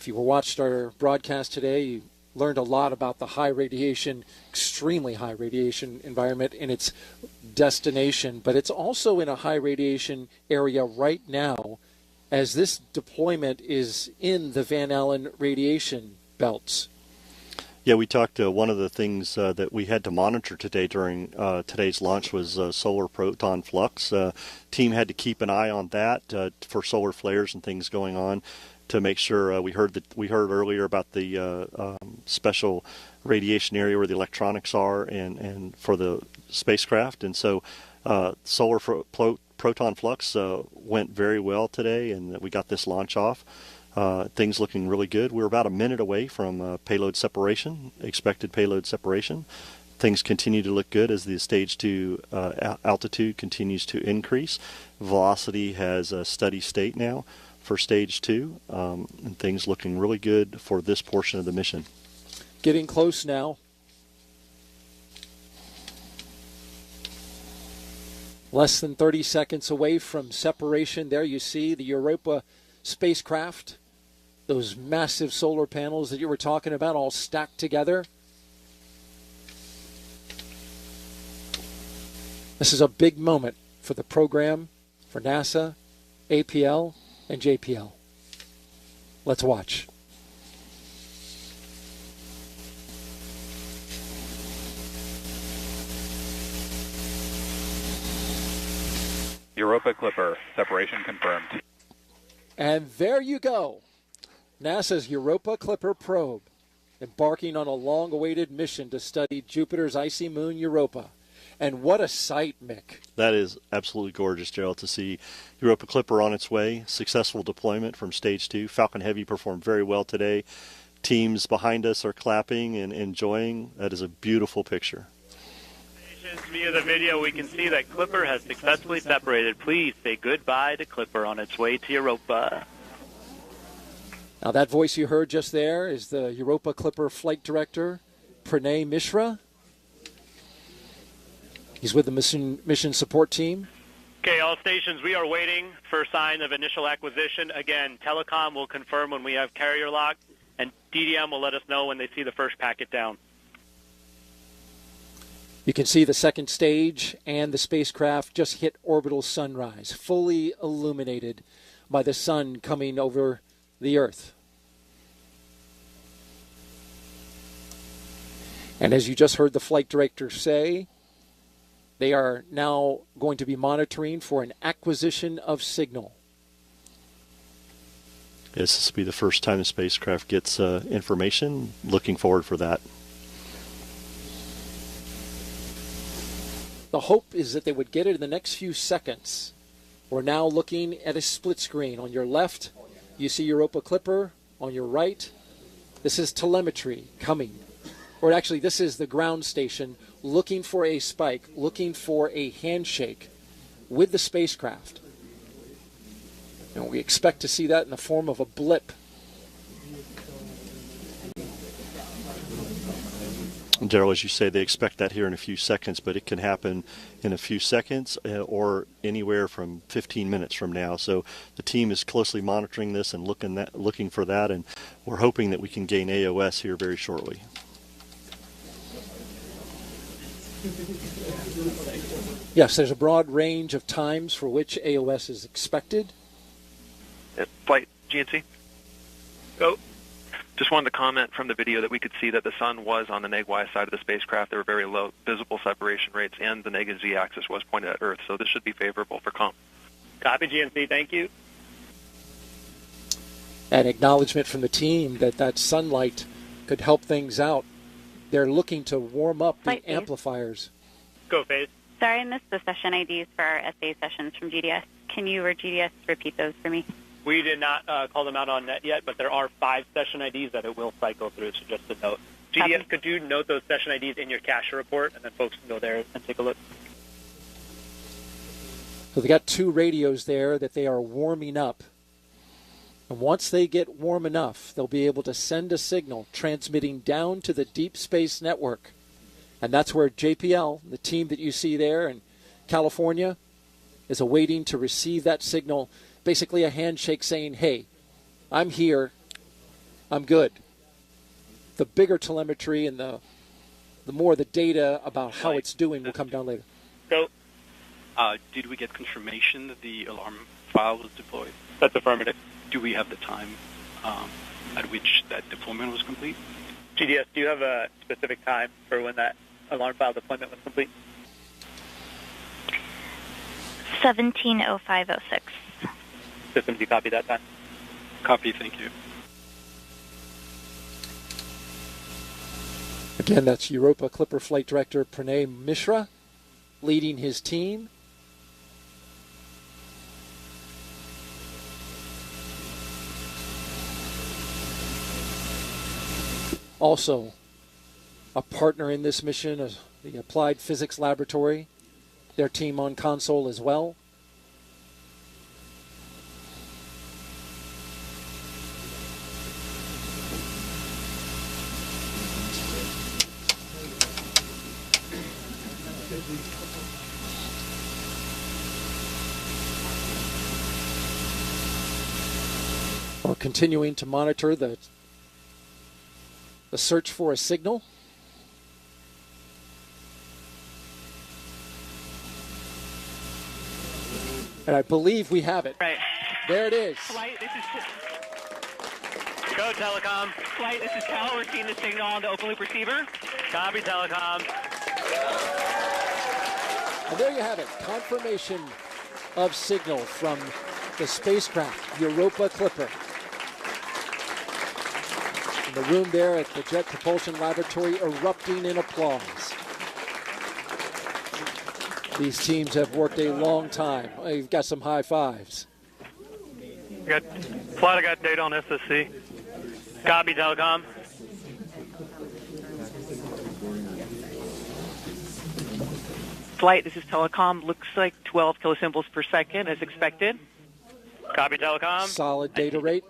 If you watched our broadcast today, you learned a lot about the high radiation, extremely high radiation environment in its destination, but it's also in a high radiation area right now as this deployment is in the Van Allen radiation belts. Yeah, we talked, one of the things that we had to monitor today during today's launch was solar proton flux. Team had to keep an eye on that for solar flares and things going on to make sure we heard earlier about the special radiation area where the electronics are and for the spacecraft. And so solar proton flux went very well today, and we got this launch off. Things looking really good. We're about a minute away from payload separation, expected payload separation. Things continue to look good as the stage 2 altitude continues to increase. Velocity has a steady state now for stage 2, and things looking really good for this portion of the mission. Getting close now. Less than 30 seconds away from separation. There you see the Europa spacecraft. Those massive solar panels that you were talking about all stacked together. This is a big moment for the program, for NASA, APL, and JPL. Let's watch. Europa Clipper, separation confirmed. And there you go. NASA's Europa Clipper probe embarking on a long-awaited mission to study Jupiter's icy moon Europa. And what a sight, Mick. That is absolutely gorgeous, Gerald, to see Europa Clipper on its way. Successful deployment from stage 2. Falcon Heavy performed very well today. Teams behind us are clapping and enjoying. That is a beautiful picture. Via the video, we can see that Clipper has successfully separated. Please say goodbye to Clipper on its way to Europa. Now that voice you heard just there is the Europa Clipper flight director, Pranay Mishra. He's with the mission support team. Okay, all stations, we are waiting for a sign of initial acquisition. Again, Telecom will confirm when we have carrier lock, and DDM will let us know when they see the first packet down. You can see the second stage and the spacecraft just hit orbital sunrise, fully illuminated by the sun coming over the Earth. And as you just heard the flight director say, they are now going to be monitoring for an acquisition of signal. Yes, this will be the first time the spacecraft gets information. Looking forward for that. The hope is that they would get it in the next few seconds. We're now looking at a split screen. On your left, you see Europa Clipper. On your right, this is telemetry coming. Or actually, this is the ground station looking for a spike, looking for a handshake with the spacecraft. And we expect to see that in the form of a blip. Daryl, as you say, they expect that here in a few seconds, but it can happen in a few seconds or anywhere from 15 minutes from now. So the team is closely monitoring this and looking for that, and we're hoping that we can gain AOS here very shortly. Yes, there's a broad range of times for which AOS is expected. Flight GNC. Go. Just wanted to comment from the video that we could see that the sun was on the neg-Y side of the spacecraft. There were very low visible separation rates, and the negative Z-axis was pointed at Earth, so this should be favorable for comm. Copy, GNC. Thank you. An acknowledgement from the team that that sunlight could help things out. They're looking to warm up the amplifiers. Go, Faith. Sorry, I missed the session IDs for our SA sessions from GDS. Can you or GDS repeat those for me? We did not call them out on net yet, but there are 5 session IDs that it will cycle through, so just a note. GDS, could you note those session IDs in your cache report, and then folks can go there and take a look? So they got 2 radios there that they are warming up. And once they get warm enough, they'll be able to send a signal transmitting down to the deep space network. And that's where JPL, the team that you see there in California, is awaiting to receive that signal, basically a handshake saying, hey, I'm here, I'm good. The bigger telemetry and the more the data about how it's doing will come down later. Go. Did we get confirmation that the alarm file was deployed? That's affirmative. Do we have the time at which that deployment was complete? GDS, do you have a specific time for when that alarm file deployment was complete? 17:05:06. Systems, you copy that time? Copy, thank you. Again, that's Europa Clipper Flight Director Pranay Mishra leading his team. Also, a partner in this mission is the Applied Physics Laboratory, their team on console as well. We're continuing to monitor the search for a signal. And I believe we have it. Right. There it is. Flight, this is... Go, Telecom. Flight, this is Cal. We're seeing the signal on the open loop receiver. Copy, Telecom. And there you have it. Confirmation of signal from the spacecraft Europa Clipper. In the room there at the Jet Propulsion Laboratory erupting in applause. These teams have worked a long time. You've got some high fives. Flight, I got data on SSC. Copy, Telecom. Flight, this is Telecom. Looks like 12 kilosymbols per second as expected. Copy, Telecom. Solid data rate.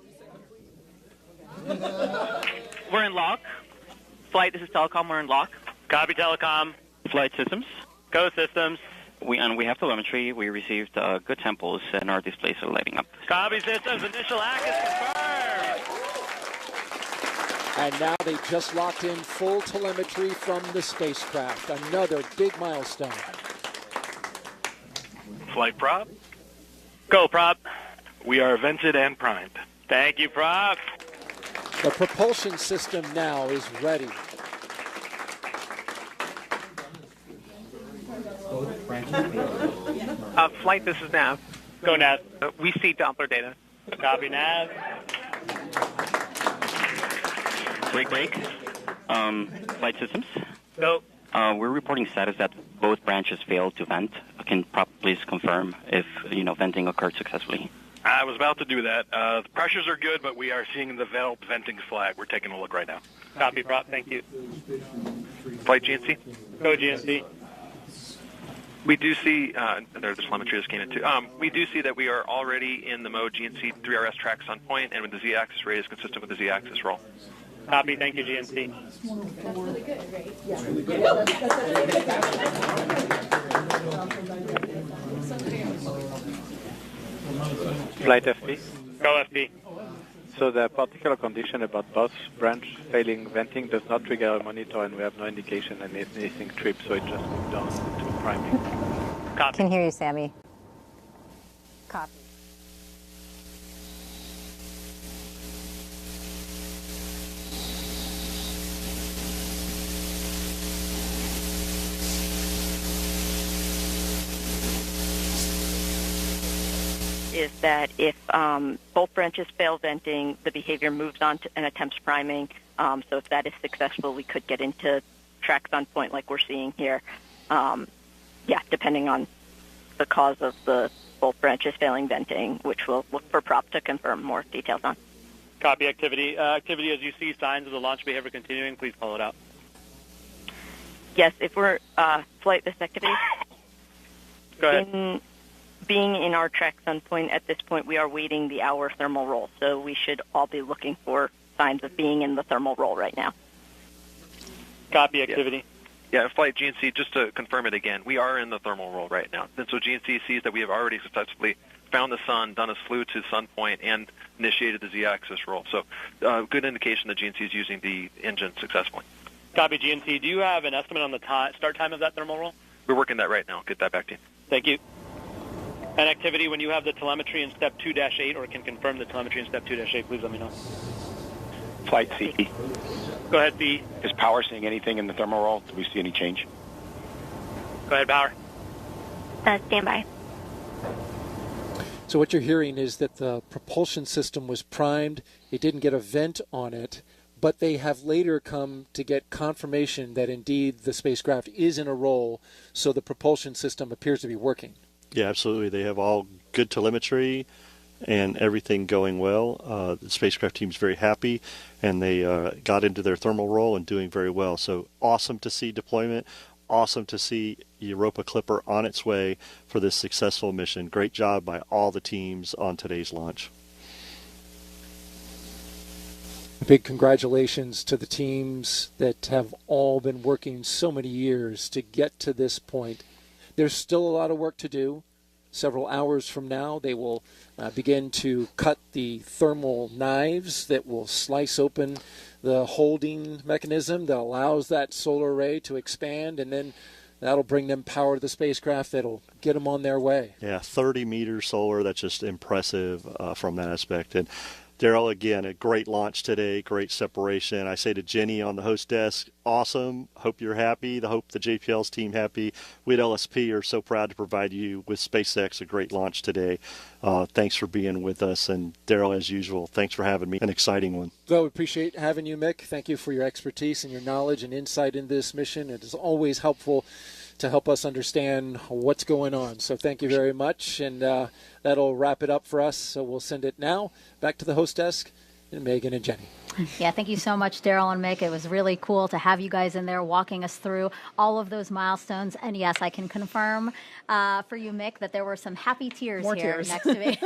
We're in lock. Flight, this is Telecom. We're in lock. Copy, Telecom. Flight systems. Go, systems. We have telemetry. We received good samples, and our displays are lighting up. Copy, systems. Initial hack is confirmed. And now they just locked in full telemetry from the spacecraft. Another big milestone. Flight prop. Go, prop. We are vented and primed. Thank you, prop. The propulsion system now is ready. Flight, this is Nav. Go, Nav. We see Doppler data. Copy, Nav. Break. Flight systems. Go. We're reporting status that both branches failed to vent. Can please confirm if venting occurred successfully? I was about to do that. The pressures are good, but we are seeing the valve venting flag. We're taking a look right now. Copy, prop. Thank you. Flight GNC. Go, GNC. We do see, the telemetry just came in too. We do see that we are already in the mode GNC 3RS tracks on point, and with the Z-axis rate is consistent with the Z-axis roll. Copy. Thank you, GNC. Flight FP. Go, FP. So the particular condition about both branch failing venting does not trigger a monitor, and we have no indication anything tripped, so it just moved on to priming. Copy. Can hear you, Sammy. Copy. Is that if both branches fail venting, the behavior moves on to and attempts priming. So if that is successful, we could get into tracks on point like we're seeing here. Depending on the cause of the both branches failing venting, which we'll look for prop to confirm more details on. Copy, activity. Activity, as you see signs of the launch behavior continuing, please call it out. Yes, if we're flight this activity. Go ahead. being in our track sun point at this point, we are waiting the hour thermal roll. So we should all be looking for signs of being in the thermal roll right now. Copy activity. Yeah, flight GNC, just to confirm it again, we are in the thermal roll right now. And so GNC sees that we have already successfully found the sun, done a slew to sun point, and initiated the Z-axis roll. So good indication that GNC is using the engine successfully. Copy GNC. Do you have an estimate on the start time of that thermal roll? We're working that right now. Get that back to you. Thank you. And activity, when you have the telemetry in step 2-8 or can confirm the telemetry in step 2-8, please let me know. Flight C. Go ahead, B. Is Power seeing anything in the thermal roll? Do we see any change? Go ahead, Power. Stand by. So what you're hearing is that the propulsion system was primed. It didn't get a vent on it, but they have later come to get confirmation that indeed the spacecraft is in a roll, so the propulsion system appears to be working. Yeah, absolutely. They have all good telemetry and everything going well. The spacecraft team's very happy, and they got into their thermal roll and doing very well. So awesome to see deployment. Awesome to see Europa Clipper on its way for this successful mission. Great job by all the teams on today's launch. Big congratulations to the teams that have all been working so many years to get to this point. There's still a lot of work to do. Several hours from now, they will begin to cut the thermal knives that will slice open the holding mechanism that allows that solar array to expand, and then that'll bring them power to the spacecraft that'll get them on their way. Yeah, 30 meters solar. That's just impressive from that aspect. And Daryl, again, a great launch today, great separation. I say to Jenny on the host desk, awesome. Hope you're happy. Hope the JPL's team happy. We at LSP are so proud to provide you with SpaceX a great launch today. Thanks for being with us. And Daryl, as usual, thanks for having me. An exciting one. Well, we appreciate having you, Mick. Thank you for your expertise and your knowledge and insight in this mission. It is always helpful to help us understand what's going on. So thank you very much, and that'll wrap it up for us. So we'll send it now back to the host desk and Megan and Jenny. Yeah, thank you so much, Daryl and Mick. It was really cool to have you guys in there walking us through all of those milestones. And yes, I can confirm for you, Mick, that there were some happy tears next to me.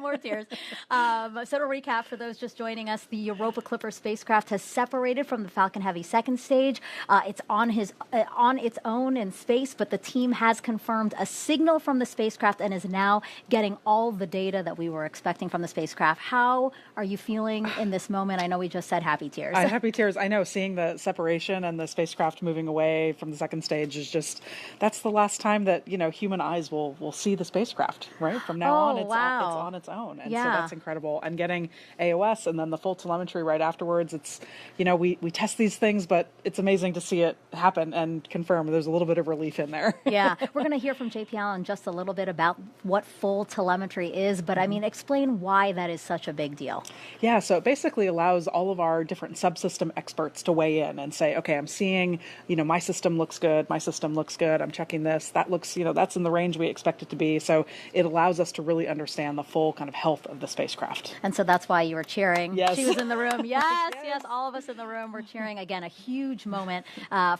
more tears. So to recap, for those just joining us, the Europa Clipper spacecraft has separated from the Falcon Heavy second stage. It's on its own in space, but the team has confirmed a signal from the spacecraft and is now getting all the data that we were expecting from the spacecraft. How are you feeling in this moment? I know we just said happy tears. Happy tears. I know, seeing the separation and the spacecraft moving away from the second stage is just, that's the last time that, human eyes will see the spacecraft, right? From now on, it's on its own. And so that's incredible. And getting AOS and then the full telemetry right afterwards, it's, we test these things, but it's amazing to see it happen and confirm. There's a little bit of relief in there. Yeah. We're going to hear from JPL in just a little bit about what full telemetry is, but explain why that is such a big deal. Yeah. So it basically allows all of our different subsystem experts to weigh in and say, okay, I'm seeing, my system looks good. My system looks good. I'm checking this. That looks, that's in the range we expect it to be. So it allows us to really understand the full kind of health of the spacecraft. And so that's why you were cheering. Yes. She was in the room. Yes. All of us in the room were cheering. Again, a huge moment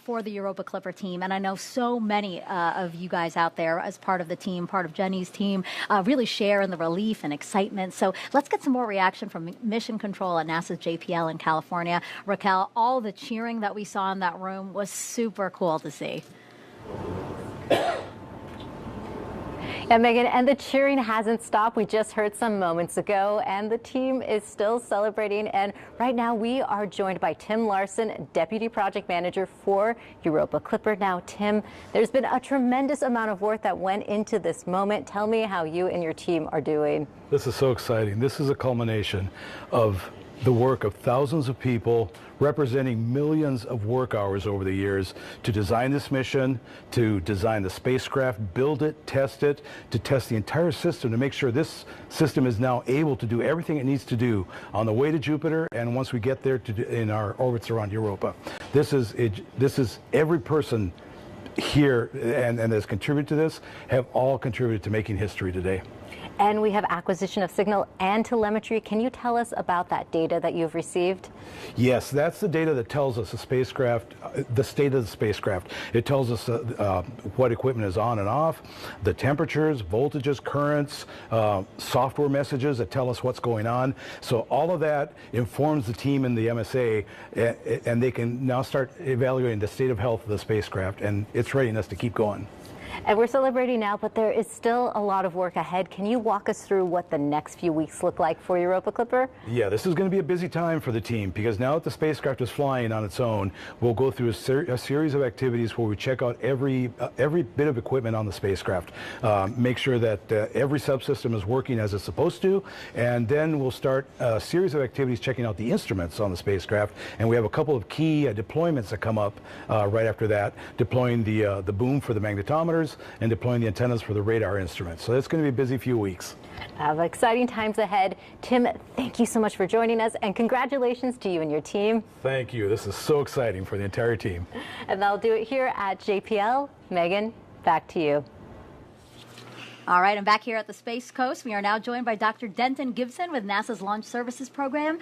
for the Europa Clipper team. And I know so many of you guys out there as part of the team, part of Jenny's team, really share in the relief and excitement. So let's get some more reaction from Mission Control at NASA's JPL in California. Raquel, all the cheering that we saw in that room was super cool to see. Yeah, Megan, and the cheering hasn't stopped. We just heard some moments ago, and the team is still celebrating. And right now we are joined by Tim Larson, Deputy Project Manager for Europa Clipper. Now, Tim, there's been a tremendous amount of work that went into this moment. Tell me how you and your team are doing. This is so exciting. This is a culmination of the work of thousands of people representing millions of work hours over the years to design this mission, to design the spacecraft, build it, to test the entire system to make sure this system is now able to do everything it needs to do on the way to Jupiter and once we get there in our orbits around Europa. This is every person here and that's contributed to this have all contributed to making history today. And we have acquisition of signal and telemetry. Can you tell us about that data that you've received? Yes, that's the data that tells us the spacecraft, the state of the spacecraft. It tells us what equipment is on and off, the temperatures, voltages, currents, software messages that tell us what's going on. So all of that informs the team in the MSA, and they can now start evaluating the state of health of the spacecraft and its readiness to keep going. And we're celebrating now, but there is still a lot of work ahead. Can you walk us through what the next few weeks look like for Europa Clipper? Yeah, this is going to be a busy time for the team because now that the spacecraft is flying on its own, we'll go through a series of activities where we check out every bit of equipment on the spacecraft, make sure that every subsystem is working as it's supposed to, and then we'll start a series of activities checking out the instruments on the spacecraft. And we have a couple of key deployments that come up right after that, deploying the boom for the magnetometers and deploying the antennas for the radar instruments. So it's going to be a busy few weeks. Exciting times ahead. Tim, thank you so much for joining us, and congratulations to you and your team. Thank you. This is so exciting for the entire team. And that'll do it here at JPL. Megan, back to you. All right, and back here at the Space Coast, we are now joined by Dr. Denton Gibson with NASA's Launch Services Program.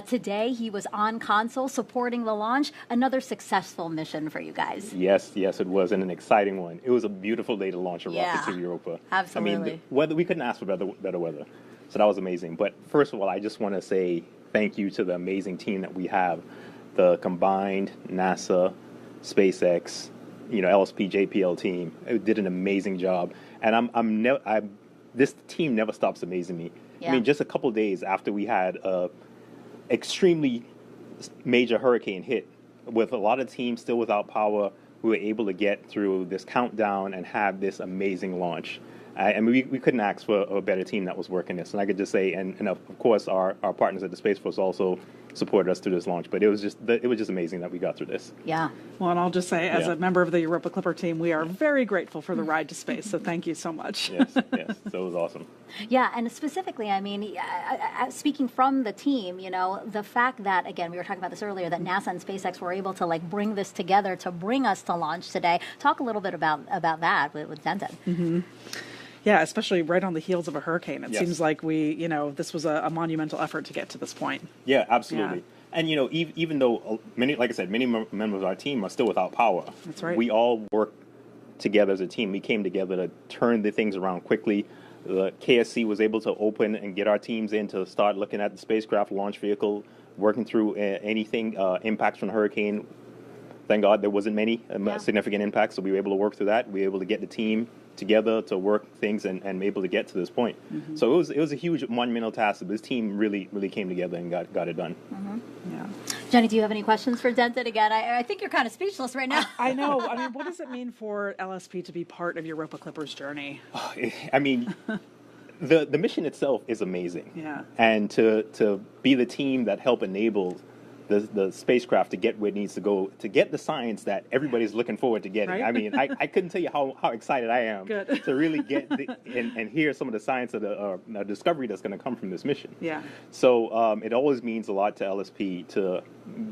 Today, he was on console supporting the launch. Another successful mission for you guys. Yes, it was, and an exciting one. It was a beautiful day to launch a rocket to Europa. Absolutely. I mean, weather, we couldn't ask for better weather, so that was amazing. But first of all, I just want to say thank you to the amazing team that we have, the combined NASA, SpaceX, LSP, JPL team. It did an amazing job. And this team never stops amazing me. Yeah. I mean, just a couple of days after we had a extremely major hurricane hit, with a lot of teams still without power, we were able to get through this countdown and have this amazing launch. And we couldn't ask for a better team that was working this. And I could just say, and of course, our partners at the Space Force also supported us through this launch. But it was just amazing that we got through this. Yeah. Well, and I'll just say, as a member of the Europa Clipper team, we are very grateful for the ride to space. So thank you so much. Yes. So it was awesome. Yeah, and specifically, I mean, speaking from the team, the fact that, again, we were talking about this earlier, that NASA and SpaceX were able to bring this together to bring us to launch today. Talk a little bit about that with Denton. Mm-hmm. Yeah, especially right on the heels of a hurricane. It seems like this was a monumental effort to get to this point. Yeah, absolutely. Yeah. And, even though many members of our team are still without power. That's right. We all work together as a team. We came together to turn the things around quickly. The KSC was able to open and get our teams in to start looking at the spacecraft launch vehicle, working through anything, impacts from the hurricane. Thank God there wasn't many significant impacts, so we were able to work through that. We were able to get the team together to work things and be able to get to this point. Mm-hmm. So it was a huge monumental task, but this team really came together and got it done. Mm-hmm. Yeah. Jenny, do you have any questions for Denton? Again, I think you're kind of speechless right now. I know. I mean, what does it mean for LSP to be part of Europa Clipper's journey? I mean, the mission itself is amazing. Yeah. And to be the team that helped enable the spacecraft to get where it needs to go, to get the science that everybody's looking forward to getting. Right? I mean, I couldn't tell you how excited I am to really get and hear some of the science of the discovery that's going to come from this mission. Yeah. So it always means a lot to LSP to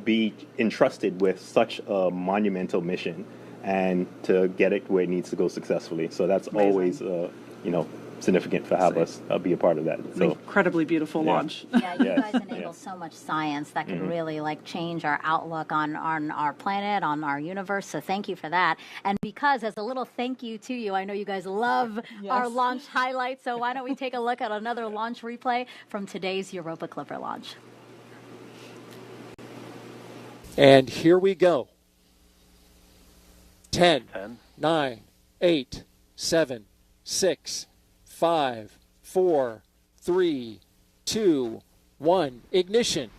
be entrusted with such a monumental mission and to get it where it needs to go successfully. So that's always, significant to have us be a part of that. So incredibly beautiful launch. Yeah, you guys enable so much science that could really change our outlook on our planet, on our universe. So thank you for that. And because as a little thank you to you, I know you guys love our launch highlights. So why don't we take a look at another launch replay from today's Europa Clipper launch. And here we go. 10, 9, 8, 7, 6, 5, 4, 3, 2, 1. Ignition.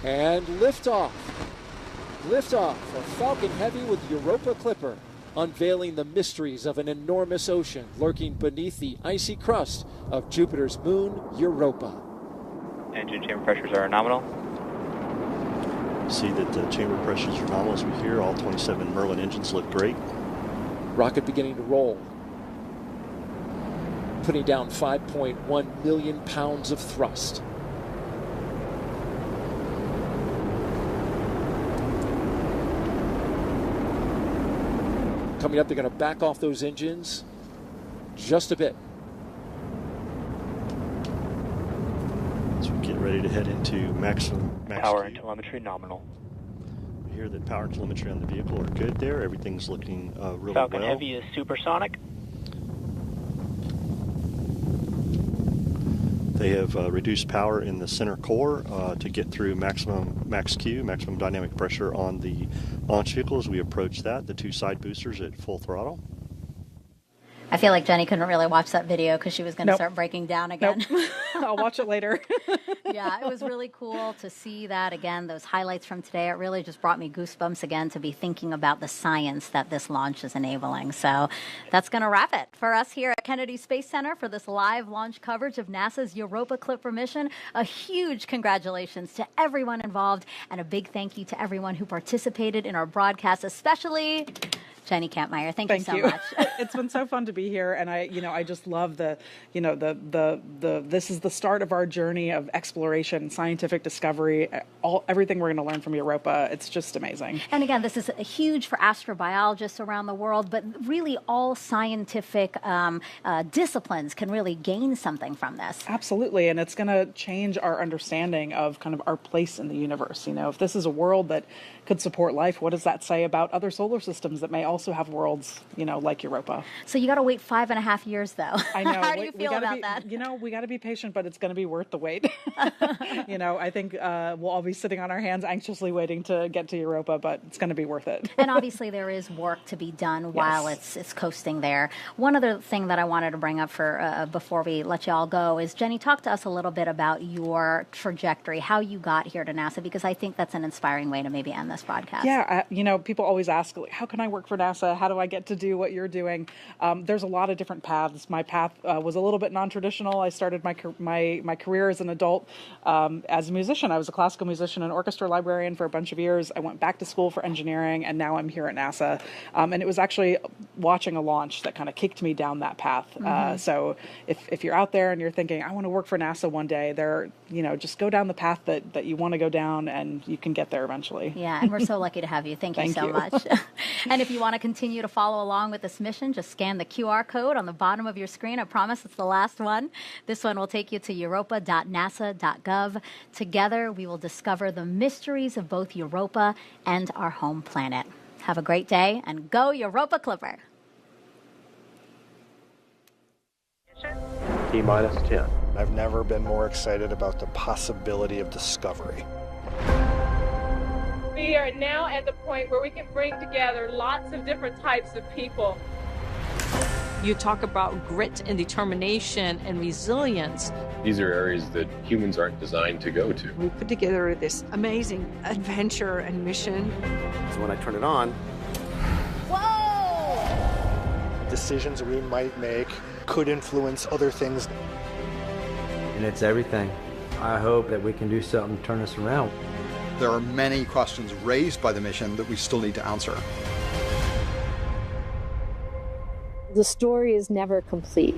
And liftoff. Liftoff of Falcon Heavy with Europa Clipper, unveiling the mysteries of an enormous ocean lurking beneath the icy crust of Jupiter's moon, Europa. Engine chamber pressures are nominal. See that the chamber pressures are nominal as we hear. All 27 Merlin engines look great. Rocket beginning to roll. Putting down 5.1 million pounds of thrust. Coming up, they're going to back off those engines just a bit. ready to head into max Power Q. and telemetry nominal. We hear that power and telemetry on the vehicle are good there. Everything's looking really Falcon well. Heavy is supersonic. They have reduced power in the center core to get through max Q, maximum dynamic pressure on the launch vehicle as we approach that. The two side boosters at full throttle. I feel like Jenny couldn't really watch that video because she was going to start breaking down again. Nope. I'll watch it later. Yeah, it was really cool to see that again, those highlights from today. It really just brought me goosebumps again to be thinking about the science that this launch is enabling. So that's going to wrap it for us here at Kennedy Space Center for this live launch coverage of NASA's Europa Clipper mission. A huge congratulations to everyone involved and a big thank you to everyone who participated in our broadcast, especially Jenny Kampmeyer. Thank you so much. It's been so fun to be here, and I just love this is the start of our journey of exploration, scientific discovery, everything we're going to learn from Europa. It's just amazing. And again, this is huge for astrobiologists around the world, but really all scientific disciplines can really gain something from this. Absolutely, and it's going to change our understanding of kind of our place in the universe. If this is a world that could support life, what does that say about other solar systems that may also have worlds, like Europa? So you got to wait 5.5 years, though. I know. How do you feel about that? We got to be patient, but it's going to be worth the wait. I think we'll all be sitting on our hands anxiously waiting to get to Europa, but it's going to be worth it. And obviously there is work to be done while it's coasting there. One other thing that I wanted to bring up for before we let you all go is, Jenny, talk to us a little bit about your trajectory, how you got here to NASA, because I think that's an inspiring way to maybe end this broadcast. Yeah, people always ask, how can I work for NASA? How do I get to do what you're doing? There's a lot of different paths. My path was a little bit non-traditional. I started my career as an adult as a musician. I was a classical musician and orchestra librarian for a bunch of years. I went back to school for engineering, and now I'm here at NASA. And it was actually watching a launch that kind of kicked me down that path. Mm-hmm. So if you're out there and you're thinking, I want to work for NASA one day, just go down the path that you want to go down, and you can get there eventually. Yeah, and we're so lucky to have you. Thank you so much. And if you want to continue to follow along with this mission, just scan the QR code on the bottom of your screen. I promise it's the last one. This one will take you to europa.nasa.gov. Together, we will discover the mysteries of both Europa and our home planet. Have a great day, and go Europa Clipper. T-minus 10. I've never been more excited about the possibility of discovery. We are now at the point where we can bring together lots of different types of people. You talk about grit and determination and resilience. These are areas that humans aren't designed to go to. We put together this amazing adventure and mission. So when I turn it on, whoa! Decisions we might make could influence other things. And it's everything. I hope that we can do something to turn this around. There are many questions raised by the mission that we still need to answer. The story is never complete.